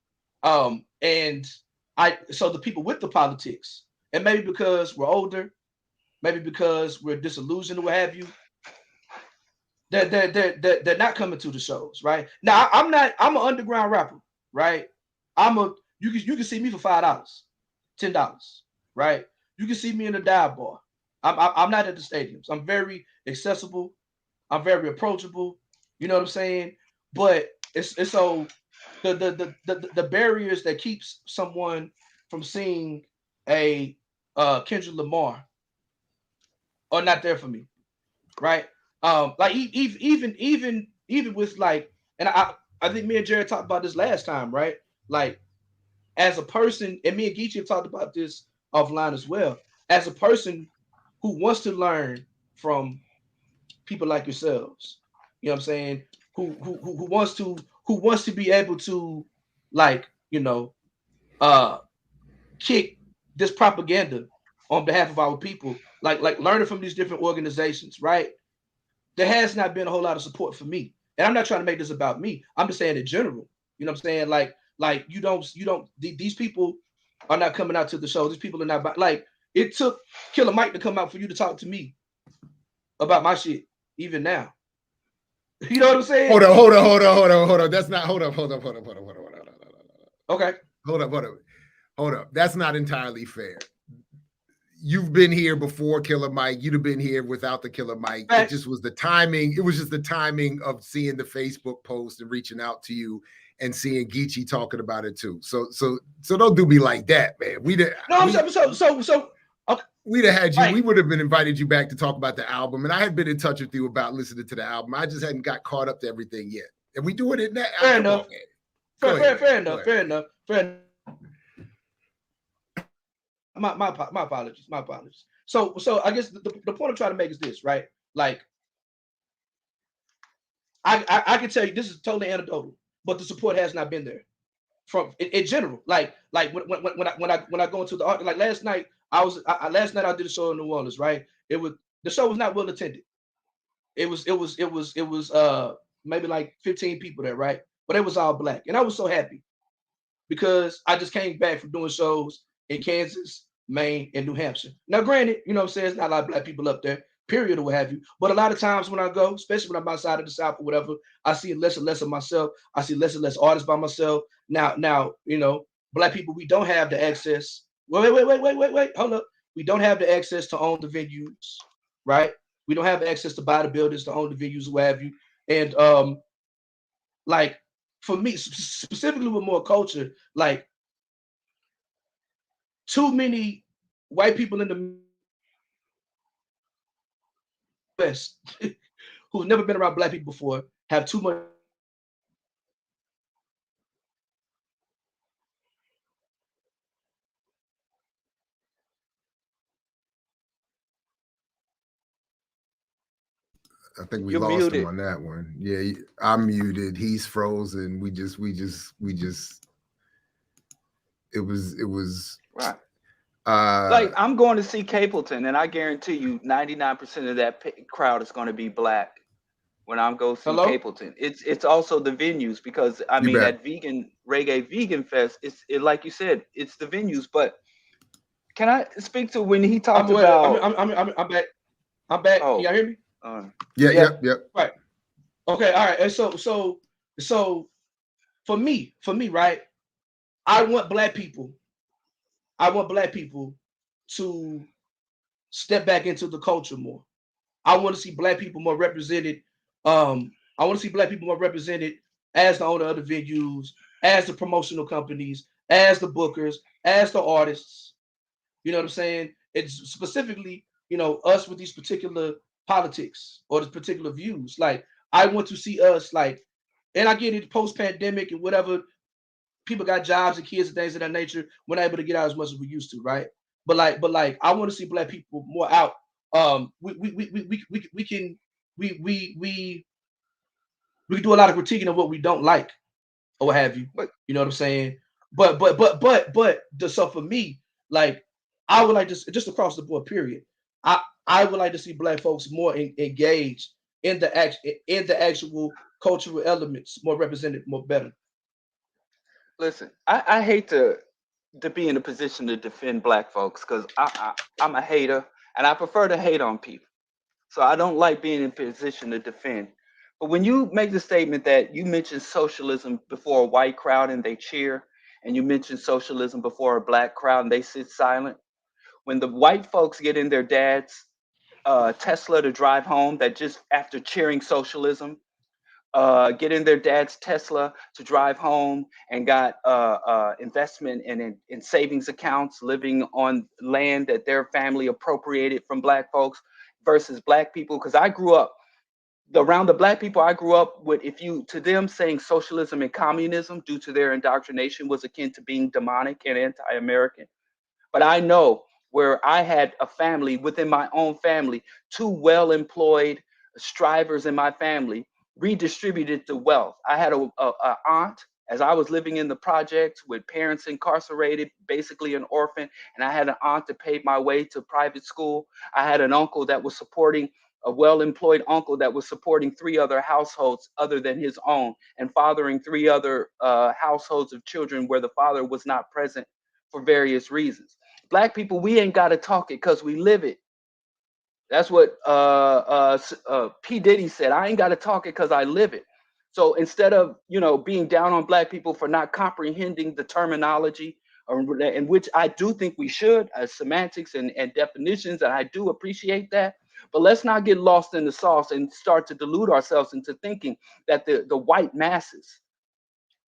S8: the people with the politics, and maybe because we're older, maybe because we're disillusioned or what have you, they're not coming to the shows, right? Now I'm an underground rapper, right? You can see me for $5, $10, right? You can see me in a dive bar. I'm not at the stadiums. I'm very accessible. I'm very approachable. You know what I'm saying? But it's so the barriers that keeps someone from seeing a Kendrick Lamar are not there for me, right? Like even with like, and I think me and Jared talked about this last time, right? Like as a person, and me and Geechee have talked about this offline as well. As a person who wants to learn from people like yourselves, you know what I'm saying? Who wants to be able to like, you know, kick this propaganda on behalf of our people, like learning from these different organizations, right? There has not been a whole lot of support for me. And I'm not trying to make this about me. I'm just saying in general. You know what I'm saying? Like you don't these people are not coming out to the show. These people are not like it took Killer Mike to come out for you to talk to me about my shit, even now. You know what I'm saying?
S4: Hold on. That's not hold up.
S8: Okay.
S4: Hold up. That's not entirely fair. You've been here before Killer Mike. You'd have been here without the Killer Mike. It just was the timing. It was just the timing of seeing the Facebook post and reaching out to you and seeing Geechee talking about it too. So don't do me like that, man.
S8: Okay.
S4: We'd have had you. Right. We would have been invited you back to talk about the album, and I had been in touch with you about listening to the album. I just hadn't got caught up to everything yet, and we doing it now.
S8: Fair enough. Fair enough. My apologies. So I guess the point I'm trying to make is this, right? Like, I can tell you this is totally anecdotal, but the support has not been there from in general. Like when I go into the art, like last night I did a show in New Orleans, right? The show was not well attended. It was maybe like 15 people there, right? But it was all Black, and I was so happy because I just came back from doing shows in Kansas, Maine, and New Hampshire. Now, granted, you know what I'm saying, there's not a lot of Black people up there, period, or what have you. But a lot of times when I go, especially when I'm outside of the South or whatever, I see less and less of myself. I see less and less artists by myself. Now, you know, Black people, we don't have the access. Wait, hold up. We don't have the access to own the venues, right? We don't have access to buy the buildings, to own the venues, what have you. And like for me, specifically with more culture, like too many white people in the West who've never been around Black people before have too much.
S4: I think we lost him on that one. Yeah, I'm muted. He's frozen. We just. It was
S5: right. Like I'm going to see Capleton, and I guarantee you, 99% of that crowd is going to be Black when I'm going to see Capleton. It's also the venues because I mean that reggae vegan fest. It's like you said, it's the venues. But can I speak to when he talked about?
S8: I'm back. Oh. Can y'all hear me?
S4: Yeah.
S8: Right. Okay. All right. And so for me, right? I want Black people to step back into the culture more. I want to see Black people more represented. I want to see Black people more represented as the owner of the venues, as the promotional companies, as the bookers, as the artists. You know what I'm saying? It's specifically, you know, us with these particular politics or the particular views. Like, I want to see us like, and I get it post-pandemic and whatever, people got jobs and kids and things of that nature. We're not able to get out as much as we used to, right? But like I want to see Black people more out. We can do a lot of critiquing of what we don't like or what have you. You know what I'm saying? But so for me, like I would like to just across the board, period. I would like to see Black folks more engaged in the actual cultural elements, more represented, more better.
S5: Listen, I hate to be in a position to defend Black folks because I'm a hater and I prefer to hate on people. So I don't like being in a position to defend. But when you make the statement that you mentioned socialism before a white crowd and they cheer, and you mentioned socialism before a Black crowd and they sit silent, when the white folks get in their dad's Tesla to drive home, that just after cheering socialism, get in their dad's Tesla to drive home, and got investment in savings accounts, living on land that their family appropriated from black folks, versus black people. Because I grew up around the black people I grew up with, to them saying socialism and communism due to their indoctrination was akin to being demonic and anti-American. But I know where I had a family within my own family, two well-employed strivers in my family redistributed the wealth. I had a aunt, as I was living in the projects with parents incarcerated, basically an orphan, and I had an aunt that paid my way to private school. I had an uncle that was supporting a well-employed uncle that was supporting 3 other households other than his own, and fathering 3 other households of children where the father was not present for various reasons. Black people, we ain't got to talk it because we live it. That's what P. Diddy said. I ain't got to talk it because I live it. So instead of, being down on black people for not comprehending the terminology, in which I do think we should, as semantics and definitions, and I do appreciate that. But let's not get lost in the sauce and start to delude ourselves into thinking that the white masses,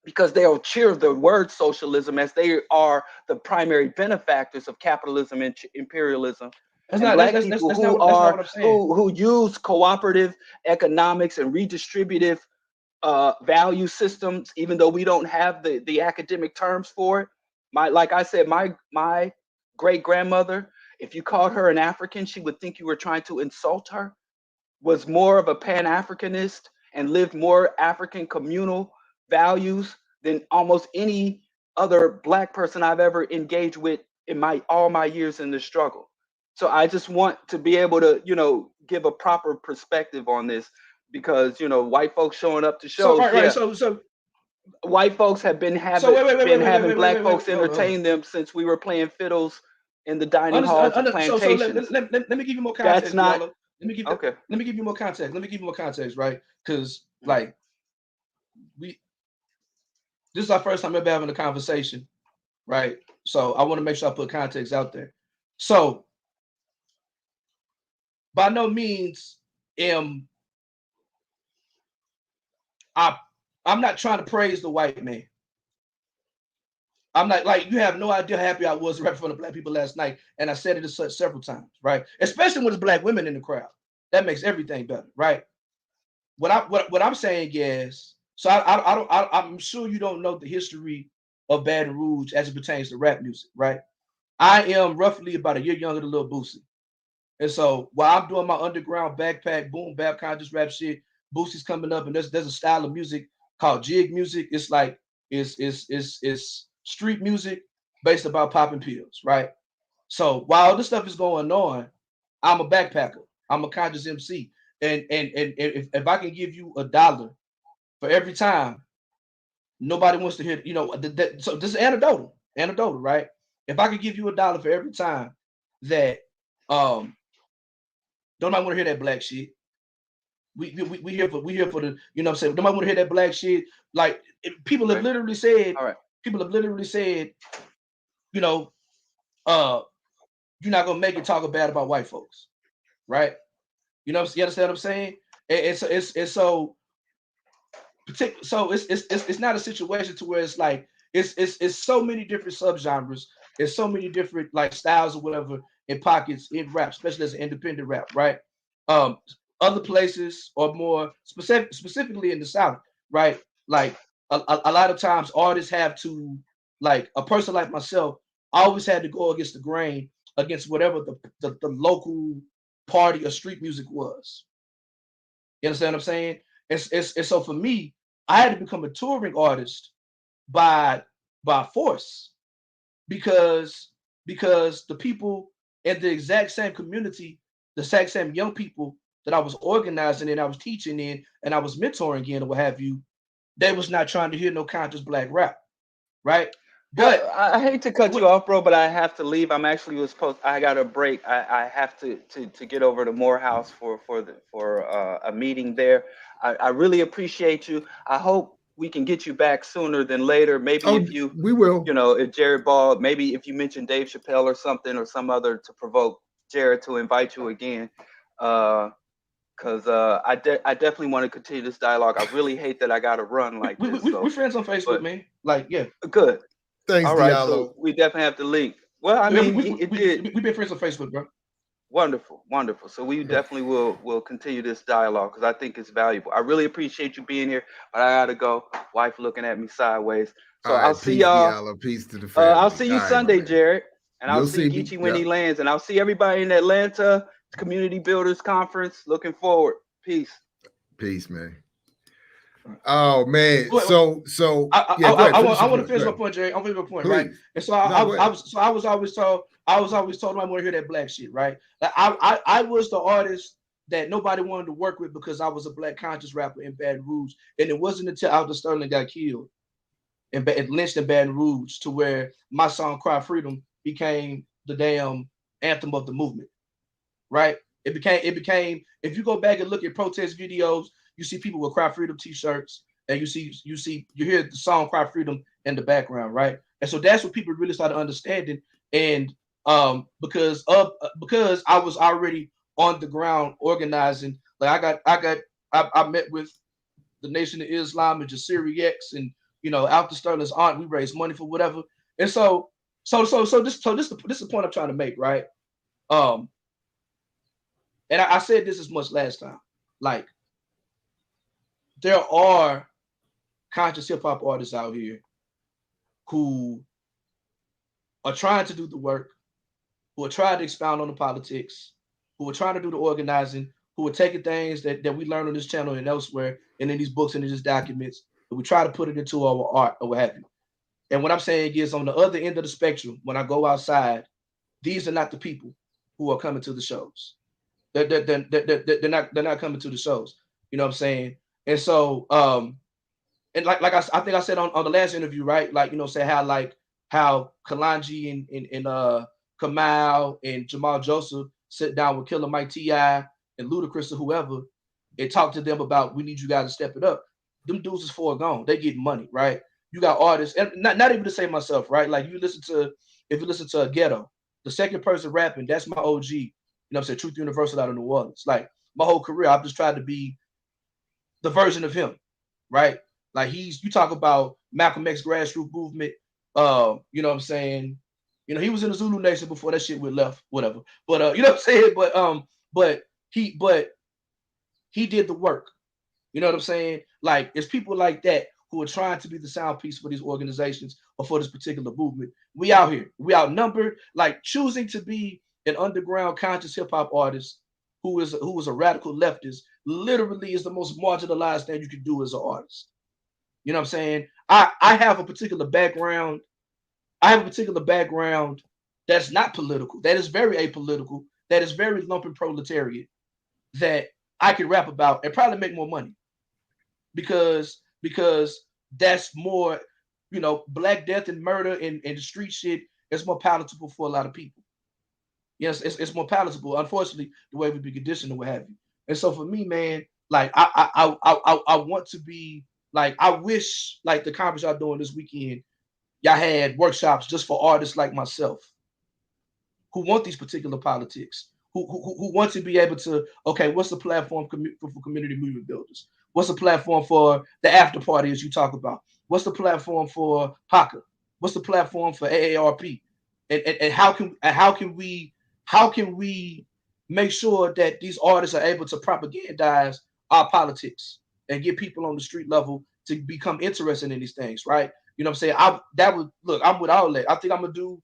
S5: because they'll cheer the word socialism as they are the primary benefactors of capitalism and imperialism. That's and black people who use cooperative economics and redistributive value systems, even though we don't have the academic terms for it. Like I said, my great grandmother, if you called her an African, she would think you were trying to insult her, was more of a Pan-Africanist and lived more African communal values than almost any other black person I've ever engaged with in all my years in the struggle. So I just want to be able to, give a proper perspective on this, because, white folks showing up to shows.
S8: So
S5: white folks have been having black folks entertain them since we were playing fiddles in the dining halls of plantations.
S8: So let me give you more context.
S5: That's not.
S8: Let me give you more context. Let me give you more context, right? Because this is our first time ever having a conversation, right? So I want to make sure I put context out there. So by no means I'm not trying to praise the white man. I'm not you have no idea how happy I was right in front of black people last night, and I said it several times, right? Especially when there's black women in the crowd. That makes everything better, right? What I'm saying is, so I'm sure you don't know the history of Baton Rouge as it pertains to rap music, right? I am roughly about a year younger than Lil Boosie, and so while I'm doing my underground backpack boom bap conscious rap shit, Boosie's coming up, and there's a style of music called jig music. It's like it's street music based about popping pills, right? So while this stuff is going on, I'm a backpacker. I'm a conscious MC, and if I can give you $1 for every time nobody wants to hear, so this is anecdotal, right? If I could give you $1 for every time that nobody want to hear that black shit, we here for the, what I'm saying, nobody want to hear that black shit. Like people have literally said, people have literally said, you're not gonna make it talk bad about white folks, right? You understand what I'm saying? And so it's not a situation to where it's like it's so many different subgenres, it's so many different like styles or whatever in pockets in rap, especially as an independent rap, right? Other places or more specifically in the South, right? Like a lot of times artists have to, like a person like myself, always had to go against the grain, against whatever the local party or street music was. You understand what I'm saying? And so for me, I had to become a touring artist by force, because the people in the exact same community, the exact same young people that I was organizing and I was teaching in and I was mentoring in or what have you, they was not trying to hear no conscious black rap, right? But
S5: I hate to cut you off, bro, but I have to leave. I'm actually I got a break. I have to get over to Morehouse for a meeting there. I really appreciate you. I hope we can get you back sooner than later. Maybe
S4: we will.
S5: If Jared Ball, maybe if you mention Dave Chappelle or something or some other to provoke Jared to invite you again. Because I definitely want to continue this dialogue. I really hate that I got to run like this.
S8: We're friends on Facebook, man. Like, yeah.
S5: Good.
S4: Thanks,
S5: all right,
S4: Diallo.
S5: so we definitely have to link. Well, I mean,
S8: we've been friends on Facebook, bro.
S5: Wonderful, wonderful. So we definitely will continue this dialogue because I think it's valuable. I really appreciate you being here, but I gotta go. Wife looking at me sideways. So
S4: All right,
S5: I'll see
S4: peace,
S5: y'all.
S4: Diallo. Peace to the family.
S5: I'll see you
S4: All right,
S5: Sunday,
S4: man.
S5: Jared, and I'll
S4: You'll
S5: see
S4: see me.
S5: Geechee when he
S4: Yep.
S5: lands, and I'll see everybody in Atlanta Community Builders Conference. Looking forward. Peace.
S4: Peace, man. Oh man,
S8: Wait,
S4: so
S8: I want to finish my point, Jerry. I'm finishing my point,
S4: Please.
S8: right? And so I was always told I want to hear that black shit, right? Like I was the artist that nobody wanted to work with because I was a black conscious rapper in Baton Rouge, and it wasn't until Alton Sterling got killed and lynched in Baton Rouge to where my song "Cry Freedom" became the damn anthem of the movement, right? It became. If you go back and look at protest videos, you see people with "Cry Freedom" t-shirts, and you hear the song "Cry Freedom" in the background, right? And so that's what people really started understanding. And because I was already on the ground organizing, like I met with the Nation of Islam and Jasiri X, and Alton Sterling's aunt. We raised money for whatever. And so this is the point I'm trying to make, right? And I said this as much last time, like, there are conscious hip hop artists out here who are trying to do the work, who are trying to expound on the politics, who are trying to do the organizing, who are taking things that we learn on this channel and elsewhere, and in these books and in these documents, and we try to put it into our art or what have you. And what I'm saying is, on the other end of the spectrum, when I go outside, these are not the people who are coming to the shows. They're not coming to the shows. You know what I'm saying? And so, and like I think I said on the last interview, right? Like, say how Kalanji and Kamal and Jamal Joseph sit down with Killer Mike T.I. and Ludacris or whoever and talk to them about, we need you guys to step it up. Them dudes is foregone. They get money, right? You got artists, and not even to say myself, right? Like, if you listen to a Ghetto, the second person rapping, that's my OG. You know what I'm saying? Truth Universal out of New Orleans. Like, my whole career, I've just tried to be the version of him, right? Like, you talk about Malcolm X grassroots movement. You know what I'm saying? He was in the Zulu Nation before that shit went left, whatever. But you know what I'm saying? But he did the work. You know what I'm saying? Like, it's people like that who are trying to be the soundpiece for these organizations or for this particular movement. We out here. We outnumbered. Like, choosing to be an underground conscious hip hop artist who is a radical leftist literally is the most marginalized thing you can do as an artist. You know what I'm saying? I have a particular background. I have a particular background that's not political, that is very apolitical, that is very lumpen proletariat, that I can rap about and probably make more money. Because that's more, Black death and murder and the street shit is more palatable for a lot of people. Yes, it's more palatable, unfortunately, the way we've been conditioned and what have you. And so for me, man, like, I want to be, like, I wish, like, the conference y'all doing this weekend, y'all had workshops just for artists like myself who want these particular politics, who want to be able to, okay, what's the platform for community movement builders? What's the platform for the after party, as you talk about? What's the platform for HACA? What's the platform for AARP? And how can we make sure that these artists are able to propagandize our politics and get people on the street level to become interested in these things, right? You know what I'm saying? I'm with all that. I think I'm gonna do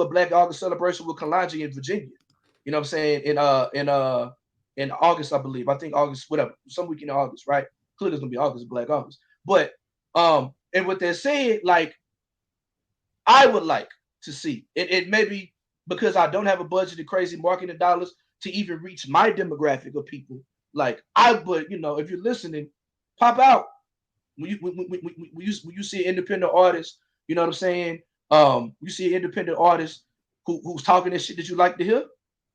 S8: a Black August celebration with Kalanji in Virginia. You know what I'm saying? In August, I believe. I think August, whatever, some week in August, right? Clearly it's gonna be August, Black August. But and with that said, like, I would like to see it maybe because I don't have a budget of crazy marketing dollars to even reach my demographic of people. Like, but if you're listening, pop out. When you see an independent artist, you know what I'm saying? You see an independent artist who's talking that shit that you like to hear,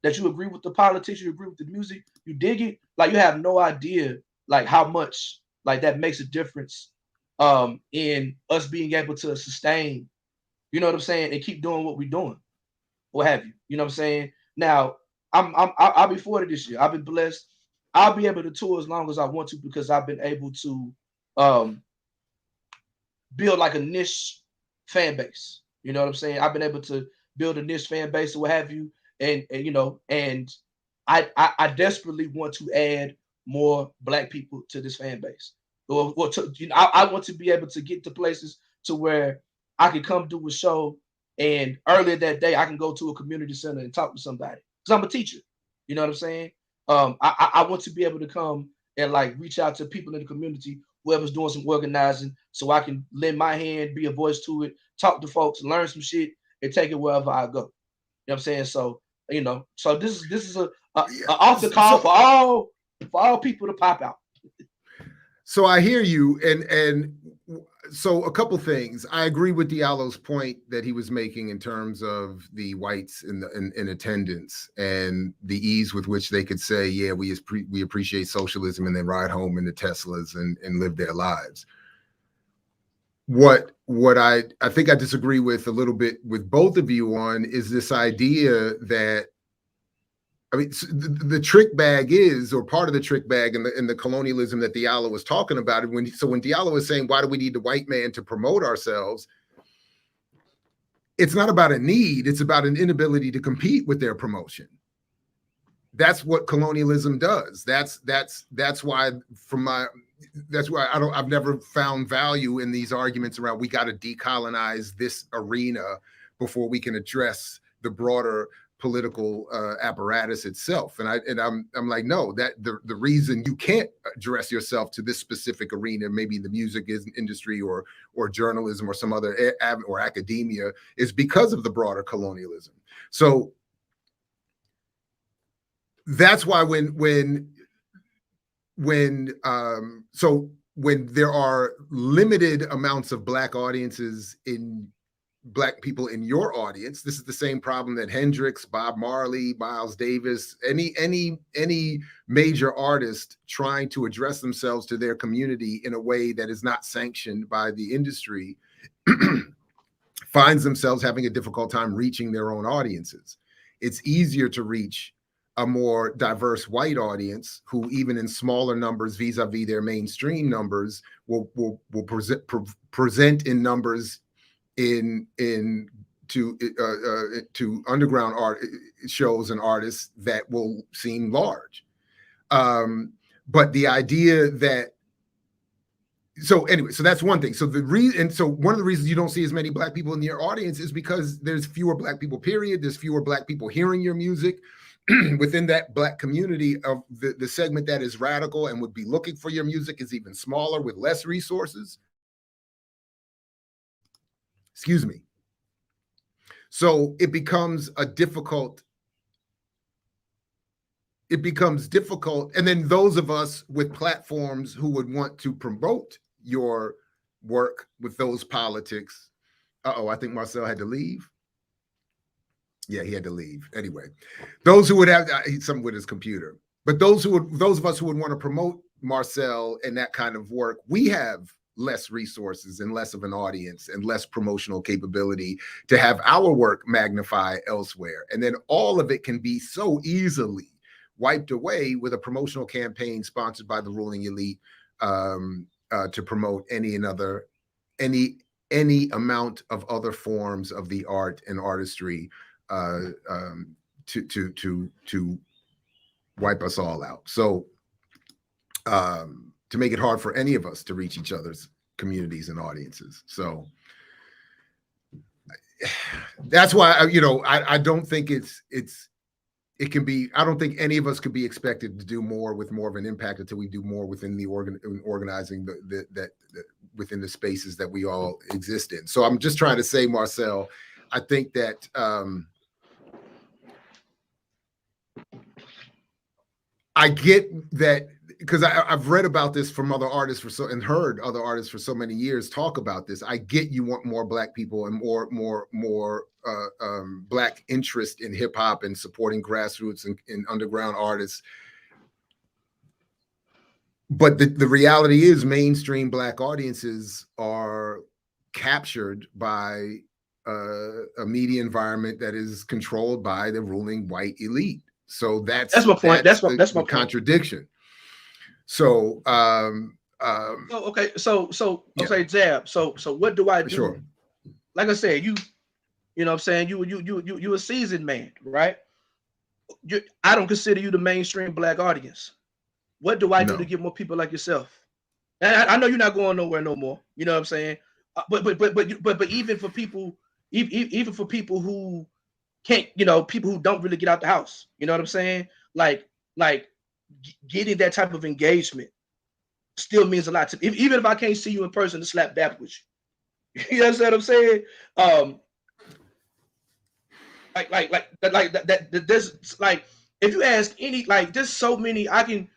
S8: that you agree with the politics, you agree with the music, you dig it. Like, you have no idea, like, how much, like, that makes a difference in us being able to sustain, you know what I'm saying, and keep doing what we're doing, what have you. You know what I'm saying? Now, I'll be 40 this year. I've been blessed. I'll be able to tour as long as I want to because I've been able to build like a niche fan base. You know what I'm saying? I've been able to build a niche fan base or what have you. And you know, and I desperately want to add more Black people to this fan base. Or to, you know, I want to be able to get to places to where I can come do a show and earlier that day I can go to a community center and talk to somebody because I'm a teacher. You know what I'm saying? I want to be able to come and like reach out to people in the community, whoever's doing some organizing, so I can lend my hand, be a voice to it, talk to folks, learn some shit, and take it wherever I go. You know what I'm saying? So you know, so this is a off the call for all people to pop out.
S4: So I hear you, and so a couple things. I agree with Diallo's point that he was making in terms of the whites in attendance and the ease with which they could say, "Yeah, we appreciate socialism," and then ride home in the Teslas and live their lives. What I think I disagree with a little bit with both of you on is this idea that. I mean, the trick bag is, or part of the trick bag in the colonialism that Diallo was talking about. When Diallo was saying, why do we need the white man to promote ourselves? It's not about a need. It's about an inability to compete with their promotion. That's what colonialism does. That's why I've never found value in these arguments around we got to decolonize this arena before we can address the broader political apparatus itself. And I'm like, no, that the reason you can't address yourself to this specific arena, maybe the music industry or journalism or some other or academia, is because of the broader colonialism. So that's why when there are limited amounts of Black audiences in Black people in your audience, this is the same problem that Hendrix, Bob Marley, Miles Davis, any major artist trying to address themselves to their community in a way that is not sanctioned by the industry finds themselves having a difficult time reaching their own audiences. It's easier to reach a more diverse white audience who, even in smaller numbers vis-a-vis their mainstream numbers, will present in numbers to underground art shows and artists that will seem large. But the idea that, so anyway, so that's one thing. So one of the reasons you don't see as many Black people in your audience is because there's fewer Black people, period. There's fewer Black people hearing your music. Within that Black community, of the segment that is radical and would be looking for your music is even smaller with less resources. Excuse me. So it becomes difficult. And then those of us with platforms who would want to promote your work with those politics. I think Marcel had to leave. Yeah, he had to leave. Anyway, those who would have something with his computer, but those of us who would want to promote Marcel and that kind of work, we have less resources and less of an audience and less promotional capability to have our work magnify elsewhere. And then all of it can be so easily wiped away with a promotional campaign sponsored by the ruling elite to promote any amount of other forms of the art and artistry to wipe us all out. So to make it hard for any of us to reach each other's communities and audiences. So that's why I don't think it can be. I don't think any of us could be expected to do more with more of an impact until we do more within the organizing that within the spaces that we all exist in. So I'm just trying to say, Marcel, I think that I get that, because I've read about this from other artists and heard other artists for so many years talk about this. I get you want more Black people and more Black interest in hip hop and supporting grassroots and underground artists. But the reality is mainstream Black audiences are captured by a media environment that is controlled by the ruling white elite. So that's
S8: my point. That's my
S4: the
S8: point.
S4: contradiction. So
S8: okay, okay, Jab. So what do I do?
S4: Sure.
S8: Like I said, you know what I'm saying, you a seasoned man, right? I don't consider you the mainstream Black audience. What do I do to get more people like yourself? And I know you're not going nowhere no more. You know what I'm saying? But even for people, even for people who can't, you know, people who don't really get out the house, you know what I'm saying? Like getting that type of engagement still means a lot to me. Even if I can't see you in person to slap dap with you. You know what I'm saying? There's like, if you ask any, like, there's so many. I can,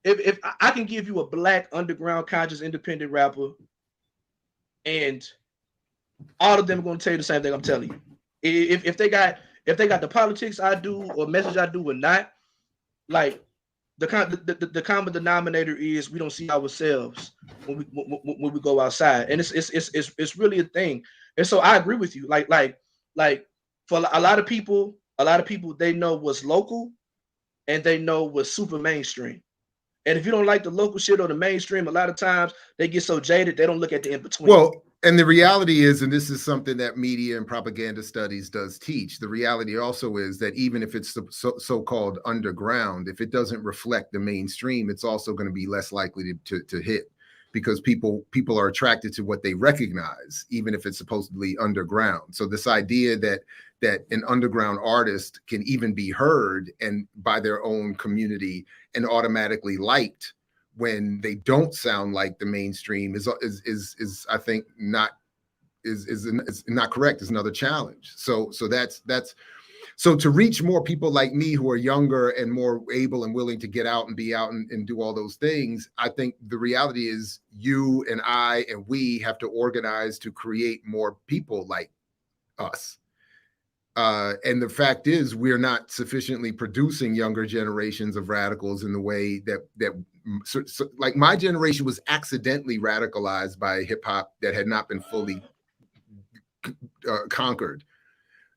S8: if I can give you a Black underground conscious independent rapper, and all of them are going to tell you the same thing I'm telling you. If they got the politics I do or message I do or not, like the common denominator is we don't see ourselves when we go outside, and it's really a thing. And so I agree with you. Like for a lot of people, they know what's local and they know what's super mainstream. And if you don't like the local shit or the mainstream, a lot of times they get so jaded they don't look at the in between.
S4: Well, and the reality is, and this is something that media and propaganda studies does teach, the reality also is that even if it's so-called underground, if it doesn't reflect the mainstream, it's also going to be less likely to hit, because people are attracted to what they recognize, even if it's supposedly underground. So this idea that an underground artist can even be heard and by their own community and automatically liked when they don't sound like the mainstream is I think not correct. Is another challenge. So that's so to reach more people like me who are younger and more able and willing to get out and be out and do all those things, I think the reality is you and I and we have to organize to create more people like us. And the fact is, we're not sufficiently producing younger generations of radicals in the way that like my generation was accidentally radicalized by hip hop that had not been fully conquered.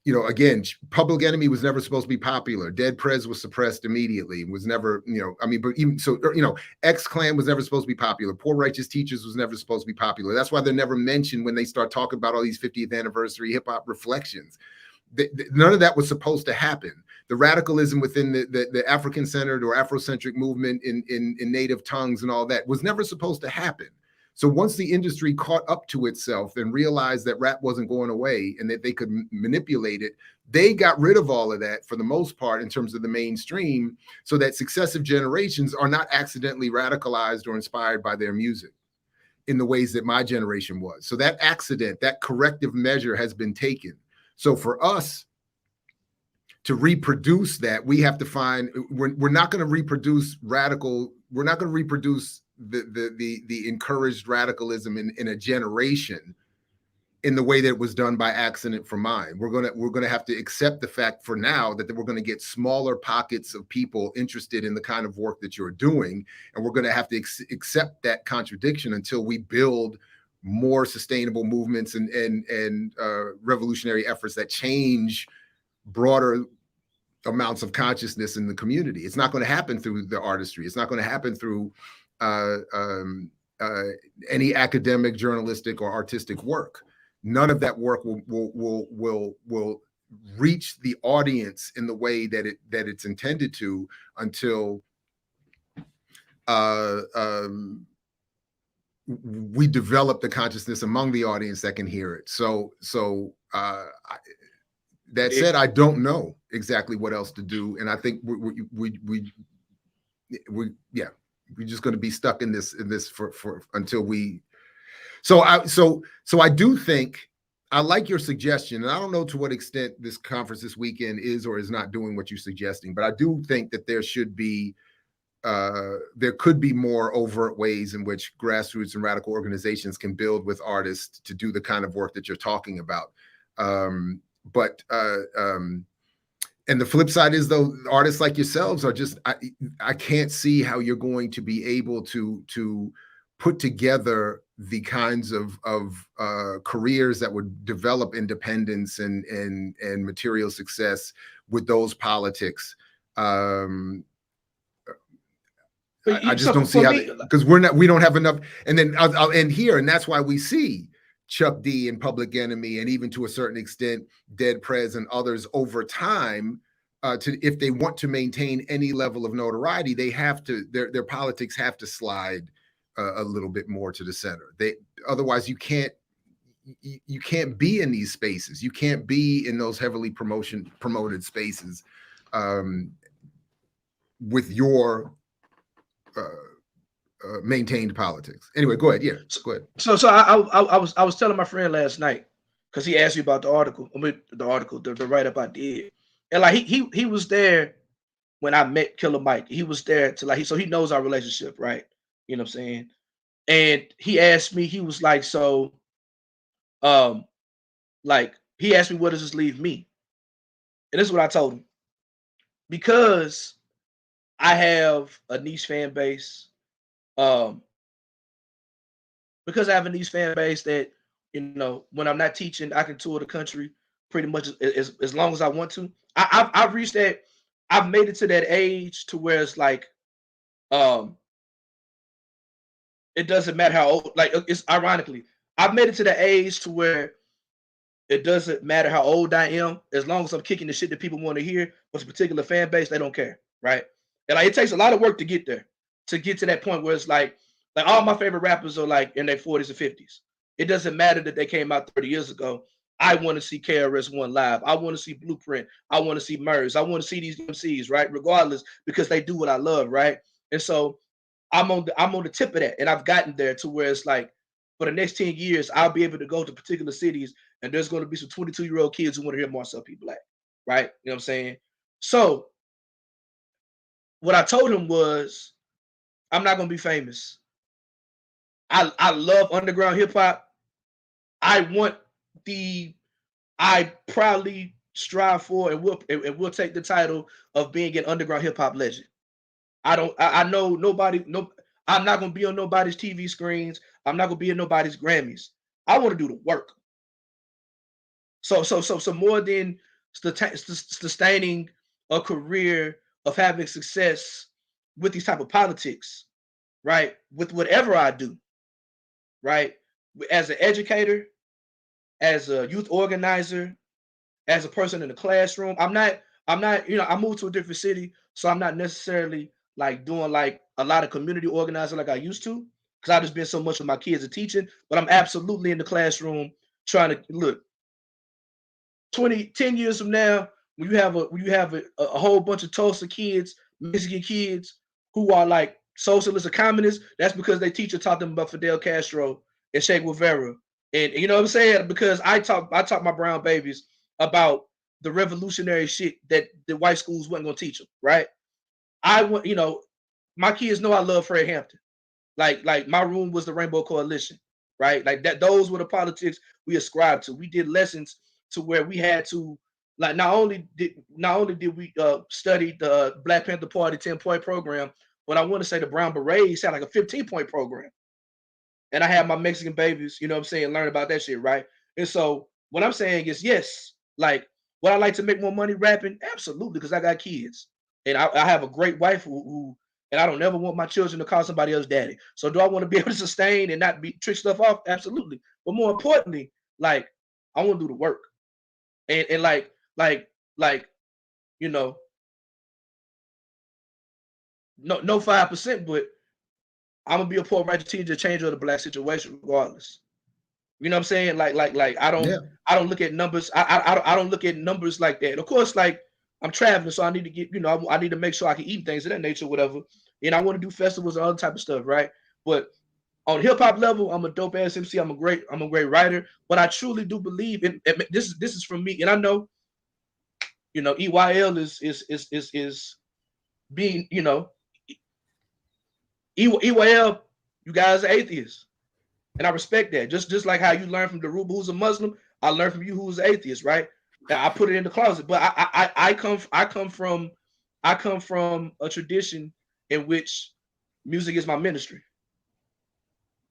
S4: You know, again, Public Enemy was never supposed to be popular. Dead Prez was suppressed immediately. Was never, you know, I mean, but even so, you know, X-Clan was never supposed to be popular. Poor Righteous Teachers was never supposed to be popular. That's why they're never mentioned when they start talking about all these 50th anniversary hip hop reflections. None of that was supposed to happen. The radicalism within the African-centered or Afrocentric movement in native tongues and all that was never supposed to happen. So once the industry caught up to itself and realized that rap wasn't going away and that they could manipulate it, they got rid of all of that for the most part in terms of the mainstream, so that successive generations are not accidentally radicalized or inspired by their music in the ways that my generation was. So that accident, that corrective measure has been taken. So for us to reproduce that, we have to find, we're not going to reproduce radical, we're not going to reproduce the encouraged radicalism in a generation in the way that it was done by accident for mine. We're going to have to accept the fact for now that we're going to get smaller pockets of people interested in the kind of work that you're doing. And we're going to have to accept that contradiction until we build more sustainable movements and revolutionary efforts that change broader amounts of consciousness in the community. It's not going to happen through the artistry. It's not going to happen through any academic, journalistic, or artistic work. None of that work will reach the audience in the way that it's intended to until we develop the consciousness among the audience that can hear it. So that said, I don't know exactly what else to do, and I think we're just going to be stuck in this for until we. So I do think I like your suggestion, and I don't know to what extent this conference this weekend is or is not doing what you're suggesting, but I do think that there should be. There could be more overt ways in which grassroots and radical organizations can build with artists to do the kind of work that you're talking about. And the flip side is, though, artists like yourselves are just, I can't see how you're going to be able to put together the kinds of careers that would develop independence and material success with those politics I just don't see how, because we don't have enough. And then I'll end here, and that's why we see Chuck D and Public Enemy, and even to a certain extent Dead Prez and others over time. If they want to maintain any level of notoriety, they have to, their politics have to slide a little bit more to the center. Otherwise you can't be in these spaces. You can't be in those heavily promoted spaces with your maintained politics. Anyway, go ahead. Yeah, go ahead.
S8: So I was telling my friend last night, because he asked me about the article. The write-up I did. And like he was there when I met Killer Mike. He was there to so he knows our relationship, right? You know what I'm saying? And he asked me, he was like, so he asked me, what does this leave me? And this is what I told him. Because I have a niche fan base, because I have a niche fan base that, when I'm not teaching, I can tour the country pretty much as long as I want to. I've reached that. I've made it to that age to where it's like, it doesn't matter how old. Like, it's ironically, I've made it to the age to where it doesn't matter how old I am, as long as I'm kicking the shit that people want to hear. With a particular fan base, they don't care, right? And like, it takes a lot of work to get there, to get to that point where it's like all my favorite rappers are like in their 40s and 50s. It doesn't matter that they came out 30 years ago. I want to see KRS-One live. I want to see Blueprint. I want to see Murs. I want to see these MCs, right? Regardless, because they do what I love, right? And so I'm on the tip of that, and I've gotten there to where it's like, for the next 10 years, I'll be able to go to particular cities, and there's going to be some 22-year-old kids who want to hear Marcel P. Black, right? You know what I'm saying? So what I told him was, I'm not going to be famous. I love underground hip hop. I proudly strive for, and we'll take the title of being an underground hip hop legend. I know nobody. I'm not gonna be on nobody's TV screens. I'm not gonna be in nobody's Grammys. I want to do the work. So more than sustaining a career of having success with these type of politics, right? With whatever I do, right? As an educator, as a youth organizer, as a person in the classroom, I'm not, I moved to a different city, so I'm not necessarily like doing like a lot of community organizing like I used to, because I've just been so much with my kids and teaching, but I'm absolutely in the classroom trying to look. 10 years from now, when you have a whole bunch of Tulsa kids, Mexican kids who are like socialists or communists, that's because their teacher taught them about Fidel Castro and Che Guevara. And you know what I'm saying? Because I taught my brown babies about the revolutionary shit that the white schools wasn't gonna teach them, right? I want, my kids know I love Fred Hampton. Like my room was the Rainbow Coalition, right? Like that, those were the politics we ascribed to. We did lessons to where we had to, like, not only did we study the Black Panther Party 10-point program, but I want to say the Brown Berets had like a 15-point program. And I had my Mexican babies, you know what I'm saying, learn about that shit, right? And so what I'm saying is, yes, like, would I like to make more money rapping? Absolutely, because I got kids. And I have a great wife who and I don't ever want my children to call somebody else daddy. So do I want to be able to sustain and not be trick stuff off? Absolutely. But more importantly, like, I want to do the work. And like, no 5%, but I'm gonna be a poor righteous teacher to change the black situation regardless. You know what I'm saying? Like I don't look at numbers. I don't look at numbers like that. Of course, like, I'm traveling, so I need to get, I need to make sure I can eat things of that nature, whatever. And I want to do festivals and other type of stuff, right? But on hip hop level, I'm a dope ass MC. I'm a great writer. But I truly do believe in this is from me, and I know, EYL is being, EYL, you guys are atheists, and I respect that. Just like how you learn from Daruba, who's a Muslim, I learned from you, who's an atheist, right? I put it in the closet, but I come from a tradition in which music is my ministry.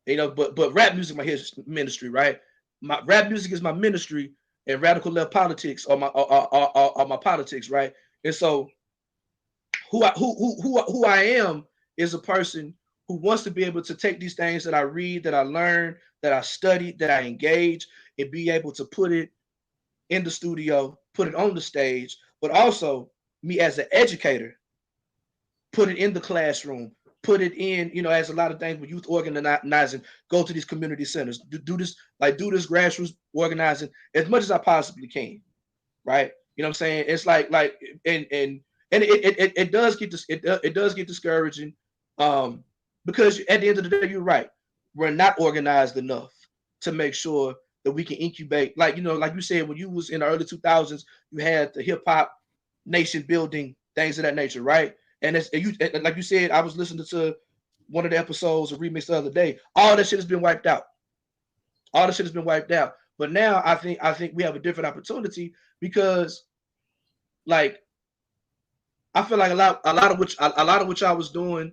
S8: But rap music is my ministry, right? My rap music is my ministry, and radical left politics are my politics, right? And so who I am is a person who wants to be able to take these things that I read, that I learn, that I study, that I engage, and be able to put it in the studio, put it on the stage, but also me as an educator, put it in the classroom, put it in, you know, as a lot of things with youth organizing, go to these community centers, do this grassroots organizing as much as I possibly can, right? You know what I'm saying? It's like and it does get this, it does get discouraging, because at the end of the day, you're right, we're not organized enough to make sure that we can incubate, like, you know, like you said, when you was in the early 2000s, you had the hip hop nation building, things of that nature, right? And like you said, I was listening to one of the episodes of Remix the other day. All that shit has been wiped out. All the shit has been wiped out. But now I think we have a different opportunity, because, like, I feel like a lot of what I was doing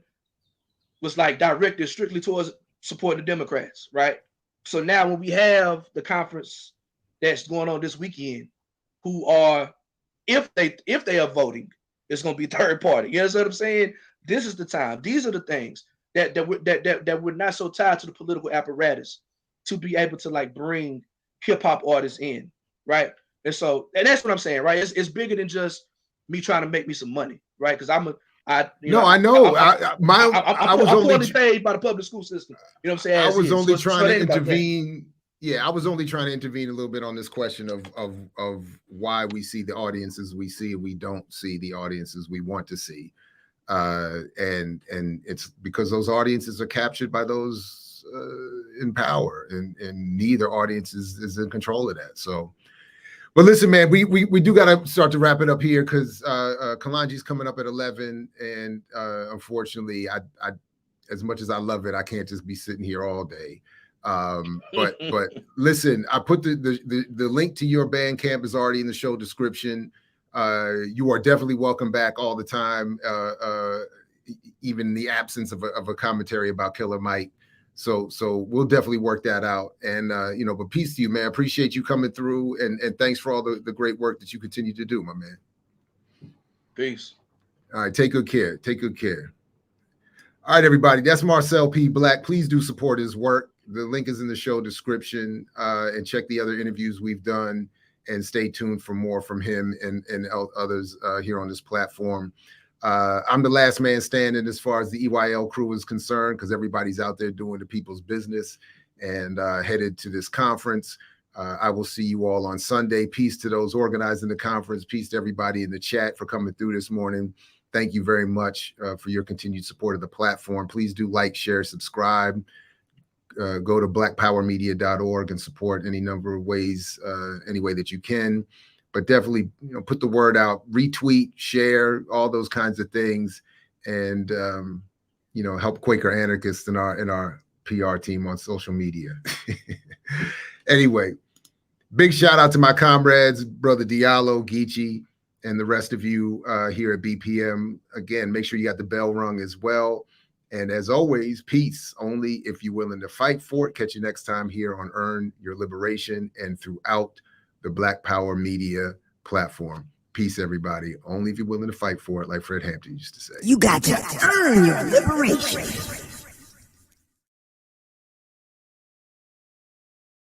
S8: was like directed strictly towards supporting the Democrats, right? So now when we have the conference that's going on this weekend, who are, if they are voting, it's going to be third party. You know what I'm saying? This is the time. These are the things that we're not so tied to the political apparatus to be able to, like, bring hip hop artists in, right? And that's what I'm saying, right? It's bigger than just me trying to make me some money, right? Because I was only paid by the public school system. You know what I'm saying?
S4: I was only trying to intervene. Yeah, I was only trying to intervene a little bit on this question of why we see the audiences we see and we don't see the audiences we want to see, and it's because those audiences are captured by those in power, and neither audience is in control of that. So, but listen, man, we do got to start to wrap it up here, because Kalanji's coming up at 11, and unfortunately, I as much as I love it, I can't just be sitting here all day. But listen, I put the link to your Bandcamp is already in the show description. You are definitely welcome back all the time, even in the absence of a commentary about Killer Mike. So we'll definitely work that out. And but peace to you, man. Appreciate you coming through, and thanks for all the great work that you continue to do, my man.
S8: Peace.
S4: All right, take good care. Take good care. All right, everybody. That's Marcel P. Black. Please do support his work. The link is in the show description, and check the other interviews we've done, and stay tuned for more from him and others here on this platform. I'm the last man standing as far as the EYL crew is concerned, because everybody's out there doing the people's business and headed to this conference. I will see you all on Sunday. Peace to those organizing the conference. Peace to everybody in the chat for coming through this morning. Thank you very much for your continued support of the platform. Please do like, share, subscribe. Go to blackpowermedia.org and support any number of ways, any way that you can. But definitely, put the word out, retweet, share, all those kinds of things, and help Quaker anarchists in our PR team on social media. Anyway, big shout out to my comrades, brother Diallo, Geechee, and the rest of you here at BPM. Again, make sure you got the bell rung as well. And as always, peace only if you're willing to fight for it. Catch you next time here on Earn Your Liberation and throughout the Black Power Media platform. Peace, everybody. Only if you're willing to fight for it, like Fred Hampton used to say.
S3: You got to earn your liberation.